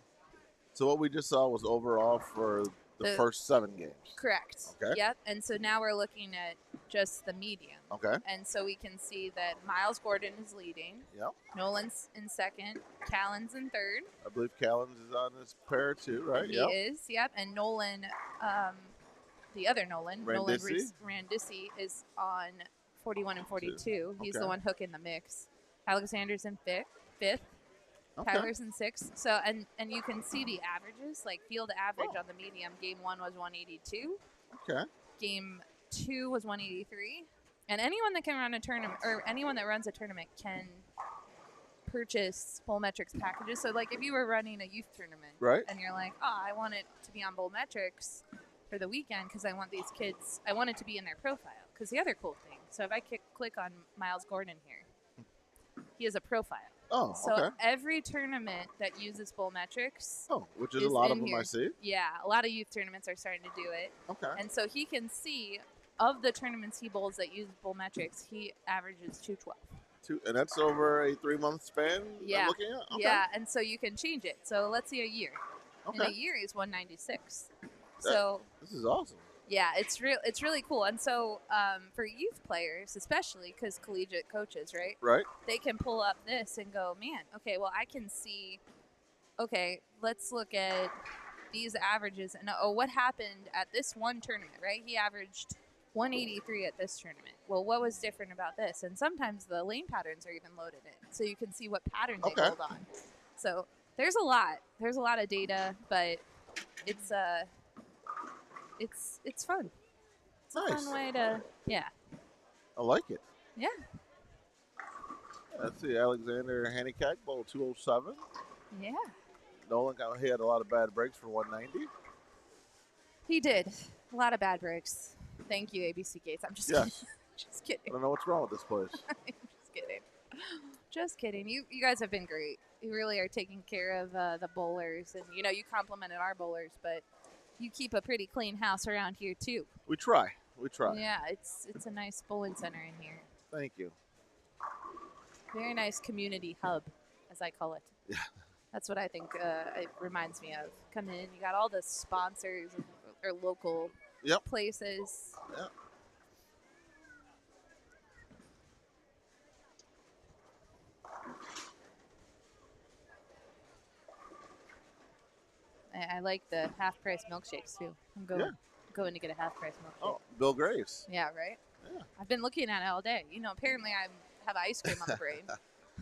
Speaker 7: So what we just saw was overall for the first 7 games.
Speaker 4: Correct.
Speaker 7: Okay.
Speaker 4: Yep. And so now we're looking at just the medium.
Speaker 7: Okay.
Speaker 4: And so we can see that Miles Gordon is leading.
Speaker 7: Yep.
Speaker 4: Nolan's in second. Callan's in third.
Speaker 7: I believe Callens is on this pair too, right?
Speaker 4: He is, yep. And Nolan, the other Nolan, Randisi, is on 41 and 42. He's the one hooking the mix. Alexander's in fifth.
Speaker 7: Okay.
Speaker 4: Tyler's in sixth. So, and you can see the averages, like field average on the medium. Game 1 was 182.
Speaker 7: Okay.
Speaker 4: Game 2 was 183. And anyone that can run a tournament, or anyone that runs a tournament, can purchase Bowlmetrics packages. So, like, if you were running a youth tournament,
Speaker 7: Right.
Speaker 4: and you're like, oh, I want it to be on Bowlmetrics for the weekend because I want these kids, I want it to be in their profile. Because the other cool thing, so if I click on Miles Gordon here, he has a profile.
Speaker 7: Oh,
Speaker 4: So
Speaker 7: okay.
Speaker 4: every tournament that uses Bowlmetrics,
Speaker 7: Oh, which is a lot of them I see.
Speaker 4: Yeah, a lot of youth tournaments are starting to do it.
Speaker 7: Okay.
Speaker 4: And so he can see, of the tournaments he bowls that use Bowlmetrics, he averages 212.
Speaker 7: And that's over a 3-month span.
Speaker 4: Yeah.
Speaker 7: I'm looking at. Okay.
Speaker 4: Yeah, and so you can change it. So let's see a year.
Speaker 7: Okay.
Speaker 4: In a year, he's 196. So
Speaker 7: this is awesome.
Speaker 4: yeah, it's really cool. And so for youth players, especially because collegiate coaches, right?
Speaker 7: Right.
Speaker 4: They can pull up this and go, man, okay, well, I can see, okay, let's look at these averages. And, oh, what happened at this one tournament, right? He averaged 183 at this tournament. Well, what was different about this? And sometimes the lane patterns are even loaded in, so you can see what pattern they hold on. So there's a lot. There's a lot of data, but it's fun. It's
Speaker 7: Nice.
Speaker 4: a fun way to, yeah.
Speaker 7: I like it.
Speaker 4: Yeah.
Speaker 7: Let's see, Alexander Handicap Bowl 207.
Speaker 4: Yeah.
Speaker 7: Nolan he had a lot of bad breaks for 190.
Speaker 4: He did. A lot of bad breaks. Thank you, ABC Gates. I'm just kidding. Just
Speaker 7: I
Speaker 4: kidding.
Speaker 7: don't know what's wrong with this place.
Speaker 4: Just kidding. Just kidding. You guys have been great. You really are taking care of the bowlers. And, you know, you complimented our bowlers, but you keep a pretty clean house around here, too.
Speaker 7: We try. We try.
Speaker 4: Yeah, it's a nice bowling center in here.
Speaker 7: Thank you.
Speaker 4: Very nice community hub, as I call it.
Speaker 7: Yeah.
Speaker 4: That's what I think it reminds me of. Come in, you got all the sponsors or local places.
Speaker 7: Yep.
Speaker 4: I like the half-price milkshakes, too. I'm going to get a half-price milkshake.
Speaker 7: Oh, Bill Graves.
Speaker 4: Yeah, right?
Speaker 7: Yeah.
Speaker 4: I've been looking at it all day. You know, apparently I have ice cream on the brain.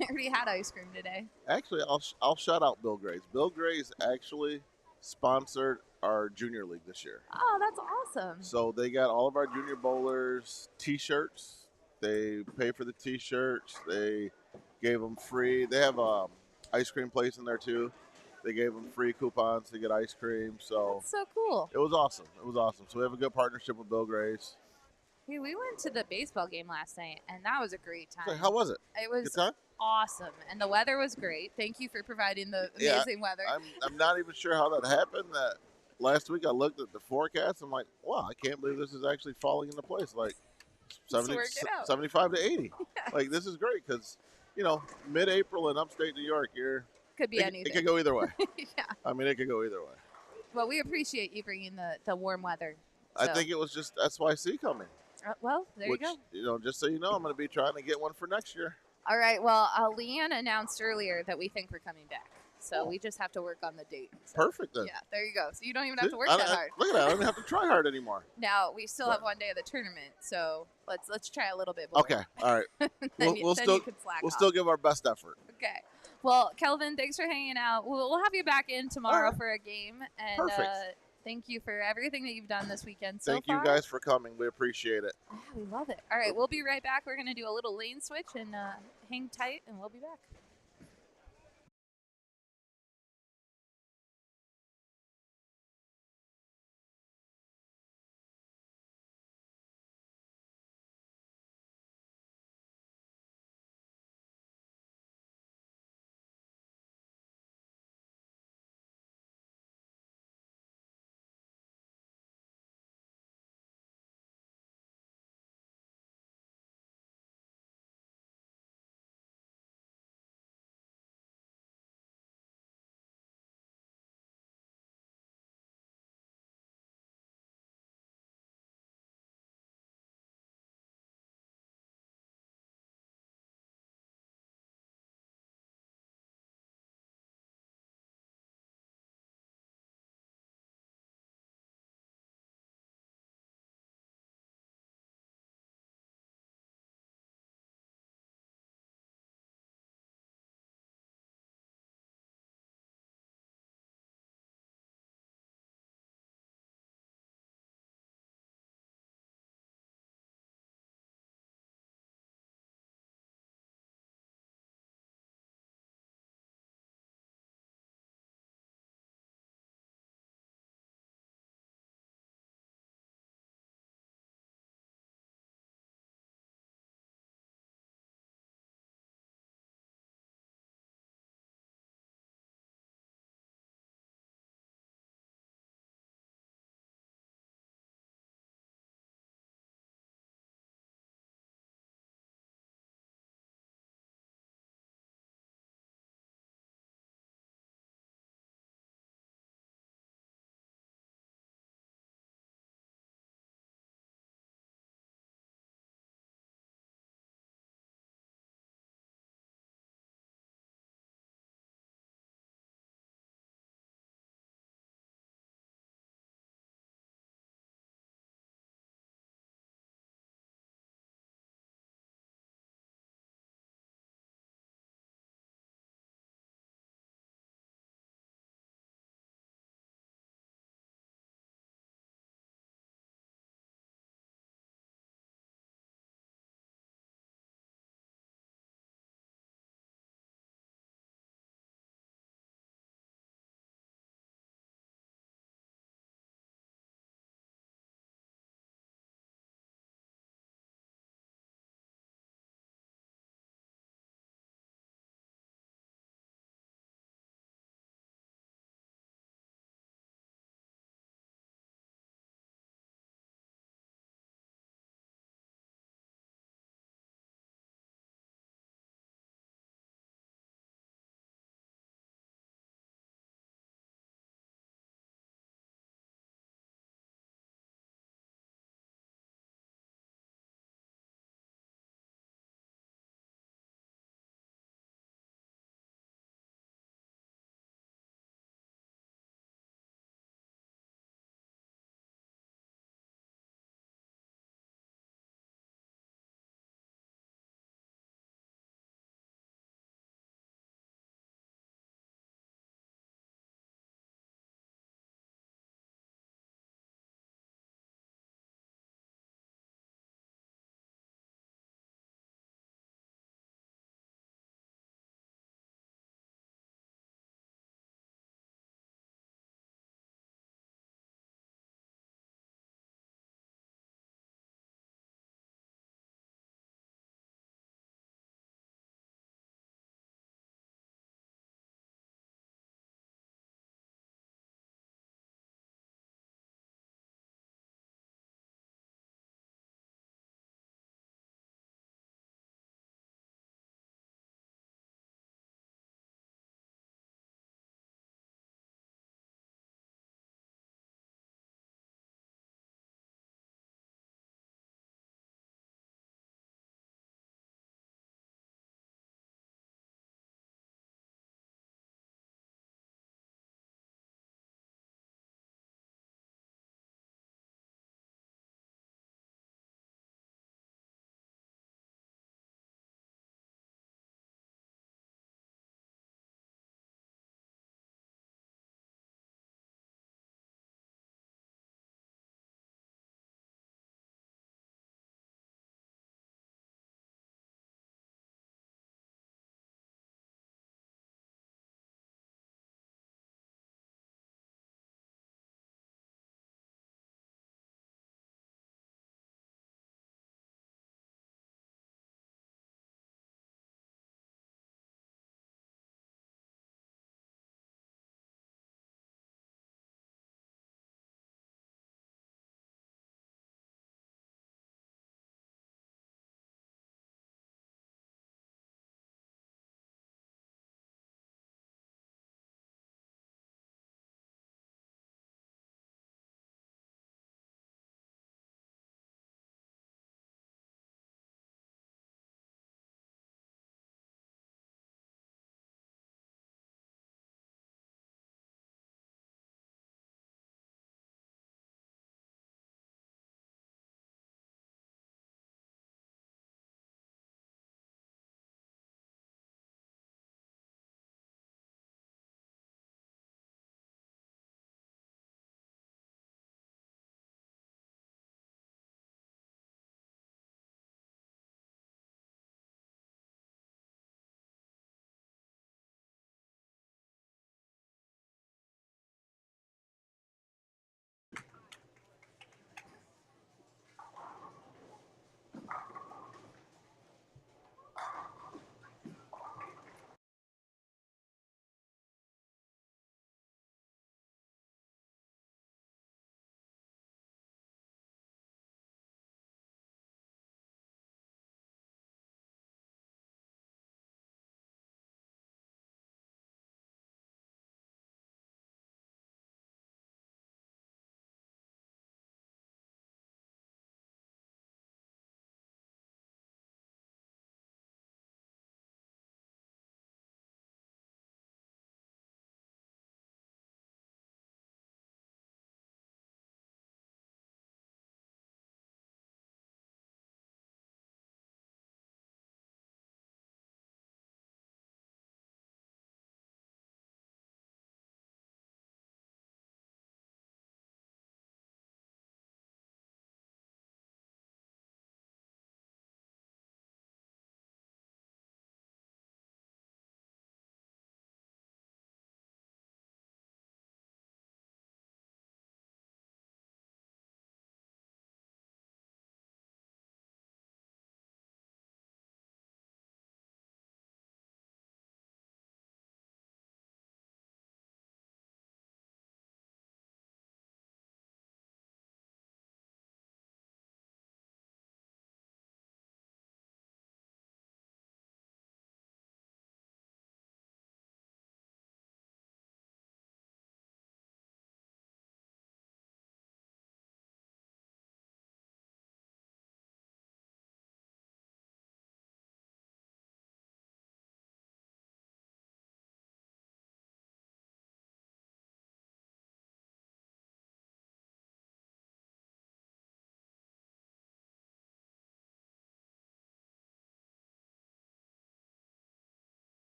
Speaker 4: I already had ice cream today.
Speaker 7: Actually, I'll shout out Bill Graves. Bill Graves actually sponsored our junior league this year.
Speaker 4: Oh, that's awesome.
Speaker 7: So they got all of our junior bowlers T-shirts. They pay for the T-shirts. They gave them free. They have ice cream place in there too. They gave them free coupons to get ice cream. So
Speaker 4: that's so cool.
Speaker 7: It was awesome. It was awesome. So we have a good partnership with Bill Graves.
Speaker 4: Hey, we went to the baseball game last night, and that was a great time.
Speaker 7: So how was it?
Speaker 4: It was
Speaker 7: good time?
Speaker 4: Awesome, and the weather was great. Thank you for providing the amazing weather.
Speaker 7: I'm not even sure how that happened. That last week I looked at the forecast. I'm like, wow, I can't believe this is actually falling into place. Like 75 to 80. Yes. Like this is great because, you know, mid-April in upstate New York,
Speaker 4: could be anything.
Speaker 7: It could go either way.
Speaker 4: Yeah.
Speaker 7: I mean, it could go either way.
Speaker 4: Well, we appreciate you bringing the warm weather.
Speaker 7: So. I think it was just SYC coming.
Speaker 4: Well, there you go.
Speaker 7: You know, just so you know, I'm going to be trying to get one for next year.
Speaker 4: All right. Well, Leanne announced earlier that we think we're coming back. So we just have to work on the date. So.
Speaker 7: Perfect then.
Speaker 4: Yeah, there you go. So you don't even have to work that hard.
Speaker 7: Look at that. I don't even have to try hard anymore.
Speaker 4: Now, we still have one day of the tournament, so let's try a little bit more.
Speaker 7: Okay. All right. we'll still give our best effort.
Speaker 4: Okay. Well, Kelvin, thanks for hanging out. We'll have you back in tomorrow for a game. And thank you for everything that you've done this weekend so far.
Speaker 7: Thank you guys for coming. We appreciate it.
Speaker 4: Yeah, we love it. All right, we'll be right back. We're going to do a little lane switch and hang tight, and we'll be back.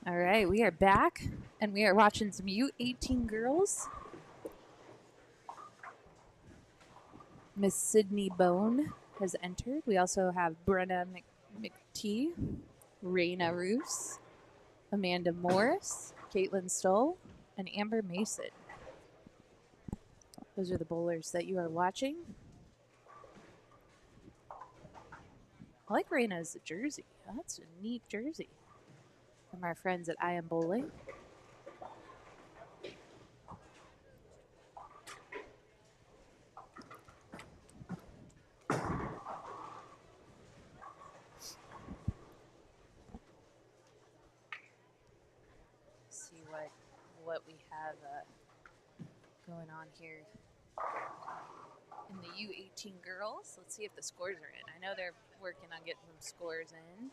Speaker 4: All right, we are back, and we are watching some U18 girls. Miss Sydney Bone has entered. We also have Brenna McTee, Raina Roos, Amanda Morris, Caitlin Stoll, and Amber Mason. Those are the bowlers that you are watching. I like Raina's jersey. That's a neat jersey. From our friends at I Am Bowling. See what we have going on here in the U18 girls. Let's see if the scores are in. I know they're working on getting some scores in.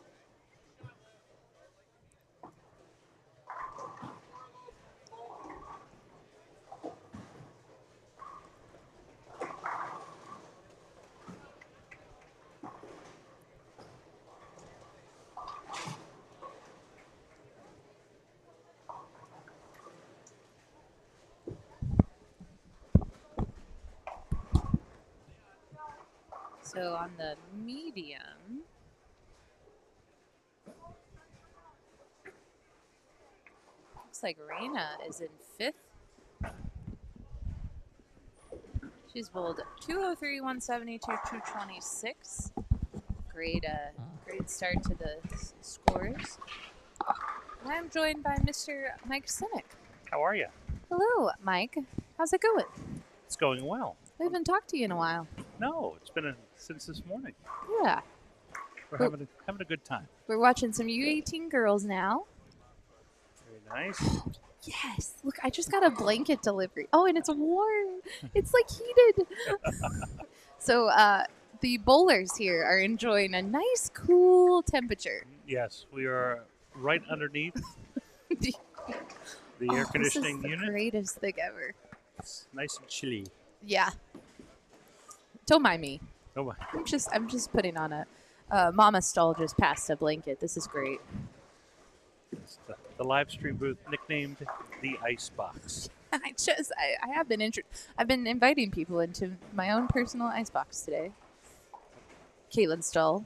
Speaker 4: So on the medium, looks like Raina is in 5th. She's bowled 203, 172, 226. Great start to the scores. And I'm joined by Mr. Mike Sinek.
Speaker 8: How are you?
Speaker 4: Hello, Mike. How's it going?
Speaker 8: It's going well.
Speaker 4: We haven't talked to you in a while.
Speaker 8: No, it's been since this morning.
Speaker 4: Yeah.
Speaker 8: We're having a good time.
Speaker 4: We're watching some U18 girls now.
Speaker 8: Very nice.
Speaker 4: Yes. Look, I just got a blanket delivery. Oh, and it's warm. It's like heated. So the bowlers here are enjoying a nice, cool temperature.
Speaker 8: Yes, we are right underneath the air conditioning
Speaker 4: this is
Speaker 8: unit.
Speaker 4: The greatest thing ever.
Speaker 8: It's nice and chilly.
Speaker 4: Yeah. Don't mind me.
Speaker 8: Oh my.
Speaker 4: I'm just putting on a Mama Stall just passed a blanket. This is great.
Speaker 8: It's the live stream booth nicknamed the Ice Box.
Speaker 4: I have been I've been inviting people into my own personal ice box today. Caitlin Stoll.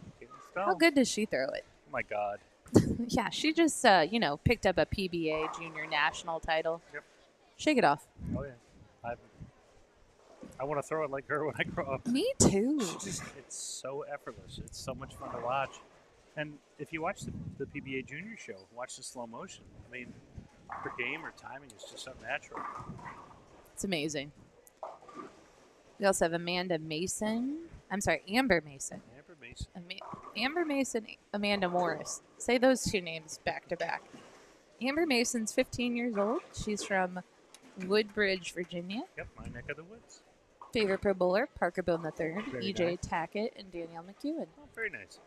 Speaker 4: How good does she throw it?
Speaker 8: Oh my God.
Speaker 4: Yeah, she just picked up a PBA junior national title.
Speaker 8: Yep.
Speaker 4: Shake it off.
Speaker 8: Oh yeah. I want to throw it like her when I grow up.
Speaker 4: Me too.
Speaker 8: It's so effortless. It's so much fun to watch. And if you watch the PBA Junior show, watch the slow motion. I mean, her game, her timing is just so natural.
Speaker 4: It's amazing. We also have Amber Mason.
Speaker 8: Amber Mason.
Speaker 4: Amber Mason, Amanda Morris. Say those two names back to back. Amber Mason's 15 years old. She's from Woodbridge, Virginia.
Speaker 8: Yep, my neck of the woods.
Speaker 4: Favorite pro bowler, Parker Bone III,
Speaker 8: Very
Speaker 4: EJ
Speaker 8: nice.
Speaker 4: Tackett, and Danielle McEwen.
Speaker 8: Oh, very nice.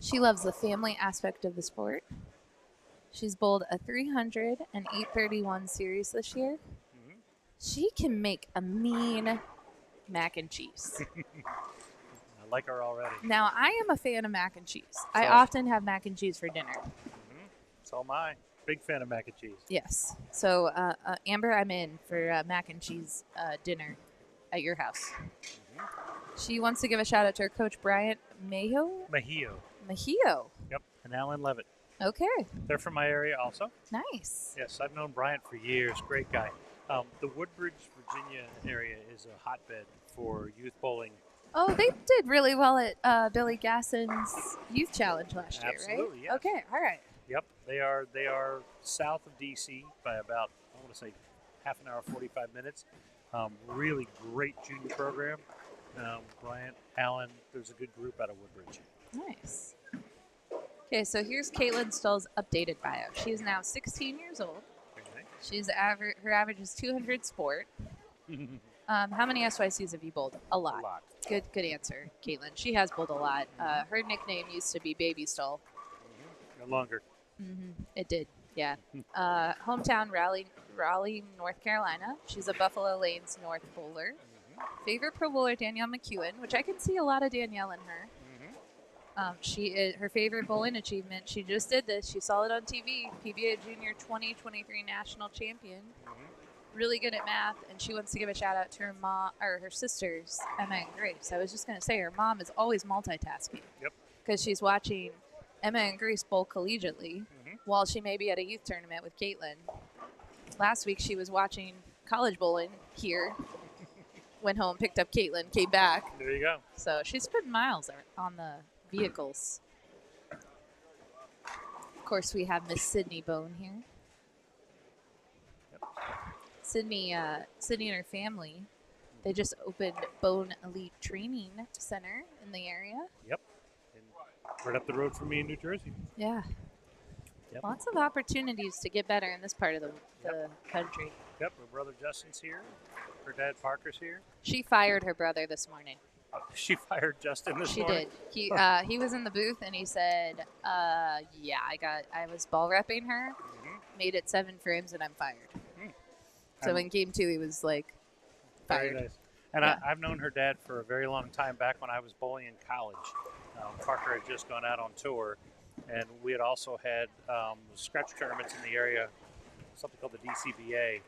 Speaker 4: She loves the family aspect of the sport. She's bowled a 300 and 831 series this year.
Speaker 8: Mm-hmm.
Speaker 4: She can make a mean mac and cheese.
Speaker 8: I like her already.
Speaker 4: Now, I am a fan of mac and cheese. I
Speaker 8: So-
Speaker 4: often have mac and cheese for dinner.
Speaker 8: Mm-hmm. So am I. Big fan of mac and cheese.
Speaker 4: Yes. So, Amber, I'm in for mac and cheese dinner at your house.
Speaker 8: Mm-hmm.
Speaker 4: She wants to give a shout out to her coach, Bryant Mejio.
Speaker 8: Yep, and Alan Levitt.
Speaker 4: Okay.
Speaker 8: They're from my area also.
Speaker 4: Nice.
Speaker 8: Yes, I've known Bryant for years. Great guy. The Woodbridge, Virginia area is a hotbed for youth bowling.
Speaker 4: Oh, they did really well at Billy Gasson's Youth Challenge last year, right?
Speaker 8: Absolutely, yes.
Speaker 4: Okay, all right.
Speaker 8: Yep, they are south of D.C. by about, I want to say, half an hour, 45 minutes. Really great junior program. Bryant, Allen, there's a good group out of Woodbridge.
Speaker 4: Nice. Okay, so here's Caitlin Stoll's updated bio. She is now 16 years old.
Speaker 8: Okay.
Speaker 4: She's her average is 200 sport. How many SYCs have you bowled? A lot.
Speaker 8: A lot.
Speaker 4: Good answer, Caitlin. She has bowled a lot. Her nickname used to be Baby Stoll.
Speaker 8: No longer.
Speaker 4: It did, yeah. Hometown Raleigh, North Carolina. She's a Buffalo Lanes North bowler. Favorite pro bowler, Danielle McEwen, which I can see a lot of Danielle in her. Her favorite bowling achievement. She just did this. She saw it on TV. PBA Junior 2023 national champion. Really good at math, and she wants to give a shout out to her mom or her sisters, Emma and Grace. I was just going to say her mom is always multitasking.
Speaker 8: Yep.
Speaker 4: Because she's watching Emma and Grace bowl collegiately while she may be at a youth tournament with Caitlin. Last week she was watching college bowling here. Went home, picked up Caitlin, came back.
Speaker 8: There you go.
Speaker 4: So she's putting miles on the vehicles. Of course, we have Miss Sydney Bone here. Sydney and her family, they just opened Bone Elite Training Center in the area.
Speaker 8: Yep. And right up the road from me in New Jersey.
Speaker 4: Yeah.
Speaker 8: Yep.
Speaker 4: Lots of opportunities to get better in this part of the country.
Speaker 8: Yep. Her brother Justin's here. Her dad Parker's here.
Speaker 4: She fired her brother this morning.
Speaker 8: She fired Justin this morning?
Speaker 4: She did. He was in the booth and he said, yeah, I was ball repping her, made it 7 frames, and I'm fired. So in game 2, he was like fired.
Speaker 8: Very nice. And
Speaker 4: Yeah.
Speaker 8: I've known her dad for a very long time, back when I was bowling in college. Parker had just gone out on tour, and we had also had scratch tournaments in the area, something called the DCBA.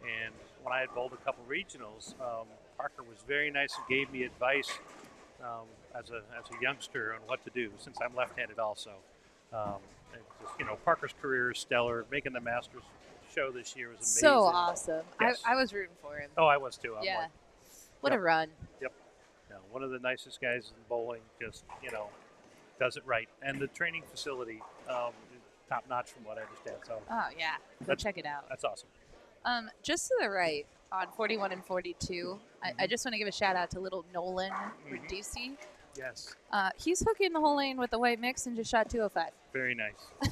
Speaker 8: And when I had bowled a couple regionals, Parker was very nice and gave me advice as a youngster on what to do, since I'm left-handed also. Parker's career is stellar. Making the Masters show this year was amazing.
Speaker 4: So awesome.
Speaker 8: Yes.
Speaker 4: I was rooting for him.
Speaker 8: Oh, I was too.
Speaker 4: Yeah. What a run.
Speaker 8: Yep. No, one of the nicest guys in bowling, just, does it right. And the training facility is top-notch from what I understand. So
Speaker 4: Oh, yeah. Go check it out.
Speaker 8: That's awesome.
Speaker 4: Just to the right on 41 and 42, I just want to give a shout-out to little Nolan with DC.
Speaker 8: Yes.
Speaker 4: He's hooking the whole lane with the white mix and just shot 205.
Speaker 8: Very nice.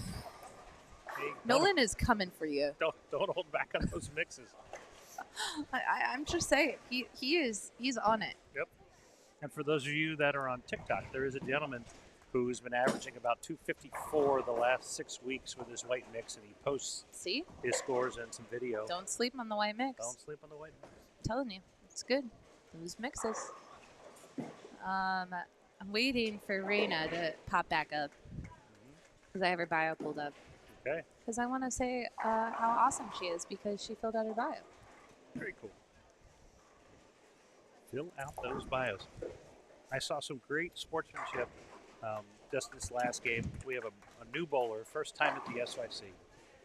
Speaker 8: Hey,
Speaker 4: Nolan is coming for you.
Speaker 8: Don't hold back on those mixes.
Speaker 4: I'm just saying, he's on it.
Speaker 8: Yep. And for those of you that are on TikTok, there is a gentleman who's been averaging about 254 the last 6 weeks with his white mix, and he posts his scores and some video.
Speaker 4: Don't sleep on the white mix.
Speaker 8: Don't sleep on the white mix.
Speaker 4: I'm telling you, it's good. Those mixes. I'm waiting for Raina to pop back up because I have her bio pulled up.
Speaker 8: Okay.
Speaker 4: Because I want to say how awesome she is because she filled out her bio.
Speaker 8: Very cool. Fill out those bios. I saw some great sportsmanship just this last game. We have a new bowler, first time at the SYC.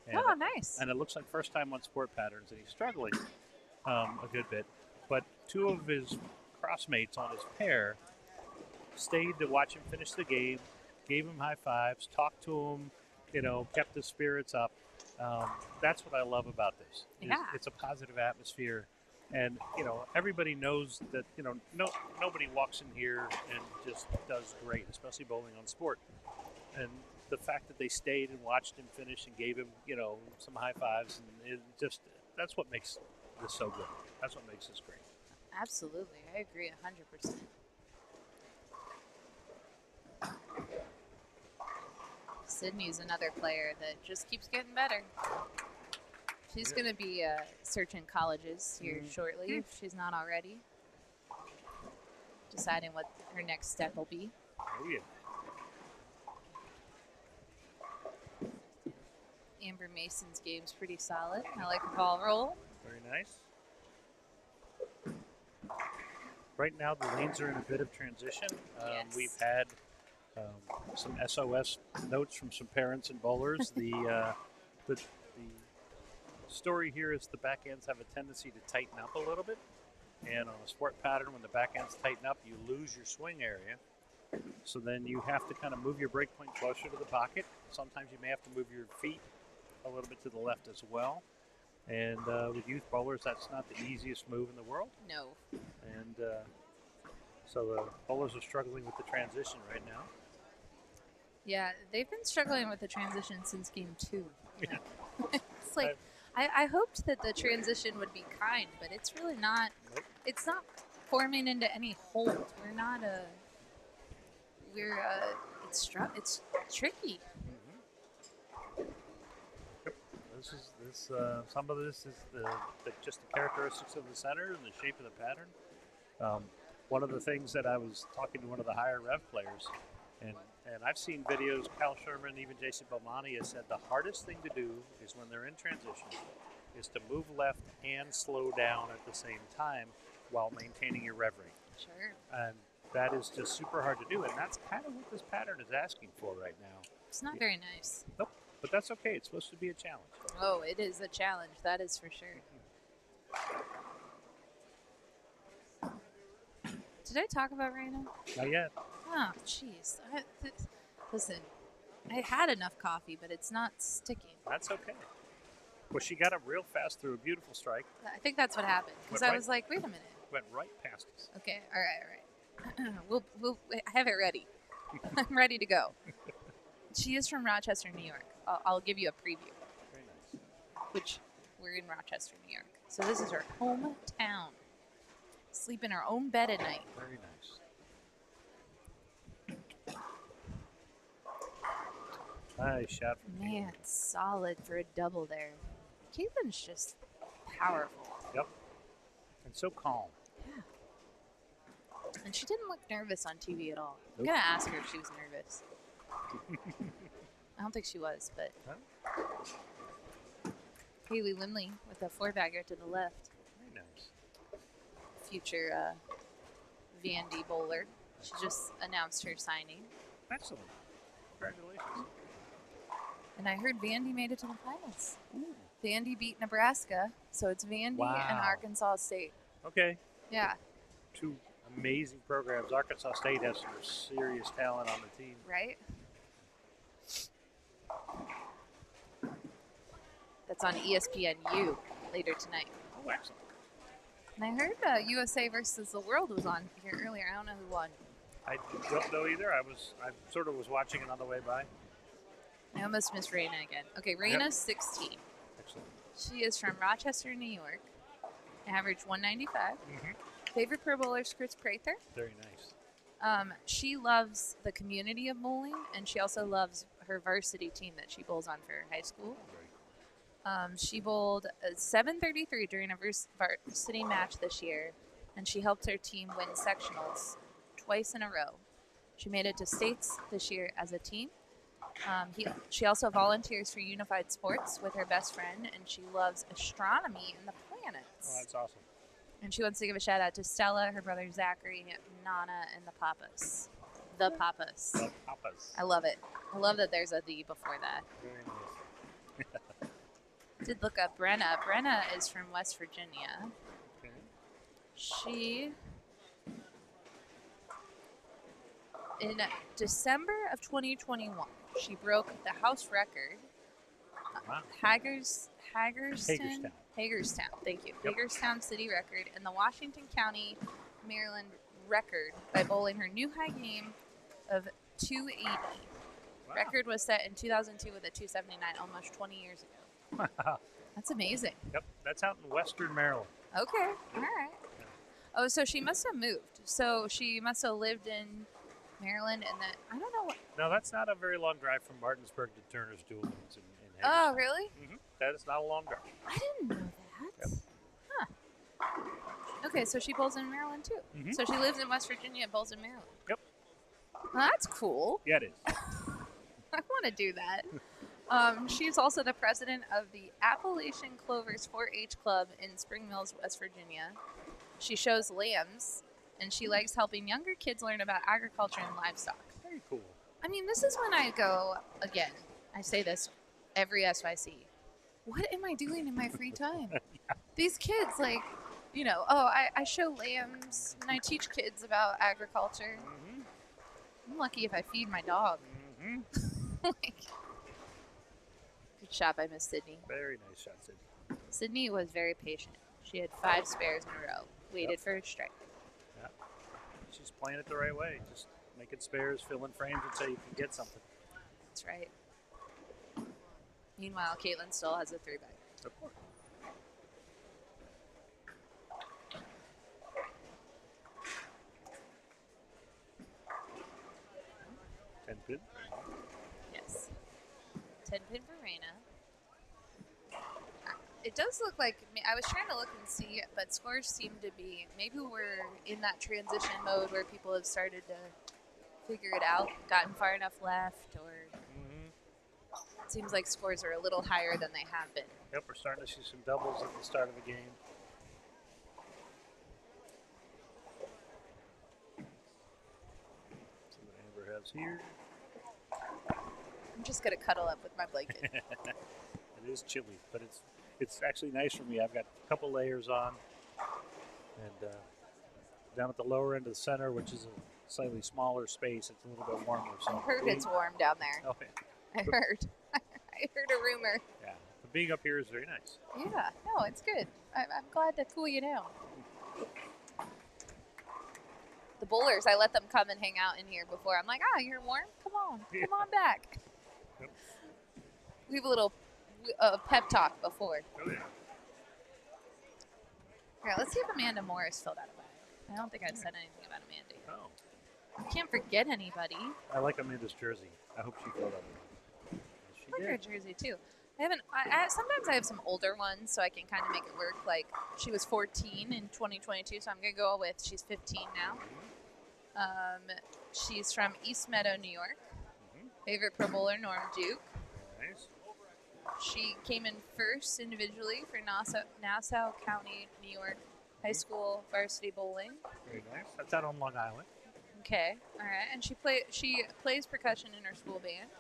Speaker 8: And,
Speaker 4: nice.
Speaker 8: And it looks like first time on Sport Patterns, and he's struggling a good bit. But 2 of his crossmates on his pair stayed to watch him finish the game, gave him high fives, talked to him, kept his spirits up. That's what I love about this.
Speaker 4: Yeah.
Speaker 8: It's a positive atmosphere. And, everybody knows that, nobody walks in here and just does great, especially bowling on sport. And the fact that they stayed and watched him finish and gave him, some high fives, and that's what makes this so good. That's what makes this great.
Speaker 4: Absolutely. I agree 100%. Sydney's another player that just keeps getting better. She's going to be searching colleges here shortly, if she's not already. Deciding what her next step will be.
Speaker 8: Oh, yeah.
Speaker 4: Amber Mason's game's pretty solid. I like her ball roll.
Speaker 8: Very nice. Right now, the lanes are in a bit of transition.
Speaker 4: Yes.
Speaker 8: We've had some SOS notes from some parents and bowlers. The story here is the back ends have a tendency to tighten up a little bit. And on a sport pattern, when the back ends tighten up, you lose your swing area. So then you have to kind of move your break point closer to the pocket. Sometimes you may have to move your feet a little bit to the left as well. And with youth bowlers, that's not the easiest move in the world.
Speaker 4: No.
Speaker 8: And so the bowlers are struggling with the transition right now.
Speaker 4: Yeah, they've been struggling with the transition since game 2.
Speaker 8: Yeah.
Speaker 4: It's like, I hoped that the transition would be kind, but it's really not.
Speaker 8: Nope.
Speaker 4: It's not forming into any hold. We're not it's tricky.
Speaker 8: Yep. Some of this is just the characteristics of the center and the shape of the pattern. One of the things that I was talking to one of the higher rev players, and And I've seen videos, Cal Sherman, even Jason Belmonte has said the hardest thing to do is when they're in transition is to move left and slow down at the same time while maintaining your rev rate.
Speaker 4: Sure.
Speaker 8: And that is just super hard to do, and that's kind of what this pattern is asking for right now.
Speaker 4: It's not very nice.
Speaker 8: Nope, but that's okay. It's supposed to be a challenge.
Speaker 4: Oh, it is a challenge. That is for sure. Did I talk about Raina?
Speaker 8: Not yet.
Speaker 4: Oh, jeez. Listen, I had enough coffee, but it's not sticking.
Speaker 8: That's okay. Well, she got up real fast through a beautiful strike.
Speaker 4: I think that's what happened. Because
Speaker 8: Went
Speaker 4: I
Speaker 8: right-
Speaker 4: was like, wait a minute.
Speaker 8: Went right past us.
Speaker 4: Okay, all right. we'll I have it ready. I'm ready to go. She is from Rochester, New York. I'll give you a preview.
Speaker 8: Very nice.
Speaker 4: Which we're in Rochester, New York. So this is her hometown. Sleep in her own bed at night.
Speaker 8: Very nice. Nice shot from Caitlin.
Speaker 4: Man, solid for a double there. Caitlin's just powerful.
Speaker 8: Yep. And so calm.
Speaker 4: Yeah. And she didn't look nervous on TV at all. I'm
Speaker 8: Nope.
Speaker 4: going to ask her if she was nervous. I don't think she was, but
Speaker 8: Huh?
Speaker 4: Haley Lindley with a four-bagger to the left.
Speaker 8: Very nice.
Speaker 4: Future Vandy bowler. She just announced her signing.
Speaker 8: Excellent. Congratulations.
Speaker 4: And I heard Vandy made it to the finals. Vandy beat Nebraska, so it's Vandy and
Speaker 8: Wow.
Speaker 4: Arkansas State.
Speaker 8: Okay.
Speaker 4: Yeah,
Speaker 8: Two amazing programs. Arkansas State has some serious talent on the team.
Speaker 4: right? That's on ESPNU later tonight.
Speaker 8: Oh, excellent.
Speaker 4: And I heard USA versus the World was on here earlier. I don't know who won.
Speaker 8: I don't know either. I sort of was watching it on the way by.
Speaker 4: I almost missed Raina again. Okay, Raina's 16.
Speaker 8: Excellent.
Speaker 4: She is from Rochester, New York. Average 195.
Speaker 8: Mhm.
Speaker 4: Favorite pro bowler is Chris Prather.
Speaker 8: Very nice.
Speaker 4: She loves the community of bowling, and she also loves her varsity team that she bowls on for high school.
Speaker 8: Very
Speaker 4: She bowled a 733 during a varsity match this year, and she helped her team win sectionals twice in a row. She made it to states this year as a team. She also volunteers for Unified Sports with her best friend, and she loves astronomy and the planets.
Speaker 8: Oh, that's awesome.
Speaker 4: And she wants to give a shout out to Stella, her brother Zachary, Nana, and the Papas. The Papas.
Speaker 8: The Papas.
Speaker 4: I love it. I love that there's a the before that.
Speaker 8: Very nice.
Speaker 4: Did look up Brenna. Brenna is from West Virginia.
Speaker 8: Okay.
Speaker 4: She, in December of 2021, she broke the house record.
Speaker 8: Wow.
Speaker 4: Hagerstown. Thank you.
Speaker 8: Yep.
Speaker 4: Hagerstown city record and the Washington County, Maryland record by bowling her new high game of 280.
Speaker 8: Wow.
Speaker 4: Record was set in 2002 with a 279, almost 20 years ago.
Speaker 8: Wow.
Speaker 4: That's amazing.
Speaker 8: Yep. That's out in Western Maryland.
Speaker 4: Okay, all right. Oh, so she must have moved. So she must have lived in Maryland, and then I don't know what.
Speaker 8: No, that's not a very long drive from Martinsburg to Turner's Duel in
Speaker 4: Oh,
Speaker 8: Hagerstown.
Speaker 4: really?
Speaker 8: Mm-hmm. That is not a long drive.
Speaker 4: I didn't know that.
Speaker 8: Yep.
Speaker 4: Huh. Okay, so she bowls in Maryland too.
Speaker 8: Mhm.
Speaker 4: So she lives in West Virginia and bowls in Maryland.
Speaker 8: Yep.
Speaker 4: Well, that's cool.
Speaker 8: Yeah, it is.
Speaker 4: I want to do that. She's also the president of the Appalachian Clovers 4-H Club in Spring Mills, West Virginia. She shows lambs, and she likes helping younger kids learn about agriculture and livestock.
Speaker 8: Very cool.
Speaker 4: I mean, this is when I go, again, I say this every SYC. What am I doing in my free time? These kids, like, you know, I show lambs and I teach kids about agriculture.
Speaker 8: Mm-hmm.
Speaker 4: I'm lucky if I feed my dog.
Speaker 8: Mm-hmm.
Speaker 4: Like, good shot by Miss Sydney.
Speaker 8: Very nice shot, Sydney.
Speaker 4: Sydney was very patient. She had 5 spares in a row. Waited for her strike.
Speaker 8: Yeah. She's playing it the right way. Just making spares, filling frames until you can get something.
Speaker 4: That's right. Meanwhile, Caitlin still has a 3-bag.
Speaker 8: Of course. Pin.
Speaker 4: Yes. 10 pin for Raina. It does look like, I was trying to look and see, but scores seem to be, maybe we're in that transition mode where people have started to figure it out, gotten far enough left, or it seems like scores are a little higher than they have been.
Speaker 8: Yep, we're starting to see some doubles at the start of the game. See what Amber has here.
Speaker 4: I'm just gonna cuddle up with my blanket.
Speaker 8: It is chilly, but it's actually nice for me. I've got a couple layers on, and down at the lower end of the center, which is a slightly smaller space, it's a little bit warmer. So
Speaker 4: I heard it's warm down there.
Speaker 8: Oh, yeah.
Speaker 4: I heard. I heard a rumor.
Speaker 8: Yeah, but being up here is very nice.
Speaker 4: Yeah, no, it's good. I'm glad to cool you down. The bowlers, I let them come and hang out in here before. I'm like, you're warm? Come on back.
Speaker 8: Yep.
Speaker 4: We have a little pep talk before.
Speaker 8: Oh, yeah.
Speaker 4: Here, let's see if Amanda Morris filled out a bio. I don't think I've said anything about Amanda yet.
Speaker 8: Oh,
Speaker 4: I can't forget anybody.
Speaker 8: I like Amanda's jersey. I hope she filled up. Yes, she
Speaker 4: I like her
Speaker 8: did.
Speaker 4: jersey too. Sometimes I have some older ones, so I can kind of make it work. Like she was 14 in 2022, so I'm gonna go with she's 15 now. She's from East Meadow, New York. Favorite pro bowler Norm Duke.
Speaker 8: Nice.
Speaker 4: She came in first individually for Nassau County, New York High School varsity bowling.
Speaker 8: Very nice. That's out on Long Island.
Speaker 4: Okay, all right, and she plays percussion in her school band.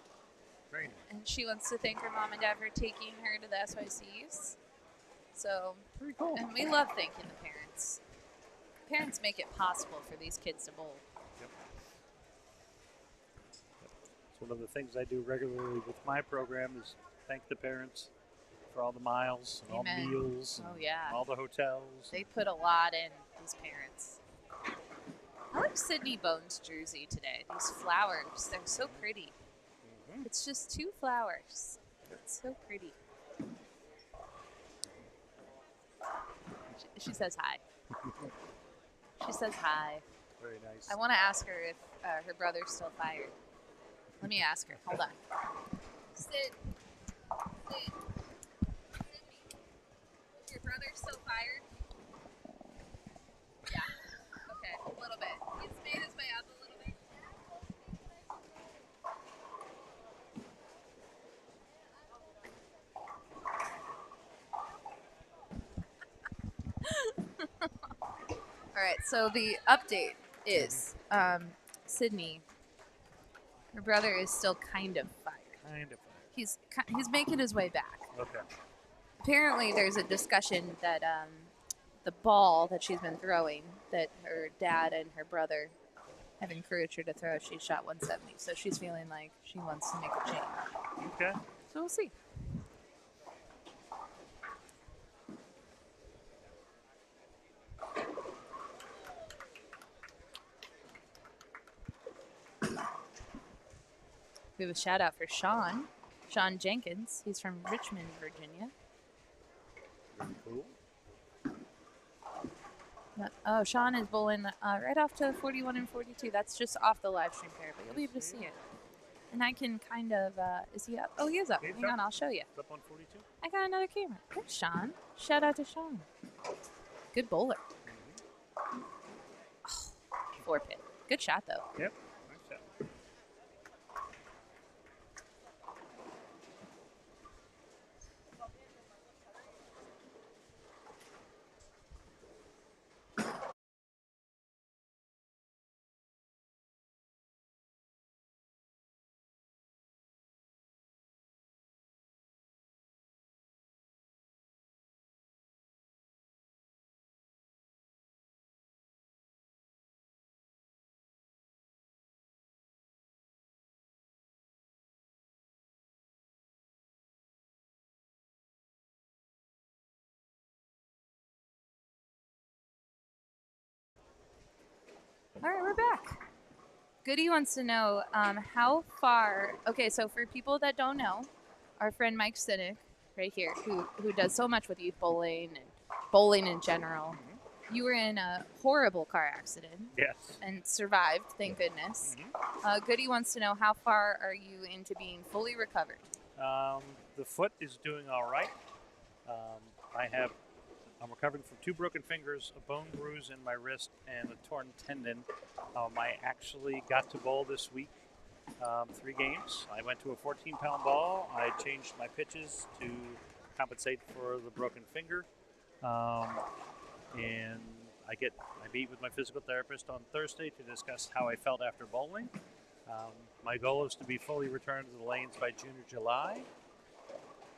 Speaker 8: Very nice.
Speaker 4: And she wants to thank her mom and dad for taking her to the SYCs. So,
Speaker 8: Pretty cool.
Speaker 4: and we love thanking the parents. Parents make it possible for these kids to bowl.
Speaker 8: Yep. It's one of the things I do regularly with my program is thank the parents for all the miles and all the
Speaker 4: Amen.
Speaker 8: meals and
Speaker 4: Oh, yeah.
Speaker 8: all the hotels.
Speaker 4: They put a lot in, these parents. I like Sydney Bones' jersey today. These flowers, they're so pretty. It's just 2 flowers. It's so pretty. She says hi. She says hi.
Speaker 8: Very nice.
Speaker 4: I want to ask her if her brother's still fired. Let me ask her. Hold on. Sid. Sydney. Is your brother still fired? Yeah. Okay, a little bit. He's made his way up a little bit. All right, so the update is Sydney, her brother is still kind of fired.
Speaker 8: Kind of.
Speaker 4: He's making his way back.
Speaker 8: Okay.
Speaker 4: Apparently, there's a discussion that the ball that she's been throwing, that her dad and her brother have encouraged her to throw, she shot 170. So she's feeling like she wants to make a change.
Speaker 8: Okay.
Speaker 4: So we'll see. We have a shout out for Sean Jenkins. He's from Richmond, Virginia.
Speaker 8: Very cool.
Speaker 4: Oh, Sean is bowling right off to 41 and 42. That's just off the live stream pair, but you'll be able to see it. And I can kind of, is he up? Oh, he is up.
Speaker 8: He's
Speaker 4: Hang on, I'll show you.
Speaker 8: It's up on 42.
Speaker 4: I got another camera. There's Sean. Shout out to Sean. Good bowler. Oh, 4-pin. Good shot, though.
Speaker 8: Yep. Nice shot.
Speaker 4: All right, we're back. Goody wants to know how far. Okay, so for people that don't know, our friend Mike Sinek, right here, who does so much with youth bowling and bowling in general, you were in a horrible car accident.
Speaker 8: Yes.
Speaker 4: And survived, thank goodness. Goody wants to know how far are you into being fully recovered?
Speaker 8: The foot is doing all right. I have I'm recovering from 2 broken fingers, a bone bruise in my wrist, and a torn tendon. I actually got to bowl this week, 3 games. I went to a 14-pound ball. I changed my pitches to compensate for the broken finger. And I meet with my physical therapist on Thursday to discuss how I felt after bowling. My goal is to be fully returned to the lanes by June or July.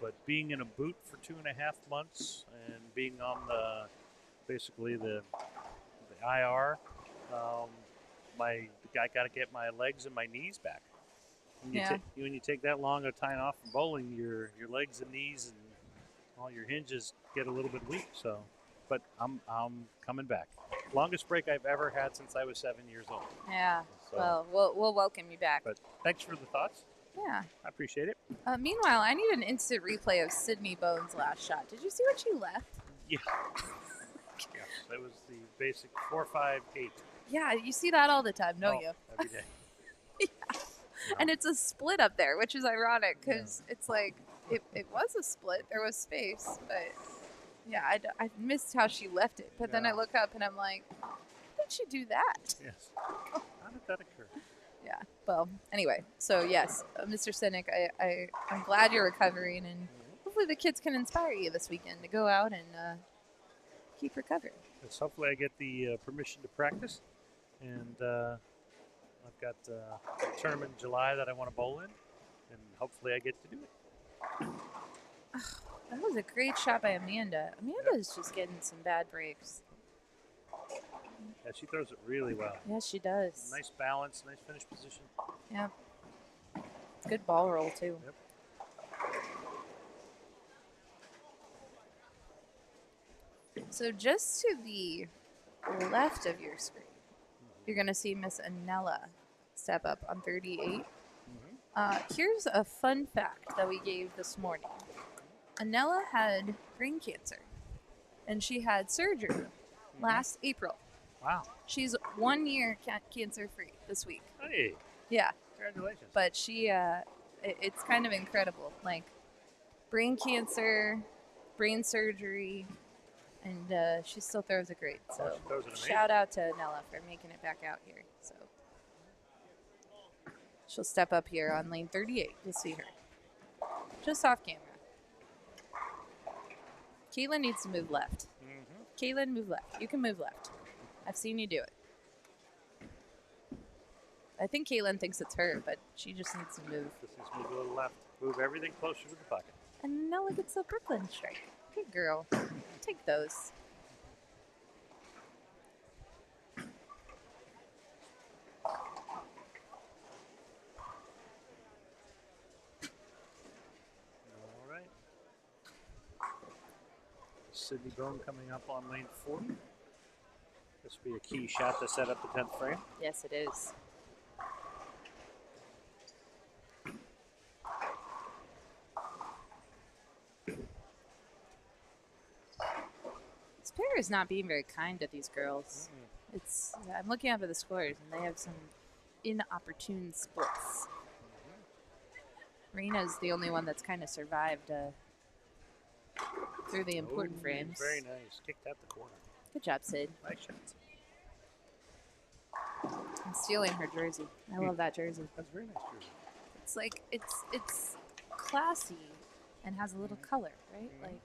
Speaker 8: But being in a boot for 2.5 months and being on basically the IR, I got to get my legs and my knees back. When you take that long of time off from bowling, your legs and knees and all your hinges get a little bit weak. So, but I'm coming back. Longest break I've ever had since I was 7 years old.
Speaker 4: Yeah.
Speaker 8: So,
Speaker 4: well, we'll welcome you back.
Speaker 8: But thanks for the thoughts.
Speaker 4: Yeah.
Speaker 8: I appreciate it.
Speaker 4: Meanwhile, I need an instant replay of Sydney Bone's last shot. Did you see what she left?
Speaker 8: Yeah. Yeah. That was the basic 4-5-8.
Speaker 4: Yeah, you see that all the time, don't you?
Speaker 8: Every day.
Speaker 4: Yeah.
Speaker 8: No.
Speaker 4: And it's a split up there, which is ironic because it's like it was a split. There was space, but yeah, I missed how she left it. But then I look up and I'm like, how did she do that?
Speaker 8: Yes. How did that occur?
Speaker 4: Yeah. Well, anyway, so yes, Mr. Sinek, I'm glad you're recovering, and hopefully the kids can inspire you this weekend to go out and keep recovering.
Speaker 8: Yes, hopefully I get the permission to practice, and I've got a tournament in July that I want to bowl in, and hopefully I get to do it.
Speaker 4: That was a great shot by Amanda. Amanda's just getting some bad breaks.
Speaker 8: Yeah, she throws it really well.
Speaker 4: Yes, she does.
Speaker 8: Nice balance, nice finish position.
Speaker 4: Yeah. Good ball roll, too.
Speaker 8: Yep.
Speaker 4: So just to the left of your screen, you're going to see Miss Anella step up on 38. Here's a fun fact that we gave this morning. Anella had brain cancer, and she had surgery last April.
Speaker 8: Wow.
Speaker 4: She's 1 year cancer-free this week.
Speaker 8: Hey.
Speaker 4: Yeah.
Speaker 8: Congratulations.
Speaker 4: But she, it's kind of incredible. Like, brain cancer, brain surgery, and she still throws it great. So shout out to Nella for making it back out here. So she'll step up here on lane 38. You'll see her. Just off camera. Caitlin needs to move left. Caitlin, move left. You can move left. I've seen you do it. I think Caitlin thinks it's her, but she just needs to move.
Speaker 8: Just needs to move a little left. Move everything closer to the pocket.
Speaker 4: And Nella gets a Brooklyn strike. Good girl. Take those.
Speaker 8: All right. Sydney Bone coming up on lane 40. This will be a key shot to set up the 10th frame.
Speaker 4: Yes, it is. This pair is not being very kind to these girls. I'm looking up at the scores, and they have some inopportune splits. Reina's the only one that's kind of survived through the important frames.
Speaker 8: Very nice. Kicked out the corner.
Speaker 4: Good job, Sid.
Speaker 8: Nice shots.
Speaker 4: I'm stealing her jersey. I love that jersey.
Speaker 8: That's a very nice jersey.
Speaker 4: It's like it's classy and has a little color, right? Like,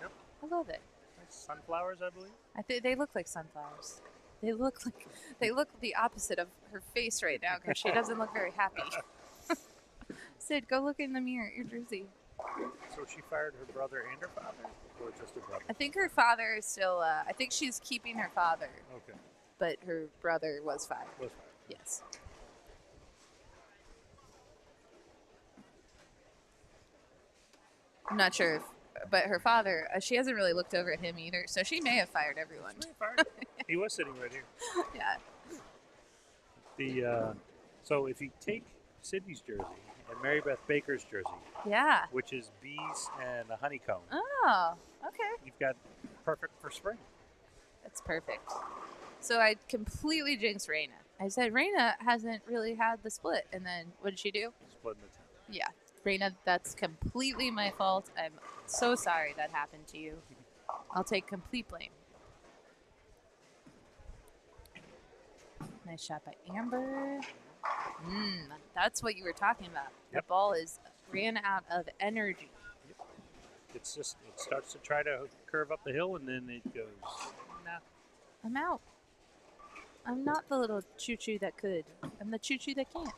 Speaker 8: Yep.
Speaker 4: I love it.
Speaker 8: Nice sunflowers, I believe.
Speaker 4: I think they look like sunflowers. They look the opposite of her face right now because she doesn't look very happy. Sid, go look in the mirror at your jersey.
Speaker 8: So she fired her brother and her father, or just her brother?
Speaker 4: I think her father is still. I think she's keeping her father.
Speaker 8: Okay.
Speaker 4: But her brother was fired.
Speaker 8: Was fired.
Speaker 4: Yes. I'm not sure if, but her father, she hasn't really looked over at him either, so she may have fired everyone.
Speaker 8: She may have fired him. He was sitting right here.
Speaker 4: Yeah.
Speaker 8: So if you take Sydney's jersey and Mary Beth Baker's jersey,
Speaker 4: Yeah.
Speaker 8: which is bees and a honeycomb,
Speaker 4: Oh, okay.
Speaker 8: you've got perfect for spring.
Speaker 4: That's perfect. So I completely jinxed Raina. I said Raina hasn't really had the split, and then what did she do?
Speaker 8: Split in the 10.
Speaker 4: Yeah. Raina, that's completely my fault. I'm so sorry that happened to you. I'll take complete blame. Nice shot by Amber. That's what you were talking about.
Speaker 8: Yep.
Speaker 4: The ball ran out of energy.
Speaker 8: It's just, it starts to try to curve up the hill, and then it goes, nah.
Speaker 4: I'm out. I'm not the little choo-choo that could. I'm the choo-choo that can't.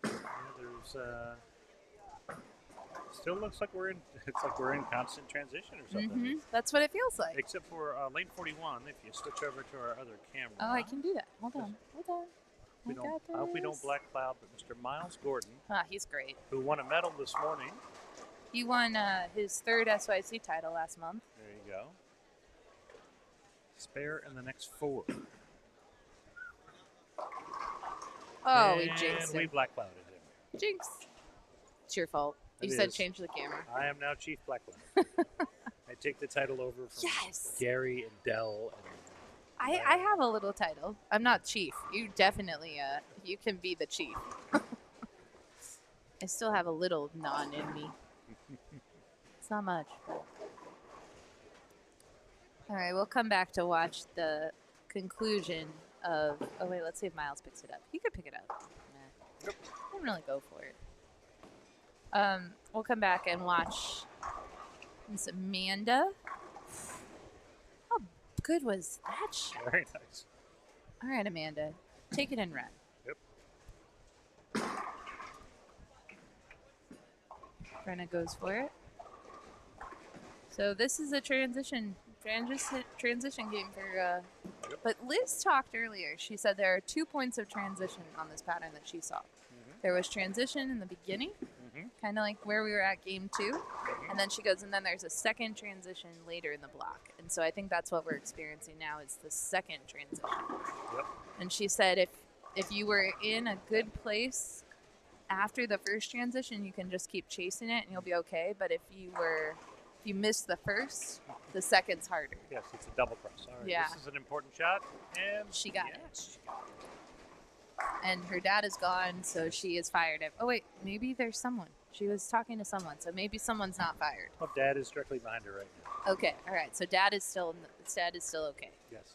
Speaker 8: Yeah, there's, still looks like we're in, it's like we're in constant transition or something.
Speaker 4: That's what it feels like.
Speaker 8: Except for lane 41, if you switch over to our other camera.
Speaker 4: Oh, I can do that. Hold on.
Speaker 8: I hope we don't black cloud, but Mr. Miles Gordon,
Speaker 4: He's great.
Speaker 8: who won a medal this morning.
Speaker 4: He won his 3rd SYC title last month.
Speaker 8: There you go. Spare in the next 4.
Speaker 4: Oh, we
Speaker 8: and
Speaker 4: jinxed
Speaker 8: we
Speaker 4: him.
Speaker 8: black clouded him.
Speaker 4: Jinx. It's your fault. You
Speaker 8: It
Speaker 4: said
Speaker 8: is.
Speaker 4: change the camera.
Speaker 8: I am now Chief Black Cloud. I take the title over from
Speaker 4: Yes.
Speaker 8: Gary and Dell. And
Speaker 4: I have a little title. I'm not chief. You definitely, you can be the chief. I still have a little non in me. It's not much. But... All right, we'll come back to watch the conclusion of. Oh wait, let's see if Miles picks it up. He could pick it up. Nah, I didn't really go for it. We'll come back and watch Miss Amanda. How good was that shot?
Speaker 8: Very nice.
Speaker 4: All right, Amanda, take it and run.
Speaker 8: Yep.
Speaker 4: Brenna goes for it. So this is a transition game for. But Liz talked earlier. She said there are 2 points of transition on this pattern that she saw. There was transition in the beginning, kind of like where we were at game 2, and then she goes, and then there's a second transition later in the block. And so I think that's what we're experiencing now is the second transition.
Speaker 8: Yep.
Speaker 4: And she said if you were in a good place after the first transition, you can just keep chasing it and you'll be okay. But if you missed the first, the second's harder.
Speaker 8: Yes, it's a double cross. All right,
Speaker 4: Yeah.
Speaker 8: This is an important shot, and
Speaker 4: She got it.
Speaker 8: she got it.
Speaker 4: And her dad is gone, so she is fired. Oh wait, maybe there's someone. She was talking to someone, so maybe someone's not fired.
Speaker 8: Well, Dad is directly behind her right now.
Speaker 4: Okay, all right. So dad is still okay.
Speaker 8: Yes.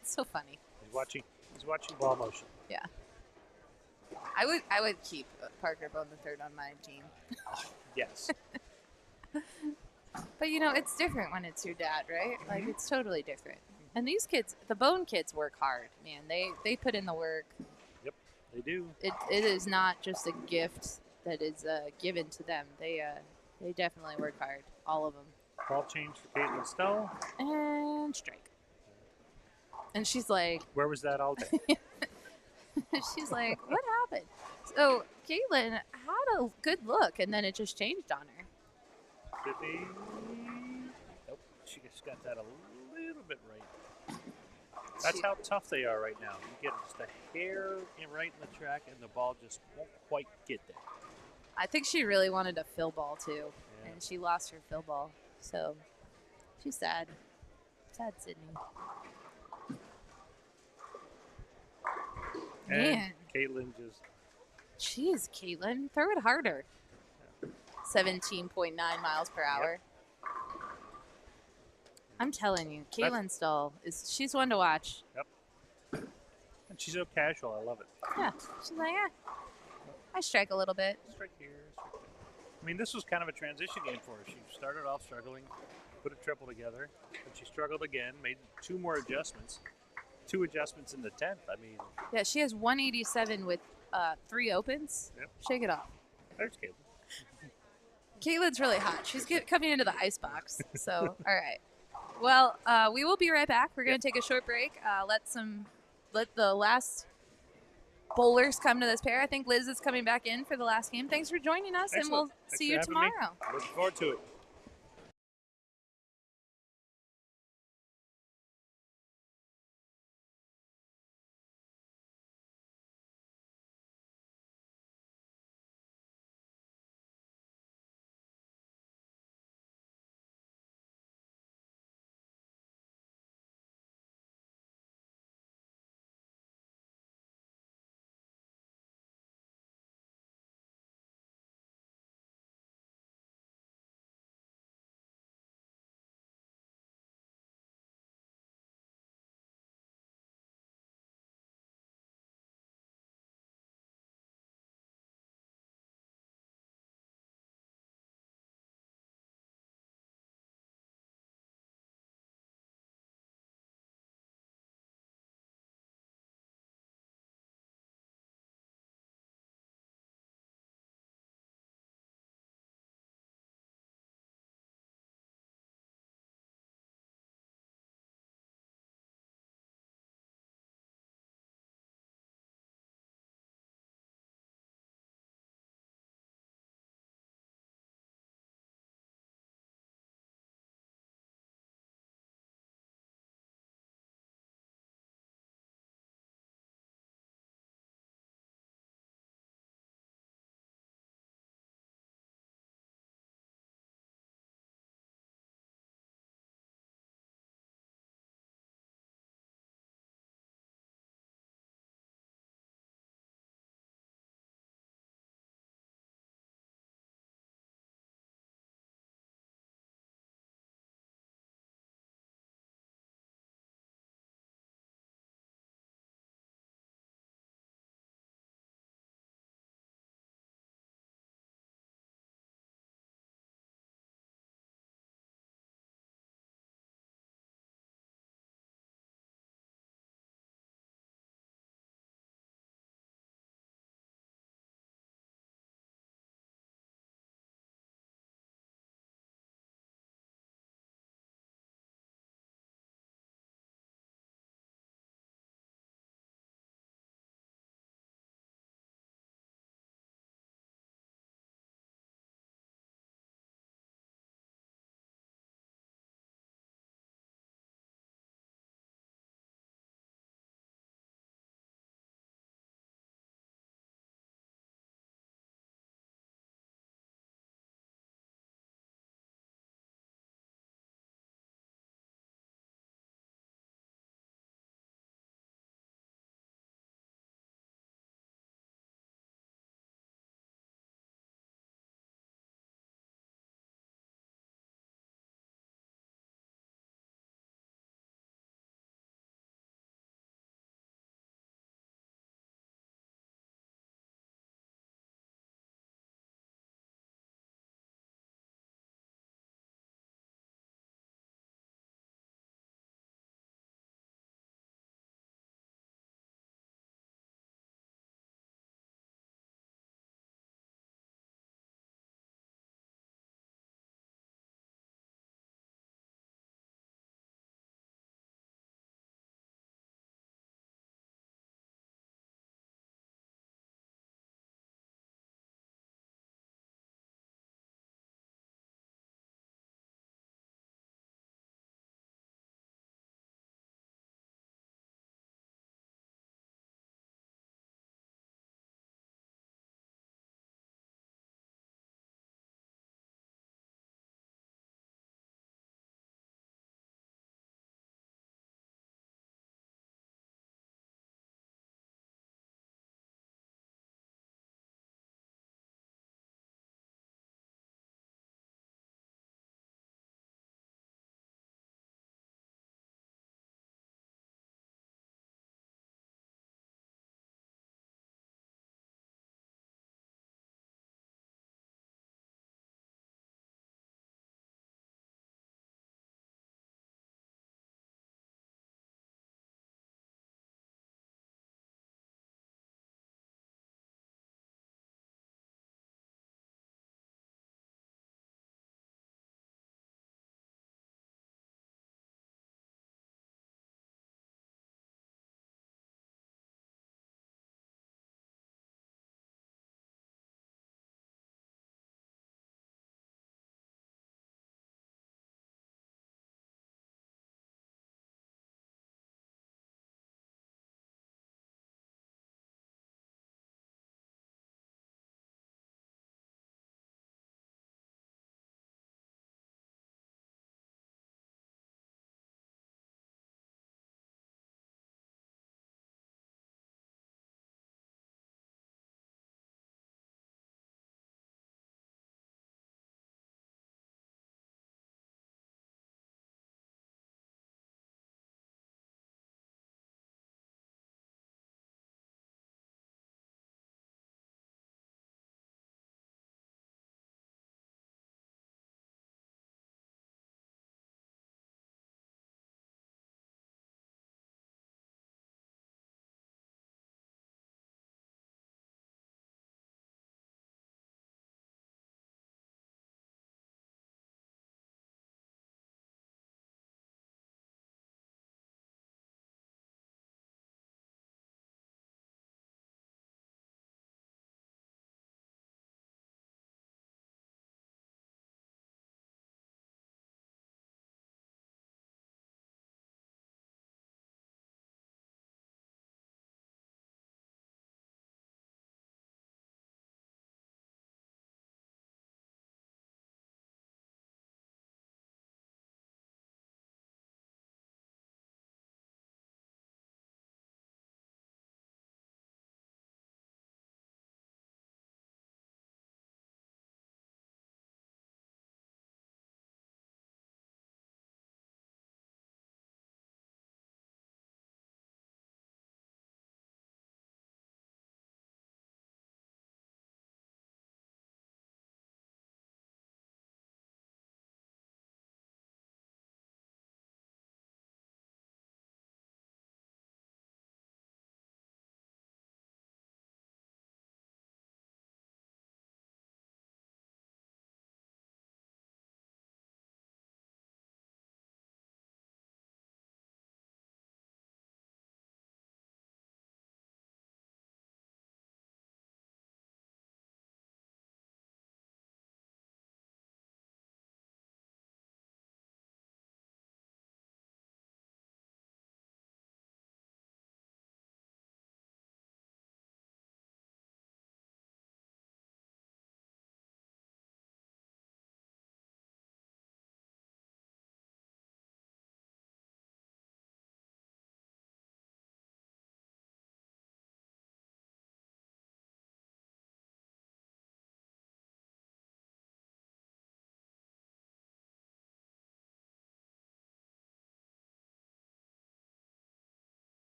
Speaker 4: It's so funny.
Speaker 8: He's watching ball motion.
Speaker 4: Yeah. I would keep Parker Bone the third on my team.
Speaker 8: Yes.
Speaker 4: But it's different when it's your dad, right? Like it's totally different. And these kids, the Bone kids, work hard, man. They put in the work.
Speaker 8: Yep, they do.
Speaker 4: It is not just a gift that is given to them. They definitely work hard, all of them.
Speaker 8: Ball change for Caitlin Stowe.
Speaker 4: And strike. And she's like,
Speaker 8: Where was that all day?
Speaker 4: she's like, what happened? So Caitlin had a good look, and then it just changed on her.
Speaker 8: Could be. Nope, she just got that a little bit right. That's how tough they are right now. You get just a hair right in the track, and the ball just won't quite get there.
Speaker 4: I think she really wanted a fill ball too,
Speaker 8: Yeah.
Speaker 4: and she lost her fill ball. So she's sad. Sad Sydney.
Speaker 8: And
Speaker 4: Man.
Speaker 8: Caitlin just.
Speaker 4: Jeez, Caitlin, throw it harder. 17.9 miles per hour. I'm telling you, Caitlin Stahl she's one to watch.
Speaker 8: Yep. And she's so casual. I love it.
Speaker 4: Yeah, she's like, I strike a little bit.
Speaker 8: Strike here, strike there. I mean, this was kind of a transition game for her. She started off struggling, put a triple together, but she struggled again, made 2 more adjustments. 2 adjustments in the 10th. I mean,
Speaker 4: Yeah, she has 187 with 3 opens.
Speaker 8: Yep.
Speaker 4: Shake it off.
Speaker 8: there's Caitlin.
Speaker 4: Caitlin's really hot. She's coming into the ice box. So, all right. Well, we will be right back. We're going to take a short break. Let the last bowlers come to this pair. I think Liz is coming back in for the last game. Thanks for joining us,
Speaker 8: Excellent.
Speaker 4: and we'll
Speaker 8: Thanks
Speaker 4: see
Speaker 8: for
Speaker 4: you
Speaker 8: having me.
Speaker 4: tomorrow.
Speaker 8: Looking forward to it.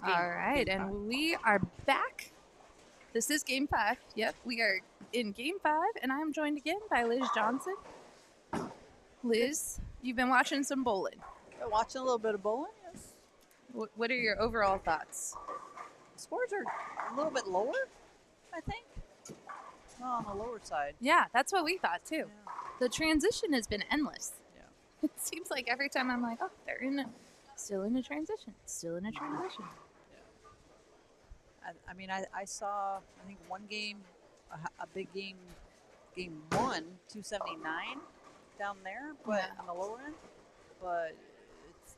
Speaker 4: All right, and we are back. This is Game 5. Yep, we are in Game 5, and I'm joined again by Liz Johnson. Liz, you've been watching some bowling.
Speaker 6: Been watching a little bit of bowling. Yes.
Speaker 4: What are your overall thoughts?
Speaker 6: Scores are a little bit lower, I think. Well, on the lower side.
Speaker 4: Yeah, that's what we thought too.
Speaker 6: Yeah.
Speaker 4: The transition has been endless.
Speaker 6: Yeah.
Speaker 4: It seems like every time I'm like, oh, they're still in a transition, still in a transition.
Speaker 6: I saw, I think one game, a big game, game 1, 279 down there, but on the lower end. But it's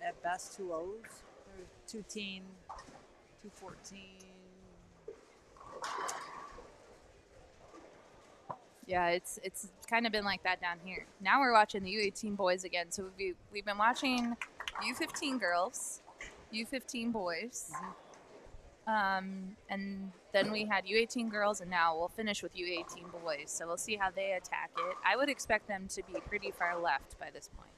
Speaker 6: at best 2 O's. There's 2-teen, 214.
Speaker 4: Yeah, it's kind of been like that down here. Now we're watching the U18 boys again. So we've been watching U15 girls, U15 boys, and then we had U18 girls, and now we'll finish with U18 boys. So we'll see how they attack it. I would expect them to be pretty far left by this point.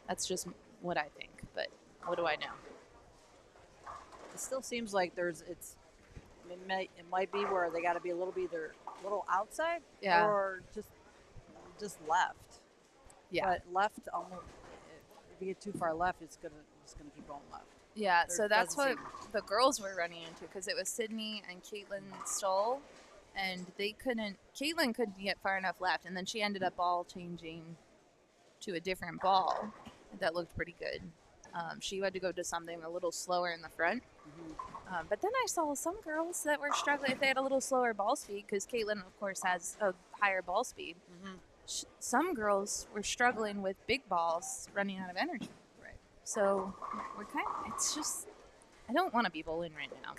Speaker 4: That's just what I think, but what do I know?
Speaker 6: It still seems like it might be where they got to be a little bit either a little outside or just left.
Speaker 4: Yeah.
Speaker 6: But left, almost, if you get too far left, it's gonna keep going left.
Speaker 4: Yeah, so that's what the girls were running into, because it was Sydney and Caitlin Stoll, and Caitlin couldn't get far enough left, and then she ended up ball changing to a different ball that looked pretty good. She had to go to something a little slower in the front. But then I saw some girls that were struggling if they had a little slower ball speed, because Caitlin, of course, has a higher ball speed. Some girls were struggling with big balls running out of energy.
Speaker 6: Right.
Speaker 4: So it's just, I don't want to be bowling right now.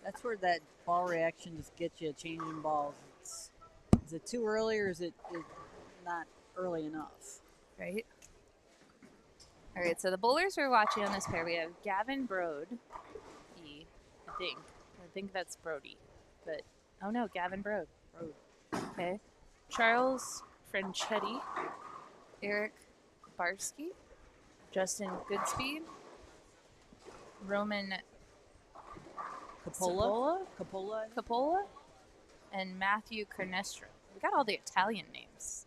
Speaker 6: That's where that ball reaction just gets you changing balls. Is it too early, or is it not early enough?
Speaker 4: Right? All right, so the bowlers we're watching on this pair, we have Gavin Brode. I think that's Brody, but oh no, Gavin Brode. Okay. Charles Franchetti, Eric Barsky, Justin Goodspeed, Roman Capola, and Matthew Carnestra. We got all the Italian names.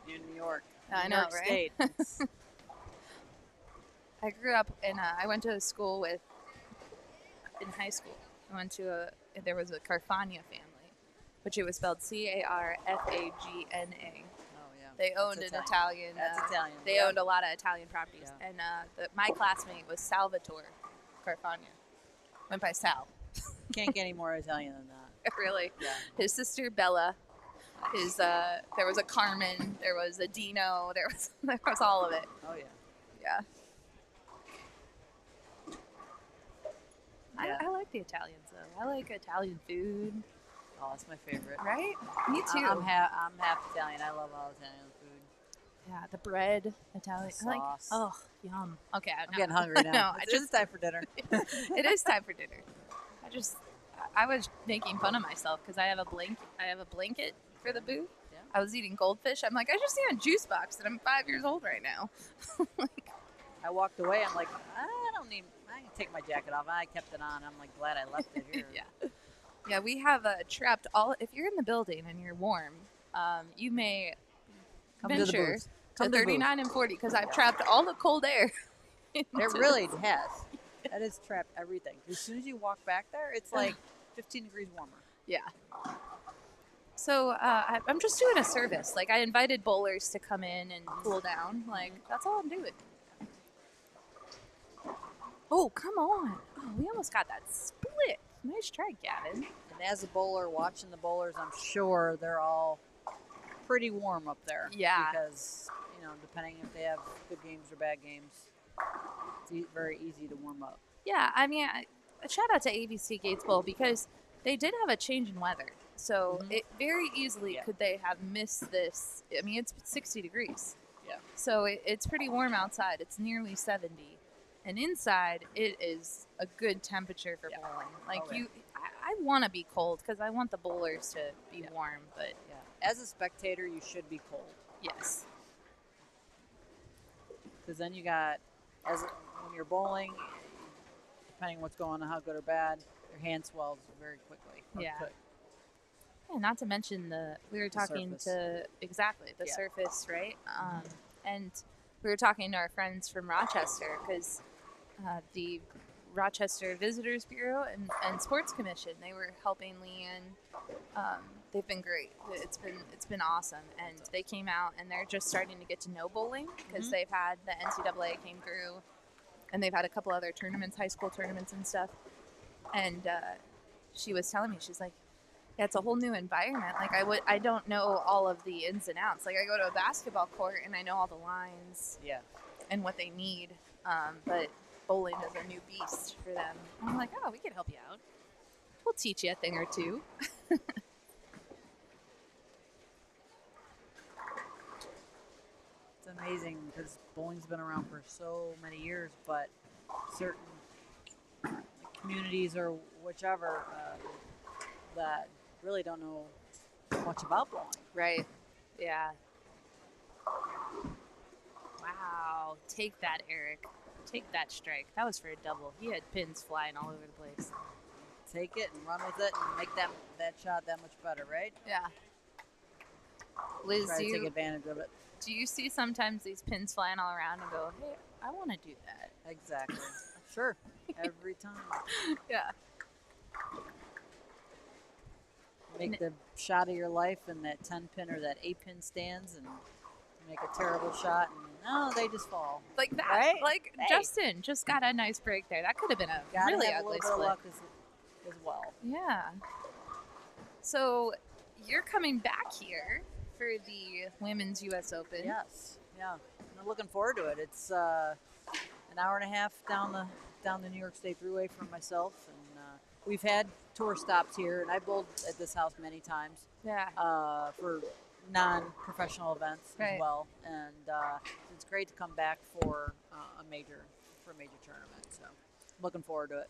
Speaker 6: In New York.
Speaker 4: I know, right?
Speaker 6: State.
Speaker 4: I grew up I went to a school in high school. There was a Carfagna family, which it was spelled Carfagna.
Speaker 6: Oh, yeah.
Speaker 4: They owned an Italian.
Speaker 6: That's Italian.
Speaker 4: They owned a lot of Italian properties. Yeah. And my classmate was Salvatore Carfagna. Went by Sal.
Speaker 6: Can't get any more Italian than that.
Speaker 4: Really?
Speaker 6: Yeah.
Speaker 4: His sister Bella. There was a Carmen. There was a Dino. There was all of it.
Speaker 6: Oh yeah.
Speaker 4: Yeah.
Speaker 6: Yeah.
Speaker 4: I like the Italians though. I like Italian food.
Speaker 6: Oh, that's my favorite.
Speaker 4: Right? Me too.
Speaker 6: I'm half Italian. I love all Italian food.
Speaker 4: Yeah, the bread, Italian
Speaker 6: sauce.
Speaker 4: Oh, yum. Okay,
Speaker 6: I'm getting hungry now.
Speaker 4: No,
Speaker 6: it's time for dinner.
Speaker 4: It is time for dinner. I was making fun of myself because I have a blanket for the booth.
Speaker 6: Yeah.
Speaker 4: I was eating goldfish. I'm like, I just need a juice box, and I'm 5 years old right now.
Speaker 6: I walked away. I'm like, I can take my jacket off. I kept it on. I'm like, glad I left it here.
Speaker 4: Yeah, we have trapped all. If you're in the building and you're warm, you may venture to 39 and 40, because I've trapped all the cold air.
Speaker 6: It really has. That has trapped everything. As soon as you walk back there, it's like 15 degrees warmer.
Speaker 4: Yeah. So I'm just doing a service. Like, I invited bowlers to come in and cool down. Like, that's all I'm doing. Oh, come on. Oh, we almost got that split. Nice try, Gavin.
Speaker 6: And as a bowler, watching the bowlers, I'm sure they're all pretty warm up there.
Speaker 4: Yeah.
Speaker 6: Because, depending if they have good games or bad games, it's very easy to warm up.
Speaker 4: Yeah, I mean, shout out to ABC Gates Bowl, because they did have a change in weather. So it very easily could they have missed this. I mean, it's 60 degrees.
Speaker 6: Yeah.
Speaker 4: So it's pretty warm outside. It's nearly 70. And inside, it is a good temperature for bowling. Like, I want to be cold because I want the bowlers to be warm. But
Speaker 6: as a spectator, you should be cold.
Speaker 4: Yes.
Speaker 6: Because then you got, when you're bowling, depending on what's going on, how good or bad, your hand swells very quickly.
Speaker 4: Yeah. Yeah, not to mention we were talking
Speaker 6: surface.
Speaker 4: to exactly the
Speaker 6: Yeah.
Speaker 4: surface, right? And we were talking to our friends from Rochester because the Rochester Visitors Bureau and Sports Commission, they were helping Leanne. They've been great. It's been awesome, and they came out and they're just starting to get to know bowling because they've had the NCAA came through, and they've had a couple other tournaments, high school tournaments and stuff. And she was telling me, she's like, yeah, it's a whole new environment. Like I don't know all of the ins and outs. Like I go to a basketball court and I know all the lines, and what they need. But bowling is a new beast for them. And I'm like, oh, we can help you out. We'll teach you a thing or two.
Speaker 6: It's amazing because bowling's been around for so many years, but certain communities or whichever that really don't know much about bowling.
Speaker 4: Right. Yeah. Wow. Take that, Eric. Take that strike. That was for a double. He had pins flying all over the place.
Speaker 6: Take it and run with it and make that shot that much better, right?
Speaker 4: Yeah. Liz,
Speaker 6: Try to take advantage of it.
Speaker 4: do you see sometimes these pins flying all around and go, hey, I want to do that?
Speaker 6: Exactly. Sure. Every time.
Speaker 4: Yeah.
Speaker 6: Make the shot of your life and that 10 pin or that 8 pin stands and make a terrible shot and no, they just fall.
Speaker 4: Like that.
Speaker 6: Right?
Speaker 4: Like
Speaker 6: Hey.
Speaker 4: Justin just got a nice break there. That could have been a
Speaker 6: Gotta
Speaker 4: really
Speaker 6: have a
Speaker 4: ugly
Speaker 6: little bit of
Speaker 4: split.
Speaker 6: luck as well.
Speaker 4: Yeah. So you're coming back here for the Women's U.S. Open.
Speaker 6: Yes. Yeah. I'm looking forward to it. It's an hour and a half down the New York State Thruway from myself, and we've had tour stops here, and I bowled at this house many times.
Speaker 4: Yeah.
Speaker 6: For non-professional events
Speaker 4: Right.
Speaker 6: as well, and it's great to come back for a major tournament. So, looking forward to it.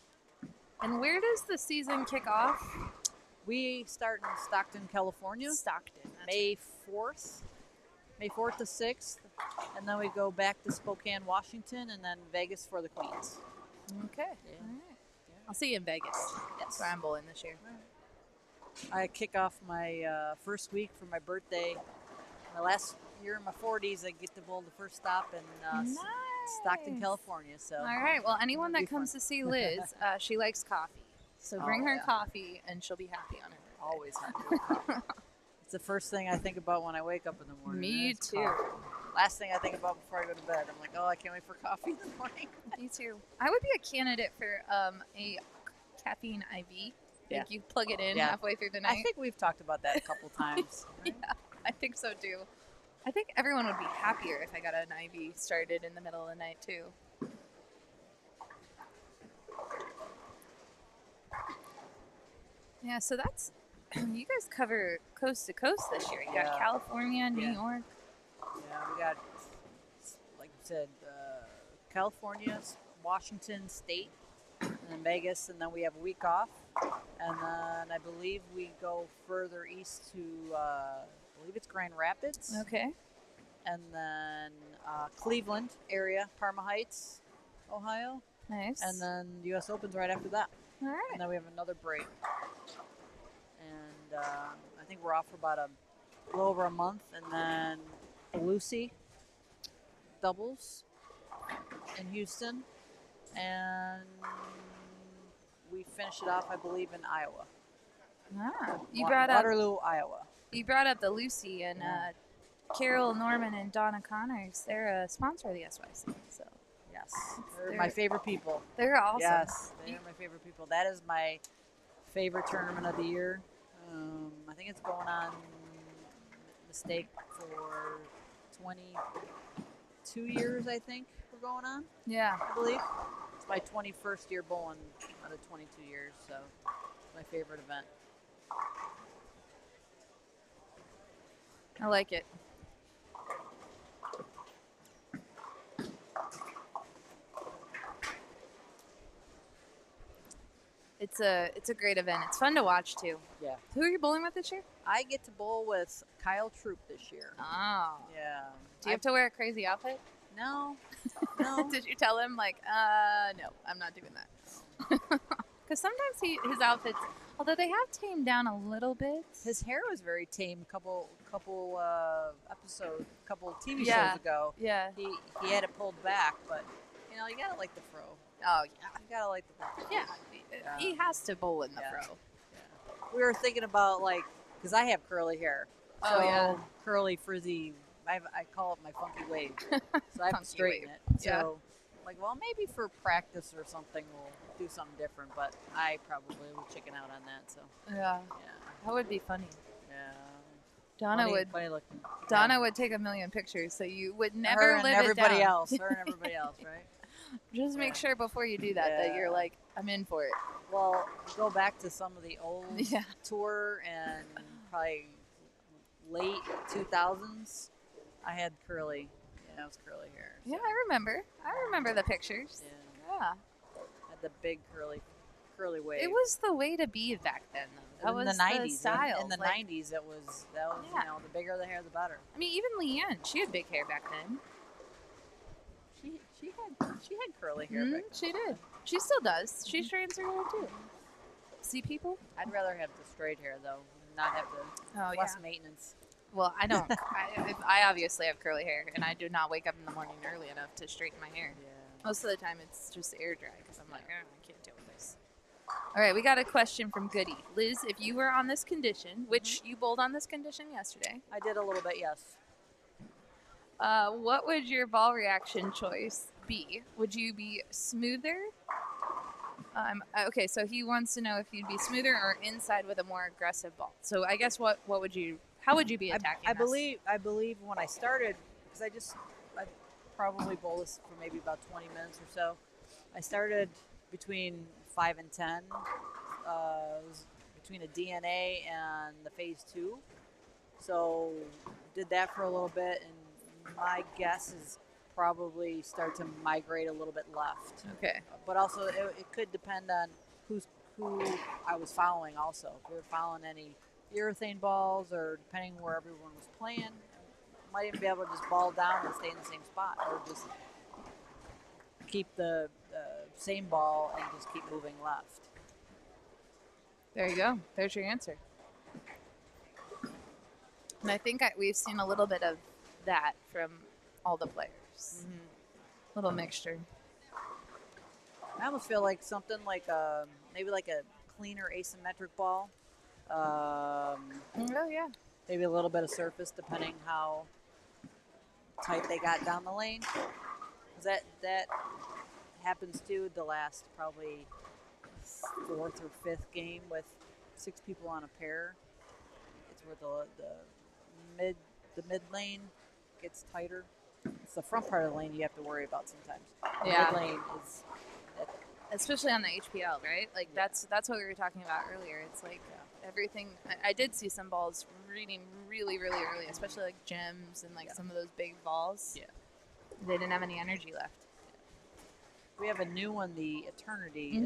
Speaker 4: And where does the season kick off?
Speaker 6: We start in Stockton, California,
Speaker 4: Stockton. That's
Speaker 6: May 4th to 6th, and then we go back to Spokane, Washington, and then Vegas for the Queens.
Speaker 4: right. Okay.
Speaker 6: Yeah.
Speaker 4: All right. I'll see you in Vegas. That's where I'm bowling this year.
Speaker 6: I kick off my first week for my birthday. My last year in my 40s, I get to bowl the first stop in Stockton,
Speaker 4: Nice.
Speaker 6: California. So
Speaker 4: All right. Well, anyone
Speaker 6: It'll
Speaker 4: that
Speaker 6: be
Speaker 4: comes
Speaker 6: fun.
Speaker 4: to see Liz, she likes coffee. So bring
Speaker 6: Oh,
Speaker 4: her
Speaker 6: yeah.
Speaker 4: coffee, and she'll be happy on her birthday.
Speaker 6: always happy. It's the first thing I think about when I wake up in the morning.
Speaker 4: Me
Speaker 6: It's
Speaker 4: too.
Speaker 6: coffee. Last thing I think about before I go to bed. I'm like, oh, I can't wait for coffee in the morning.
Speaker 4: Me too. I would be a candidate for a caffeine IV.
Speaker 6: Yeah.
Speaker 4: Like you plug it in
Speaker 6: Yeah.
Speaker 4: halfway through the night.
Speaker 6: I think we've talked about that a couple times. Right?
Speaker 4: Yeah, I think so too. I think everyone would be happier if I got an IV started in the middle of the night too. Yeah, so that's you guys cover coast to coast this year. You got
Speaker 6: Yeah.
Speaker 4: California, New
Speaker 6: Yeah.
Speaker 4: York.
Speaker 6: Yeah, we got, like you said, California, Washington State, and then Vegas, and then we have a week off. And then I believe we go further east to, I believe it's Grand Rapids.
Speaker 4: Okay.
Speaker 6: And then Cleveland area, Parma Heights, Ohio.
Speaker 4: Nice.
Speaker 6: And then U.S. Open's right after that.
Speaker 4: all
Speaker 6: And
Speaker 4: right.
Speaker 6: then we have another break. And I think we're off for about a little over a month. And then Lucy doubles in Houston. And we finish it off, I believe, in Iowa.
Speaker 4: Ah, you brought up
Speaker 6: Waterloo, Iowa.
Speaker 4: the Lucy and Carol Norman and Donna Connors. They're a sponsor of the SYC, so
Speaker 6: Yes. They're my favorite people.
Speaker 4: they're awesome.
Speaker 6: Yes, they are my favorite people. That is my favorite tournament of the year. I think it's going on mistake for 22 years, I think we're going on,
Speaker 4: Yeah.
Speaker 6: I believe. It's my 21st year bowling out of 22 years, so it's my favorite event.
Speaker 4: I like it. It's a great event. It's fun to watch too.
Speaker 6: Yeah.
Speaker 4: Who are you bowling with this year?
Speaker 6: I get to bowl with Kyle Troop this year.
Speaker 4: Oh.
Speaker 6: Yeah.
Speaker 4: Do you have to wear a crazy outfit?
Speaker 6: No. No.
Speaker 4: Did you tell him like, no, I'm not doing that? Because sometimes his outfits, although they have tamed down a little bit.
Speaker 6: His hair was very tame. Couple TV
Speaker 4: Yeah.
Speaker 6: shows ago.
Speaker 4: Yeah.
Speaker 6: He had it pulled back, but you know you gotta like the fro.
Speaker 4: Oh yeah.
Speaker 6: You gotta like the fro.
Speaker 4: Yeah. He has to bowl in the fro.
Speaker 6: We were thinking about because I have curly hair.
Speaker 4: Oh,
Speaker 6: So
Speaker 4: yeah.
Speaker 6: curly frizzy. I call it my funky wave. So I have
Speaker 4: Funky
Speaker 6: to straighten
Speaker 4: wave.
Speaker 6: it. So well, maybe for practice or something we'll do something different. But I probably would chicken out on that. So
Speaker 4: Yeah. That would be funny.
Speaker 6: yeah.
Speaker 4: Donna
Speaker 6: Funny looking.
Speaker 4: Donna would take a million pictures, so you would
Speaker 6: Her
Speaker 4: never
Speaker 6: and
Speaker 4: live
Speaker 6: everybody
Speaker 4: it down.
Speaker 6: else. Her and everybody else, right?
Speaker 4: Just make sure before you do that that you're
Speaker 6: Yeah.
Speaker 4: like, I'm in for it.
Speaker 6: Well, go back to some of the old
Speaker 4: Yeah.
Speaker 6: tour and probably late 2000s. I had curly. Yeah, it was curly hair. So,
Speaker 4: Yeah, I remember the pictures. Yeah.
Speaker 6: had the big curly wave.
Speaker 4: It was the way to be back then, though. That
Speaker 6: in
Speaker 4: was
Speaker 6: the 90s.
Speaker 4: style.
Speaker 6: In the 90s, that was
Speaker 4: Yeah.
Speaker 6: the bigger the hair, the better.
Speaker 4: I mean, even Leanne, she had big hair back then.
Speaker 6: She had curly hair back then.
Speaker 4: She did. She still does. She straightens her hair too. See people?
Speaker 6: I'd rather have the straight hair though, not have the less maintenance.
Speaker 4: Well, I don't. I obviously have curly hair, and I do not wake up in the morning early enough to straighten my hair.
Speaker 6: Yeah.
Speaker 4: Most of the time, it's just air dry because I'm like, I can't deal with this. All right, we got a question from Goody. Liz, if you were on this condition, which you bowled on this condition yesterday,
Speaker 6: I did a little bit, yes.
Speaker 4: what would your ball reaction choice be? Would you be smoother? Okay, so he wants to know if you'd be smoother or inside with a more aggressive ball. So I guess how would you be attacking?
Speaker 6: I believe when I started, because I probably bowled this for maybe about 20 minutes or so. I started between 5 and 10, between a DNA and the phase 2. So did that for a little bit, and my guess is probably start to migrate a little bit left.
Speaker 4: Okay.
Speaker 6: But also it could depend on who I was following also. If we were following any urethane balls or depending where everyone was playing, I might even be able to just ball down and stay in the same spot or just keep the same ball and just keep moving left.
Speaker 4: There you go. There's your answer. And I think we've seen a little bit of that from all the players.
Speaker 6: Mm-hmm.
Speaker 4: Little mixture.
Speaker 6: I almost feel like something like maybe like a cleaner asymmetric ball.
Speaker 4: Oh yeah.
Speaker 6: Maybe a little bit of surface depending how tight they got down the lane. 'Cause that happens too the last probably 4th or 5th game with 6 people on a pair. It's where the mid lane gets tighter. It's the front part of the lane you have to worry about sometimes.
Speaker 4: Yeah.
Speaker 6: Mid lane is
Speaker 4: Especially on the HPL, right? Like that's what we were talking about earlier. It's like everything. I did see some balls reading really, really early, especially like gems and like some of those big balls.
Speaker 6: Yeah.
Speaker 4: They didn't have any energy left.
Speaker 6: We have a new one, the Eternity.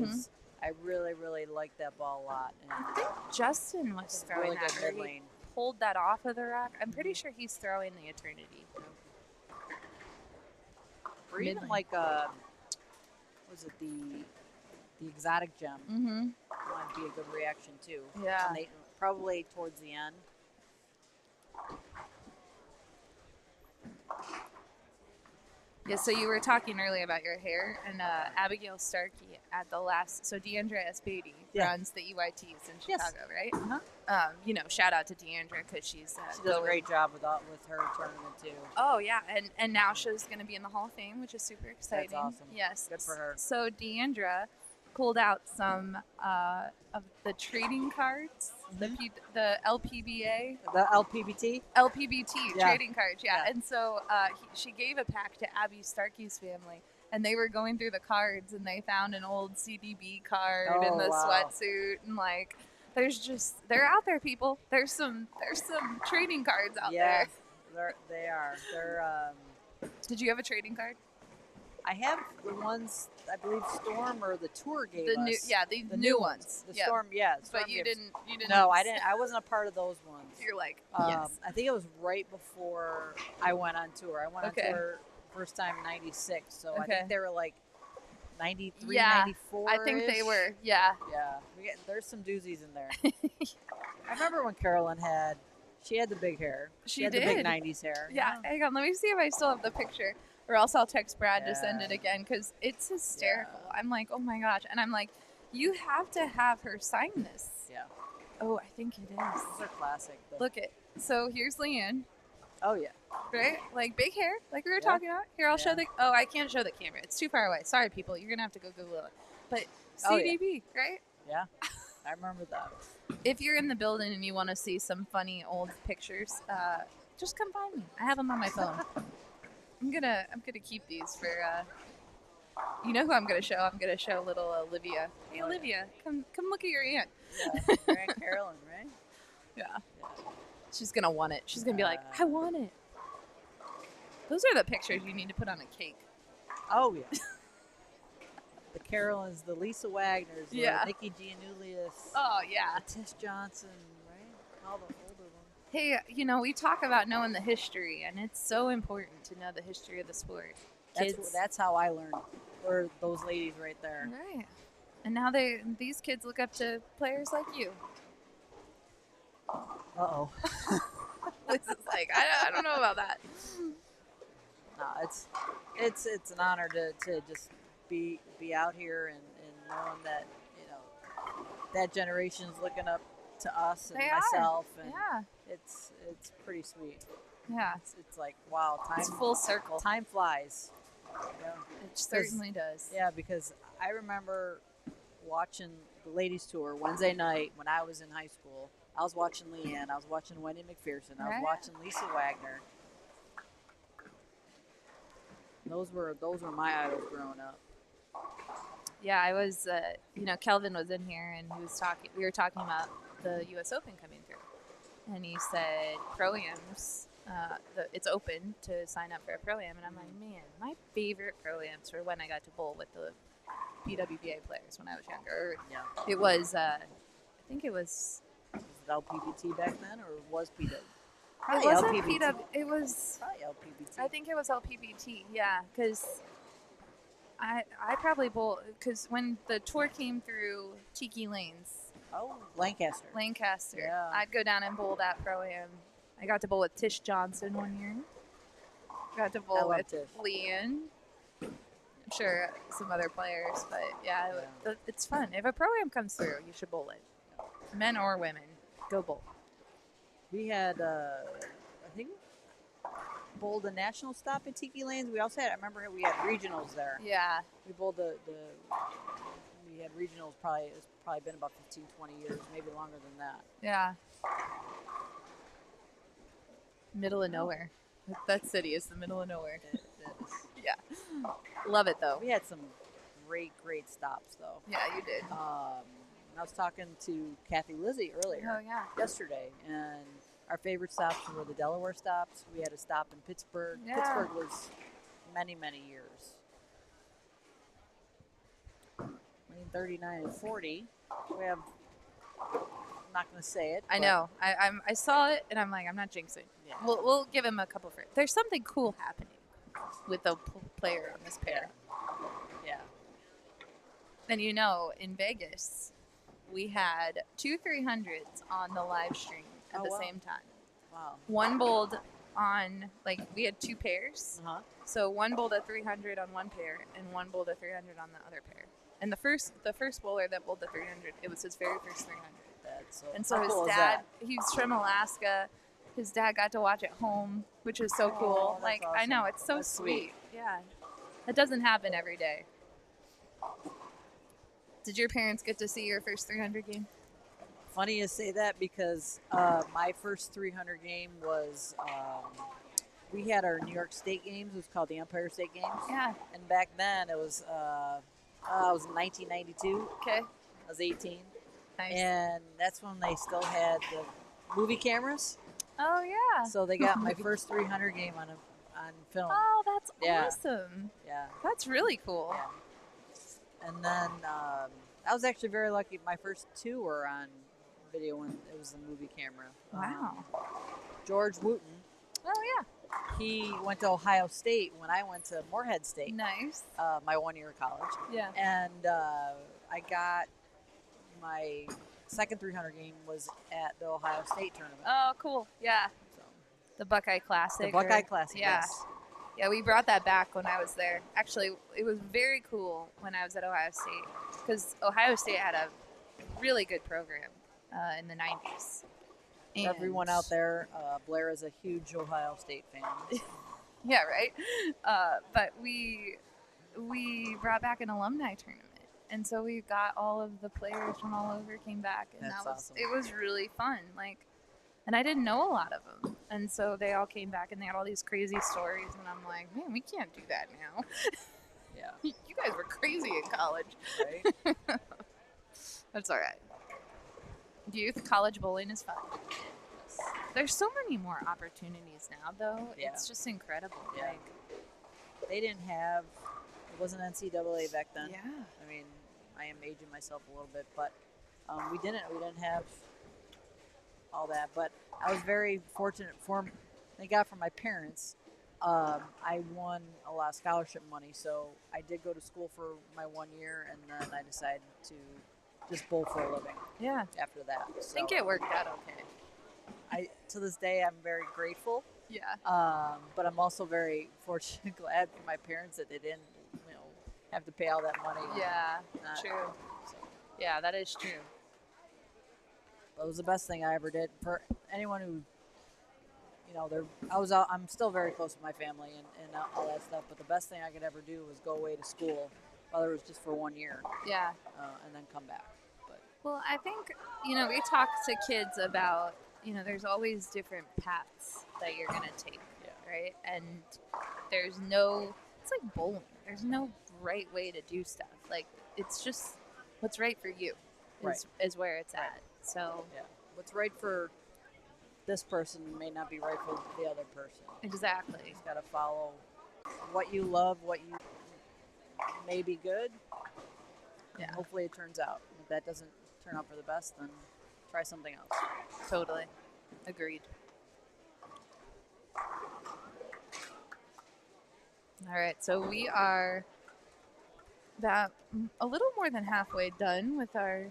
Speaker 6: I really, really like that ball a lot. And
Speaker 4: I think Justin was throwing
Speaker 6: really
Speaker 4: that.
Speaker 6: good
Speaker 4: Or
Speaker 6: mid
Speaker 4: he
Speaker 6: lane.
Speaker 4: pulled that off of the rack. I'm pretty sure he's throwing the Eternity.
Speaker 6: Or even
Speaker 4: Mid-lane.
Speaker 6: like was it the exotic gem?
Speaker 4: Mm-hmm.
Speaker 6: Might be a good reaction too.
Speaker 4: Yeah.
Speaker 6: And probably towards the end.
Speaker 4: Yeah, so you were talking earlier about your hair, and Abigail Starkey at the last, so Deandra Espady runs the EYTs in Chicago, right?
Speaker 6: Uh-huh.
Speaker 4: Shout out to Deandra because she's
Speaker 6: She does a great job with her tournament too.
Speaker 4: Oh yeah, and now she's going to be in the Hall of Fame, which is super exciting.
Speaker 6: That's awesome.
Speaker 4: Yes,
Speaker 6: Good for her.
Speaker 4: So Deandra pulled out some of the trading cards, the LPBA,
Speaker 6: The LPBT.
Speaker 4: LPBT trading cards, and so she gave a pack to Abby Starkey's family, and they were going through the cards, and they found an old CDB card in the sweatsuit, and like, they're out there, people. There's some trading cards out there.
Speaker 6: They are. They're.
Speaker 4: Did you have a trading card?
Speaker 6: I have the ones I believe Storm or the Tour gave
Speaker 4: The new,
Speaker 6: us.
Speaker 4: the new ones.
Speaker 6: The Storm, Storm
Speaker 4: But you
Speaker 6: gave us.
Speaker 4: didn't.
Speaker 6: No, I didn't. I wasn't a part of those ones.
Speaker 4: You're like, yes.
Speaker 6: I think it was right before I went on tour. I went on tour first time in ¡96. So I
Speaker 4: Okay.
Speaker 6: think they were like 93,
Speaker 4: Yeah,
Speaker 6: 94.
Speaker 4: I think they were. Yeah.
Speaker 6: Yeah, there's some doozies in there. I remember when Carolyn had the big hair.
Speaker 4: She
Speaker 6: had
Speaker 4: did.
Speaker 6: the big 90s hair.
Speaker 4: Yeah. Hang on. Let me see if I still have the picture. Or else I'll text Brad to send it
Speaker 6: Yeah.
Speaker 4: again because it's hysterical.
Speaker 6: Yeah.
Speaker 4: I'm like, oh my gosh. And I'm like, you have to have her sign this.
Speaker 6: Yeah.
Speaker 4: Oh, I think it is.
Speaker 6: Those are classic.
Speaker 4: Look it. So here's Leanne,
Speaker 6: Oh, yeah.
Speaker 4: right? Like big hair, like we were
Speaker 6: Yeah.
Speaker 4: talking about. Here, I'll show
Speaker 6: Yeah.
Speaker 4: the. Oh, I can't show the camera. It's too far away. Sorry, people. You're gonna have to go Google it. But
Speaker 6: Oh, yeah.
Speaker 4: CDB, right?
Speaker 6: Yeah. I remember that.
Speaker 4: If you're in the building and you want to see some funny old pictures, just come find me. I have them on my phone. I'm gonna keep these for. You know who I'm gonna show? I'm gonna show little Olivia. Hey,
Speaker 6: Oh, yeah.
Speaker 4: Olivia, come look at your aunt.
Speaker 6: Yeah. Grant Carolyn, right?
Speaker 4: Yeah.
Speaker 6: Yeah.
Speaker 4: She's gonna want it. She's gonna be like, I want it. Those are the pictures you need to put on a cake.
Speaker 6: Oh, yeah. The Carolyns, the Lisa Wagners, the
Speaker 4: Yeah.
Speaker 6: Nikki Giannoulias,
Speaker 4: Oh yeah.
Speaker 6: the Tish Johnson, right? All the older ones.
Speaker 4: Hey, we talk about knowing the history, and it's so important to know the history of the sport.
Speaker 6: That's how I learned. Or those ladies right there.
Speaker 4: Right. And now these kids look up to players like you.
Speaker 6: Uh-oh.
Speaker 4: This is like, I don't know about that.
Speaker 6: No, it's an honor to just be out here and knowing that, that generation's looking up to us and
Speaker 4: They are.
Speaker 6: myself, and
Speaker 4: Yeah.
Speaker 6: it's pretty sweet.
Speaker 4: Yeah.
Speaker 6: It's like, wow,
Speaker 4: It's full circle.
Speaker 6: time flies.
Speaker 4: It certainly does.
Speaker 6: Yeah, because I remember watching the ladies tour Wednesday night when I was in high school. I was watching Leanne. I was watching Wendy McPherson. I was
Speaker 4: Right.
Speaker 6: watching Lisa Wagner. Those were my idols growing up.
Speaker 4: Yeah, I was, Kelvin was in here and we were talking about the U.S. Open coming through. And he said, Pro-Ams, it's open to sign up for a Pro-Am. And I'm like, man, my favorite Pro-Ams were when I got to bowl with the PWBA players when I was younger.
Speaker 6: Yeah.
Speaker 4: It was, I think it was...
Speaker 6: Was it LPBT back then, or was PW?
Speaker 4: It
Speaker 6: Probably
Speaker 4: wasn't
Speaker 6: LPBT.
Speaker 4: PW. It was...
Speaker 6: Probably LPBT.
Speaker 4: I think it was LPBT, yeah, because I probably bowled, because when the tour came through Tiki Lanes,
Speaker 6: Oh, Lancaster. Yeah.
Speaker 4: I'd go down and bowl that Pro-Am. I got to bowl with Tish Johnson one year. Got to
Speaker 6: I
Speaker 4: bowl
Speaker 6: love
Speaker 4: with
Speaker 6: Tish.
Speaker 4: Leanne. I'm sure some other players, but yeah, it's fun. If a Pro-Am comes through, you should bowl it. Men or women, go bowl.
Speaker 6: We had, I think, bowled a national stop in Tiki Lanes. We also had, I remember we had regionals there.
Speaker 4: Yeah.
Speaker 6: We bowled we had regionals it's probably been about 15, 20 years, maybe longer than that.
Speaker 4: Yeah. Middle of nowhere. That city is the middle of nowhere.
Speaker 6: That is.
Speaker 4: Yeah. Love it, though.
Speaker 6: We had some great stops, though.
Speaker 4: Yeah, you did.
Speaker 6: I was talking to Kathy Lizzie earlier.
Speaker 4: Oh, yeah.
Speaker 6: Yesterday, and our favorite stops were the Delaware stops. We had a stop in Pittsburgh.
Speaker 4: Yeah.
Speaker 6: Pittsburgh was many years. Between 39 and 40. We have. I'm not going to say it.
Speaker 4: I
Speaker 6: but
Speaker 4: know. I saw it, and I'm like, I'm not jinxing.
Speaker 6: Yeah.
Speaker 4: We'll give him a couple for. There's something cool happening with the player on this pair.
Speaker 6: Yeah.
Speaker 4: And in Vegas, we had 2 300s on the live stream at
Speaker 6: Oh,
Speaker 4: the
Speaker 6: wow.
Speaker 4: same time.
Speaker 6: Wow.
Speaker 4: One bowled on, we had 2 pairs.
Speaker 6: Uh-huh.
Speaker 4: So one bowled a 300 on one pair, and one bowled a 300 on the other pair. And the first bowler that bowled the 300, it was his very first 300. And so
Speaker 6: how
Speaker 4: his
Speaker 6: cool is
Speaker 4: dad,
Speaker 6: that?
Speaker 4: he was from Alaska. His dad got to watch at home, which was so cool.
Speaker 6: that's
Speaker 4: I know,
Speaker 6: awesome.
Speaker 4: it's so
Speaker 6: That's
Speaker 4: sweet. Yeah. That doesn't happen every day. Did your parents get to see your first 300 game?
Speaker 6: Funny you say that because my first 300 game was we had our New York State games. It was called the Empire State Games.
Speaker 4: Yeah.
Speaker 6: And back then it was I was in 1992.
Speaker 4: Okay.
Speaker 6: I was 18.
Speaker 4: Nice.
Speaker 6: And that's when they still had the movie cameras.
Speaker 4: Oh, yeah.
Speaker 6: So they got my first 300 game on film.
Speaker 4: Oh, that's
Speaker 6: Yeah.
Speaker 4: awesome.
Speaker 6: Yeah.
Speaker 4: That's really cool.
Speaker 6: Yeah. And then I was actually very lucky. My first 2 were on video when it was a movie camera.
Speaker 4: Wow.
Speaker 6: George Wooten.
Speaker 4: Oh, yeah.
Speaker 6: he went to Ohio State when I went to Morehead State.
Speaker 4: Nice.
Speaker 6: My 1 year of college.
Speaker 4: Yeah.
Speaker 6: And I got my second 300 game was at the Ohio State tournament.
Speaker 4: Oh, cool. Yeah.
Speaker 6: So,
Speaker 4: The Buckeye Classic.
Speaker 6: the Buckeye Classic.
Speaker 4: Yeah.
Speaker 6: Yes.
Speaker 4: Yeah, we brought that back when I was there. Actually, it was very cool when I was at Ohio State because Ohio State had a really good program in the 90s. And
Speaker 6: Everyone out there, Blair is a huge Ohio State fan.
Speaker 4: Yeah, right. But we brought back an alumni tournament, and so we got all of the players from all over came back, and
Speaker 6: That's
Speaker 4: that was
Speaker 6: awesome.
Speaker 4: it was really fun. Like, and I didn't know a lot of them, and so they all came back and they had all these crazy stories, and I'm like, man, we can't do that now.
Speaker 6: Yeah.
Speaker 4: You guys were crazy in college.
Speaker 6: Right?
Speaker 4: That's all right. Youth college bowling is fun. There's so many more opportunities now, though.
Speaker 6: Yeah.
Speaker 4: It's just incredible.
Speaker 6: Yeah.
Speaker 4: Like,
Speaker 6: They didn't have, it wasn't NCAA back then.
Speaker 4: yeah.
Speaker 6: I mean, I am aging myself a little bit, but we didn't have all that. But I was very fortunate thank God for my parents. I won a lot of scholarship money, so I did go to school for my 1 year, and then I decided to just bowl for a living
Speaker 4: Yeah.
Speaker 6: after that.
Speaker 4: I
Speaker 6: So
Speaker 4: think it worked out okay.
Speaker 6: to this day, I'm very grateful.
Speaker 4: Yeah.
Speaker 6: But I'm also very fortunate, glad for my parents that they didn't, have to pay all that money.
Speaker 4: Yeah.
Speaker 6: Not-
Speaker 4: True.
Speaker 6: So,
Speaker 4: Yeah, that is true.
Speaker 6: it was the best thing I ever did for anyone who, I'm still very close with my family and all that stuff. But the best thing I could ever do was go away to school, whether it was just for 1 year,
Speaker 4: Yeah.
Speaker 6: and then come back. But
Speaker 4: Well, I think, we talk to kids about, there's always different paths that you're going to take,
Speaker 6: Yeah.
Speaker 4: right? And it's like bowling. There's no right way to do stuff. Like, it's just what's right for you is where it's at. So,
Speaker 6: yeah, what's right for this person may not be right for the other person.
Speaker 4: exactly.
Speaker 6: You just got to follow what you love, what you may be good.
Speaker 4: Yeah.
Speaker 6: And hopefully it turns out. If that doesn't turn out for the best, then try something else.
Speaker 4: Totally. Agreed. All right, so we are about a little more than halfway done with our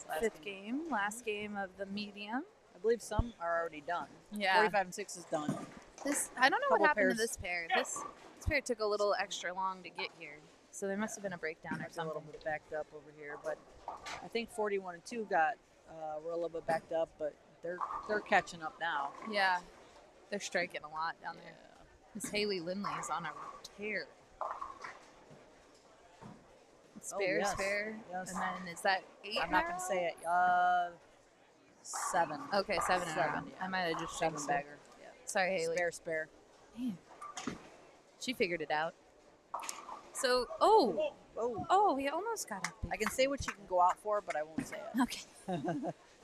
Speaker 4: last game of the medium.
Speaker 6: I believe some are already done.
Speaker 4: Yeah.
Speaker 6: 45 and 6 is done.
Speaker 4: I don't know what
Speaker 6: Couple
Speaker 4: happened
Speaker 6: pairs.
Speaker 4: to this pair. This pair took a little extra long to get here, so there must have been a breakdown or
Speaker 6: It's a little
Speaker 4: something.
Speaker 6: bit backed up over here, but I think 41 and 2 were a little bit backed up, but they're catching up now.
Speaker 4: Yeah, they're striking a lot down there.
Speaker 6: Yeah.
Speaker 4: This Haley Lindley is on a tear. Spare,
Speaker 6: yes.
Speaker 4: spare.
Speaker 6: Yes.
Speaker 4: And then is that 8?
Speaker 6: I'm not going to say it. 7.
Speaker 4: Okay, 7 in a row.
Speaker 6: Seven, yeah.
Speaker 4: I might have just
Speaker 6: 7
Speaker 4: jinxed it.
Speaker 6: bagger. Yeah.
Speaker 4: Sorry, Haley.
Speaker 6: Spare.
Speaker 4: Man. She figured it out. So, oh, we almost got it.
Speaker 6: I can say what she can go out for, but I won't say it.
Speaker 4: Okay.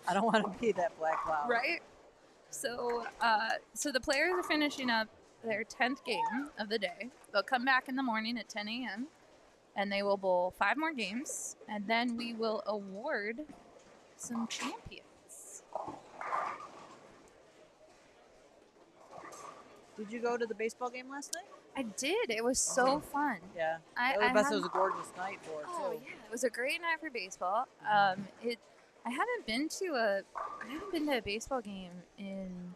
Speaker 6: I don't want to be that black cloud.
Speaker 4: Right? So, so the players are finishing up their 10th game of the day. They'll come back in the morning at 10 a.m. and they will bowl 5 more games, and then we will award some champions.
Speaker 6: Did you go to the baseball game last night?
Speaker 4: I did. It was so fun.
Speaker 6: Yeah.
Speaker 4: I
Speaker 6: it was
Speaker 4: have-
Speaker 6: a gorgeous night for it,
Speaker 4: Oh
Speaker 6: too.
Speaker 4: yeah, it was a great night for baseball. I haven't been to a baseball game in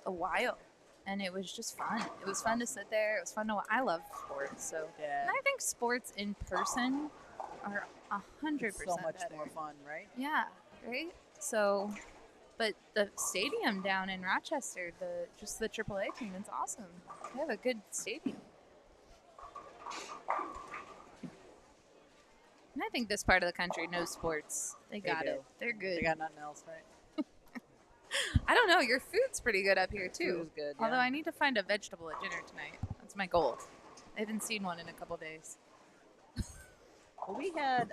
Speaker 4: a while, and it was just fun. It was fun to sit there. It was fun to. I love sports, so
Speaker 6: Yeah.
Speaker 4: and I think sports in person are 100%
Speaker 6: So much
Speaker 4: better.
Speaker 6: more fun, right?
Speaker 4: Yeah, right. So, but the stadium down in Rochester, the AAA team, it's awesome. They have a good stadium. And I think this part of the country knows sports. They got
Speaker 6: do.
Speaker 4: it. They're good.
Speaker 6: They got nothing else, right?
Speaker 4: I don't know. Your food's pretty good up here too.
Speaker 6: Food is good,
Speaker 4: Although
Speaker 6: yeah.
Speaker 4: I need to find a vegetable at dinner tonight. That's my goal. I haven't seen one in a couple days.
Speaker 6: Well, we had,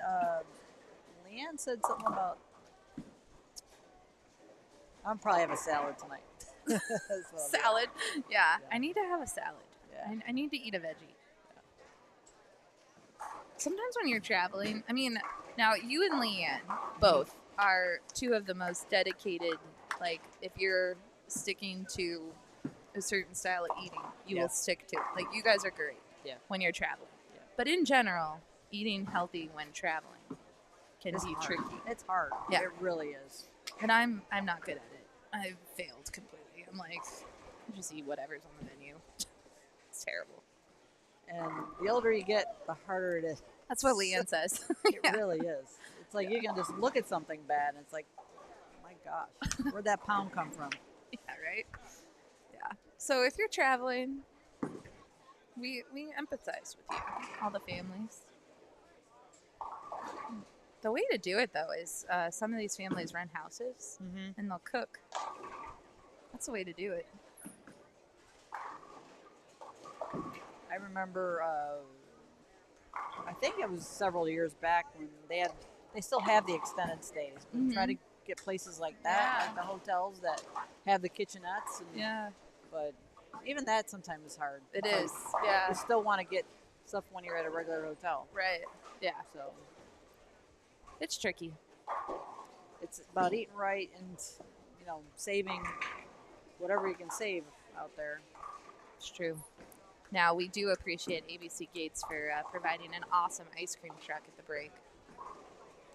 Speaker 6: Leanne said something about, I'll probably have a salad tonight. That's what I'll do.
Speaker 4: Salad. Yeah,
Speaker 6: Yeah.
Speaker 4: I need to have a salad.
Speaker 6: Yeah.
Speaker 4: I need to eat a veggie. Sometimes when you're traveling, I mean, now you and Leanne both are 2 of the most dedicated, like, if you're sticking to a certain style of eating, you
Speaker 6: Yeah.
Speaker 4: will stick to it. Like, you guys are great
Speaker 6: Yeah.
Speaker 4: when you're traveling.
Speaker 6: Yeah.
Speaker 4: But in general, eating healthy when traveling can
Speaker 6: It's
Speaker 4: be
Speaker 6: hard.
Speaker 4: tricky.
Speaker 6: It's hard.
Speaker 4: Yeah.
Speaker 6: It really is.
Speaker 4: And I'm not good at it. I've failed completely. I'm like, just eat whatever's on the menu. It's terrible.
Speaker 6: And the older you get, the harder it is.
Speaker 4: That's what Leanne says.
Speaker 6: It really is. It's like you can just look at something bad, and it's like, oh my gosh, where'd that pound come from?
Speaker 4: Yeah, right? Yeah. So if you're traveling, we empathize with you, all the families. The way to do it, though, is some of these families rent houses, and they'll cook. That's the way to do it.
Speaker 6: I remember, I think it was several years back when they still have the extended stays. We try to get places like that, like the hotels that have the kitchenettes. And,
Speaker 4: Yeah.
Speaker 6: But even that sometimes is hard.
Speaker 4: It
Speaker 6: because
Speaker 4: is, yeah.
Speaker 6: You still want to get stuff when you're at a regular hotel.
Speaker 4: Right. Yeah.
Speaker 6: So
Speaker 4: It's tricky.
Speaker 6: it's about eating right and, saving whatever you can save out there.
Speaker 4: It's true. Now, we do appreciate ABC Gates for providing an awesome ice cream truck at the break.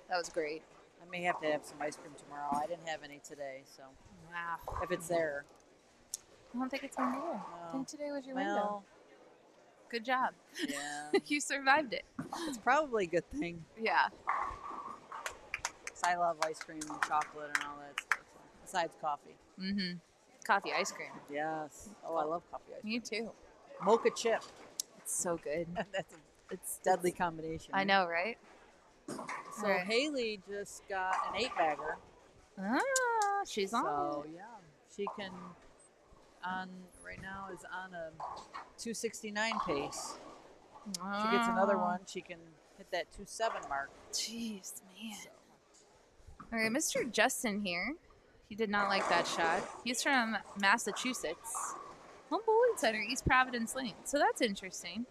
Speaker 4: That was great.
Speaker 6: I may have to have some ice cream tomorrow. I didn't have any today, so
Speaker 4: Wow.
Speaker 6: if it's there.
Speaker 4: I don't think it's on there. I think today was your window. Good job.
Speaker 6: Yeah.
Speaker 4: You survived it.
Speaker 6: It's probably a good thing.
Speaker 4: Yeah.
Speaker 6: 'Cause I love ice cream and chocolate and all that stuff. So, besides coffee.
Speaker 4: Mm-hmm. Coffee ice cream.
Speaker 6: Yes. Oh, I love coffee ice cream.
Speaker 4: Me too.
Speaker 6: Mocha chip.
Speaker 4: It's so good.
Speaker 6: That's a
Speaker 4: It's
Speaker 6: deadly combination.
Speaker 4: I know, right?
Speaker 6: So
Speaker 4: All right.
Speaker 6: Haley just got an 8-bagger.
Speaker 4: Ah, she's on.
Speaker 6: So yeah, she can right now is on a 269 pace. She gets another one, she can hit that 27 mark.
Speaker 4: Jeez, man. All right, Mr. Justin here. He did not like that shot. He's from Massachusetts. Home Bowling Center, East Providence Lane. So that's interesting.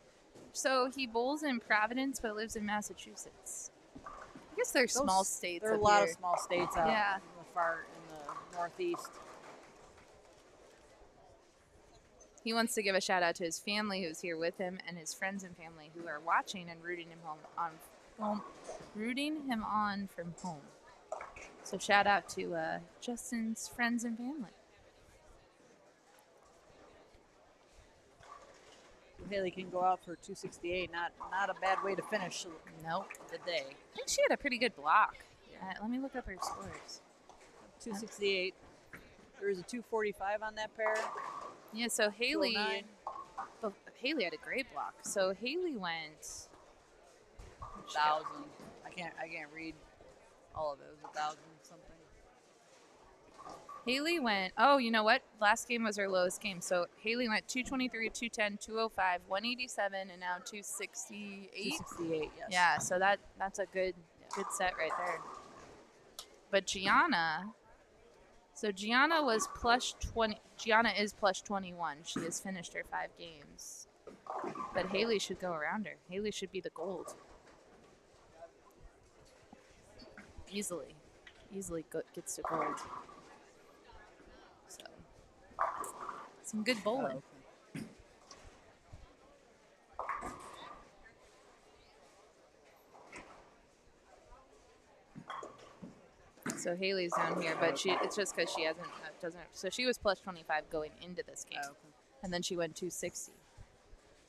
Speaker 4: So he bowls in Providence but lives in Massachusetts. I guess they're small states.
Speaker 6: There are a
Speaker 4: up
Speaker 6: lot
Speaker 4: here.
Speaker 6: of small states out
Speaker 4: Yeah.
Speaker 6: in the northeast.
Speaker 4: He wants to give a shout out to his family who's here with him and his friends and family who are watching and rooting him on from home. So shout out to Justin's friends and family.
Speaker 6: Haley can go out for 268. Not a bad way to finish
Speaker 4: Nope.
Speaker 6: the day.
Speaker 4: I think she had a pretty good block. Let me look up her scores.
Speaker 6: 268. There was a 245 on that pair.
Speaker 4: Yeah, so Haley,
Speaker 6: 209.
Speaker 4: Haley had a great block. So Haley went
Speaker 6: 1,000. I can't read all of it. It was 1,000 something.
Speaker 4: Haley went, oh, you know what? Last game was her lowest game. So Haley went 223, 210, 205, 187, and now 268.
Speaker 6: 268, yes.
Speaker 4: Yeah, so that's a good set right there. But Gianna was plus 20. Gianna is plus 21. She has finished her 5 games. But Haley should go around her. Haley should be the gold. Easily gets to gold. So, some good bowling.
Speaker 6: Oh, okay.
Speaker 4: So Haley's down here, but it's just because she doesn't. So she was plus 25 going into this game,
Speaker 6: Oh, okay.
Speaker 4: and then she went 260.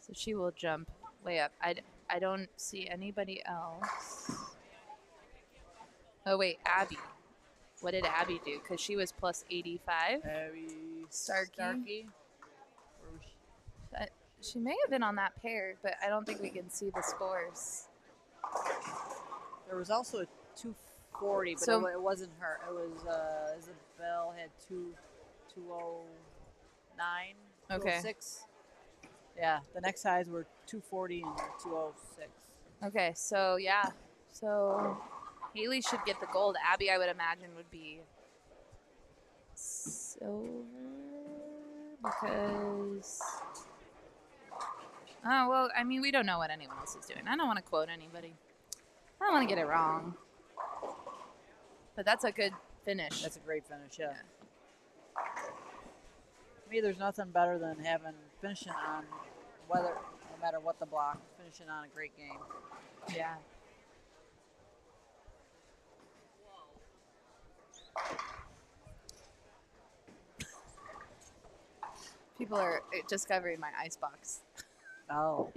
Speaker 4: So she will jump way up. I don't see anybody else. Oh wait, Abby. What did Abby do? Because she was plus 85.
Speaker 6: Abby
Speaker 4: Starkey.
Speaker 6: Where was she?
Speaker 4: She may have been on that pair, but I don't think we can see the scores.
Speaker 6: There was also a 240, but
Speaker 4: So-
Speaker 6: it wasn't her. It was Isabel had 209,
Speaker 4: Okay.
Speaker 6: 206. Yeah, the next highs were 240 and 206.
Speaker 4: Okay, so yeah. So Haley should get the gold. Abby, I would imagine, would be silver because... Oh, well, I mean, we don't know what anyone else is doing. I don't want to quote anybody. I don't want to get it wrong. But that's a good finish.
Speaker 6: That's a great finish, yeah. I me, there's nothing better than finishing on no matter what the block, finishing on a great game.
Speaker 4: Yeah. People are discovering my icebox.
Speaker 6: Oh.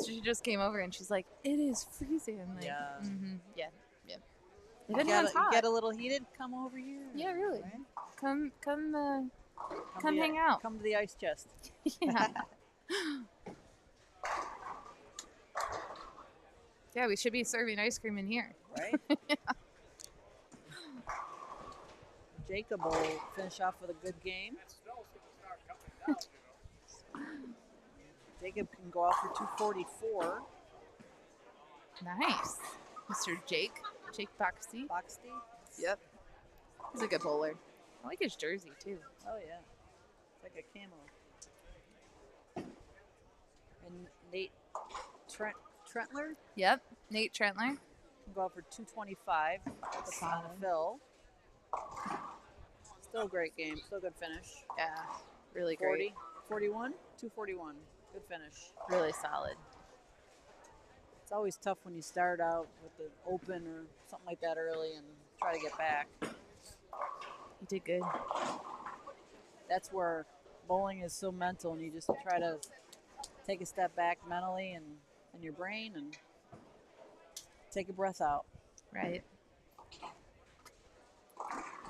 Speaker 4: She just came over and she's like, "It is freezing." I'm like,
Speaker 6: Yeah.
Speaker 4: Mm-hmm. Yeah. If
Speaker 6: You
Speaker 4: anyone's hot,
Speaker 6: get a little heated, come over here.
Speaker 4: yeah, really.
Speaker 6: Right?
Speaker 4: Come
Speaker 6: to the-
Speaker 4: hang out.
Speaker 6: Come to the ice chest.
Speaker 4: Yeah. Yeah, we should be serving ice cream in here.
Speaker 6: Right? Jacob will finish off with a good game. Jacob can go out for 244.
Speaker 4: Nice. Mr. Jake Boxty.
Speaker 6: Boxty.
Speaker 4: Yep. He's a good bowler. I like his jersey, too.
Speaker 6: Oh, yeah. It's like a camo. And Nate Trentler
Speaker 4: Yep. Nate Trentler.
Speaker 6: can go out for 225 with the
Speaker 4: Solid.
Speaker 6: fill. Still a great game. Still good finish.
Speaker 4: Yeah. Really great.
Speaker 6: 41, 241. Good finish.
Speaker 4: Really solid.
Speaker 6: It's always tough when you start out with the open or something like that early and try to get back.
Speaker 4: You did good.
Speaker 6: That's where bowling is so mental, and you just try to take a step back mentally and in your brain and take a breath out.
Speaker 4: Right.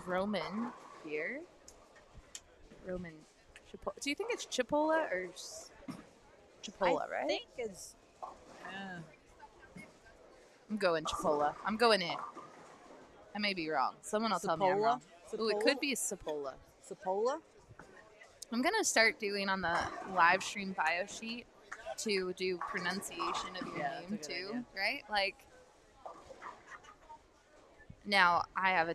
Speaker 4: Roman here. Roman. Do you think it's Chipola or Chipola, right?
Speaker 6: I think it's.
Speaker 4: I'm going Chipola. I'm going in. I may be wrong. Someone will tell me I'm wrong. Ooh, it could be Cipolla.
Speaker 6: Cipolla?
Speaker 4: I'm going to start doing on the live stream bio sheet to do pronunciation of your name too,
Speaker 6: idea.
Speaker 4: right? Like, now I have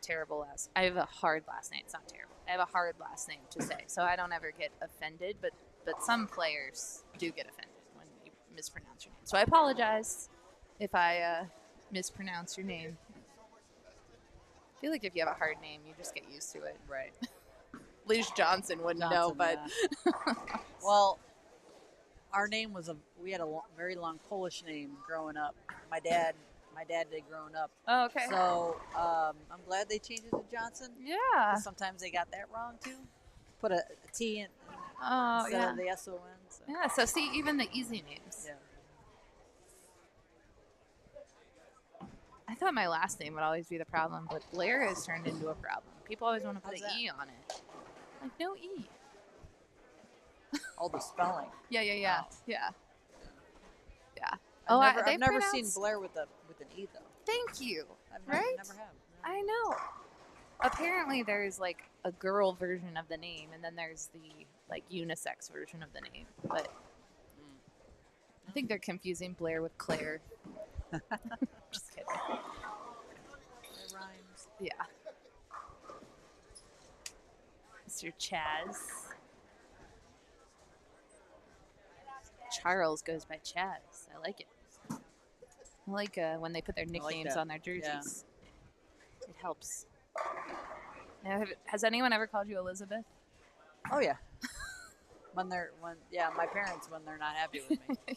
Speaker 4: I have a hard last name. It's not terrible. I have a hard last name to say, so I don't ever get offended, but some players do get offended when you mispronounce your name. So I apologize if I mispronounce your name. I feel like if you have a hard name, you just get used to it.
Speaker 6: Right.
Speaker 4: Liz Johnson wouldn't know, but
Speaker 6: well, our name was we had a very long Polish name growing up. My dad did growing up.
Speaker 4: Oh, okay.
Speaker 6: So I'm glad they changed it to Johnson.
Speaker 4: Yeah.
Speaker 6: Sometimes they got that wrong too. Put a T in
Speaker 4: instead
Speaker 6: of the SON. So.
Speaker 4: Yeah. So see, even the easy names.
Speaker 6: Yeah.
Speaker 4: I thought my last name would always be the problem, but Blair has turned into a problem. People always want to put an E on it. Like, no E.
Speaker 6: All the spelling.
Speaker 4: Yeah.
Speaker 6: Wow.
Speaker 4: Yeah.
Speaker 6: I've never seen Blair with an E though.
Speaker 4: Thank you.
Speaker 6: Never have. No.
Speaker 4: I know. Apparently, there's like a girl version of the name, and then there's the like unisex version of the name. But I think they're confusing Blair with Claire. Just kidding.
Speaker 6: It rhymes.
Speaker 4: Yeah. Mr. Chaz. Charles goes by Chaz. I like it. I like when they put their nicknames on their jerseys. Yeah. It helps. Now, has anyone ever called you Elizabeth?
Speaker 6: Oh yeah. my parents when they're not happy with me. Yeah.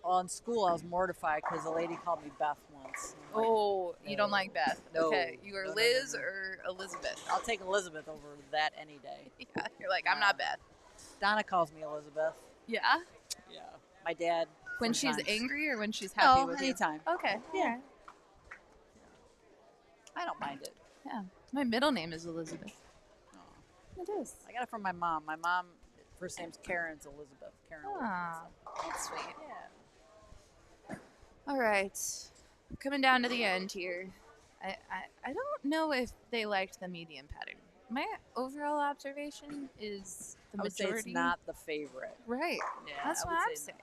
Speaker 6: Well, in school I was mortified because a lady called me Beth once.
Speaker 4: Like, oh, you don't like Beth?
Speaker 6: No.
Speaker 4: Okay, you are Liz or Elizabeth?
Speaker 6: I'll take Elizabeth over that any day.
Speaker 4: Yeah, you're like, I'm not Beth.
Speaker 6: Donna calls me Elizabeth.
Speaker 4: Yeah?
Speaker 6: Yeah. My dad.
Speaker 4: When
Speaker 6: sometimes.
Speaker 4: she's angry or when she's happy with
Speaker 6: anytime.
Speaker 4: you? Okay.
Speaker 6: Yeah. I don't mind it.
Speaker 4: Yeah. My middle name is Elizabeth.
Speaker 6: Oh.
Speaker 4: It is.
Speaker 6: I got it from my mom. My mom, first name's Karen's Elizabeth. Karen.
Speaker 4: Ah, that's sweet.
Speaker 6: Yeah.
Speaker 4: All right. Coming down to the end here. I don't know if they liked the medium pattern. My overall observation is the
Speaker 6: I would
Speaker 4: majority.
Speaker 6: say it's not the favorite.
Speaker 4: Right.
Speaker 6: Yeah,
Speaker 4: That's
Speaker 6: I
Speaker 4: what
Speaker 6: would
Speaker 4: I'm
Speaker 6: say
Speaker 4: saying.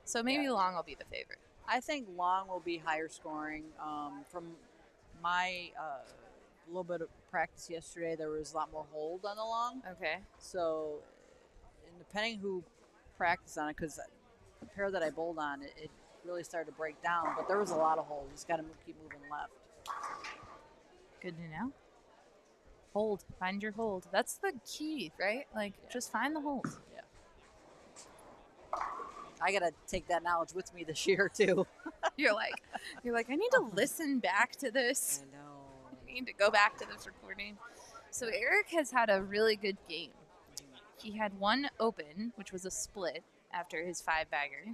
Speaker 4: So maybe long will be the favorite.
Speaker 6: I think long will be higher scoring. From my little bit of practice yesterday, there was a lot more hold on the long.
Speaker 4: Okay.
Speaker 6: So, and depending who practiced on it, because the pair that I bowled on, it really started to break down. But there was a lot of hold. You just got to keep moving left.
Speaker 4: Good to know. Hold. Find your hold. That's the key, right? Like, just find the hold.
Speaker 6: Yeah. I got to take that knowledge with me this year, too.
Speaker 4: You're like, I need to listen back to this.
Speaker 6: I know.
Speaker 4: I need to go back to this recording. So Eric has had a really good game. He had one open, which was a split after his 5-bagger.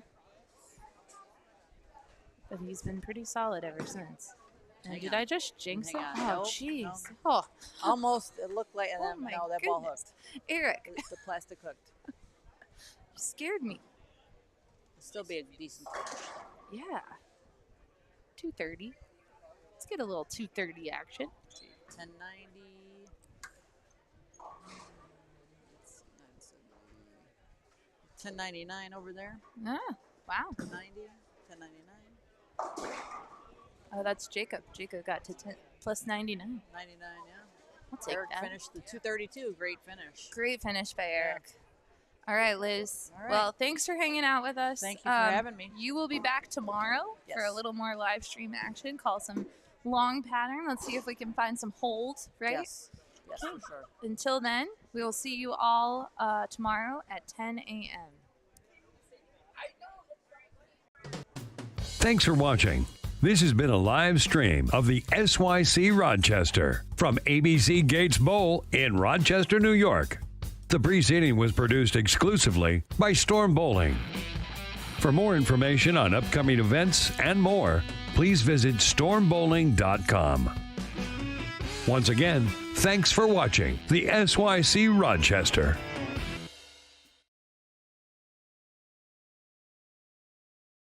Speaker 4: But he's been pretty solid ever since. And did I just jinx it? Oh, jeez.
Speaker 6: Nope.
Speaker 4: Oh.
Speaker 6: Almost, it looked like, and
Speaker 4: Oh
Speaker 6: then,
Speaker 4: my
Speaker 6: no, that ball
Speaker 4: goodness.
Speaker 6: hooked.
Speaker 4: Eric.
Speaker 6: The plastic hooked.
Speaker 4: You scared me.
Speaker 6: It'll still be a decent finish.
Speaker 4: Yeah. 230. Let's get a little 230 action.
Speaker 6: 1090. 1099 over there.
Speaker 4: Ah, wow.
Speaker 6: 90, 1099.
Speaker 4: Oh, that's Jacob. Jacob got to plus 99.
Speaker 6: 99, yeah.
Speaker 4: I'll take
Speaker 6: Eric
Speaker 4: that.
Speaker 6: finished the 232. Great finish.
Speaker 4: Great finish by Eric. All right, Liz.
Speaker 6: All right.
Speaker 4: Well, thanks for hanging out with us.
Speaker 6: Thank you for having me.
Speaker 4: You will be back tomorrow for a
Speaker 6: Yes.
Speaker 4: little more live stream action. Call some long pattern. Let's see if we can find some holds, right?
Speaker 6: Yes. Yes, for sure.
Speaker 4: Until then, we will see you all tomorrow at 10 a.m.
Speaker 1: Thanks for watching. This has been a live stream of the SYC Rochester from ABC Gates Bowl in Rochester, New York. The preceding was produced exclusively by Storm Bowling. For more information on upcoming events and more, please visit stormbowling.com. Once again, thanks for watching the SYC Rochester.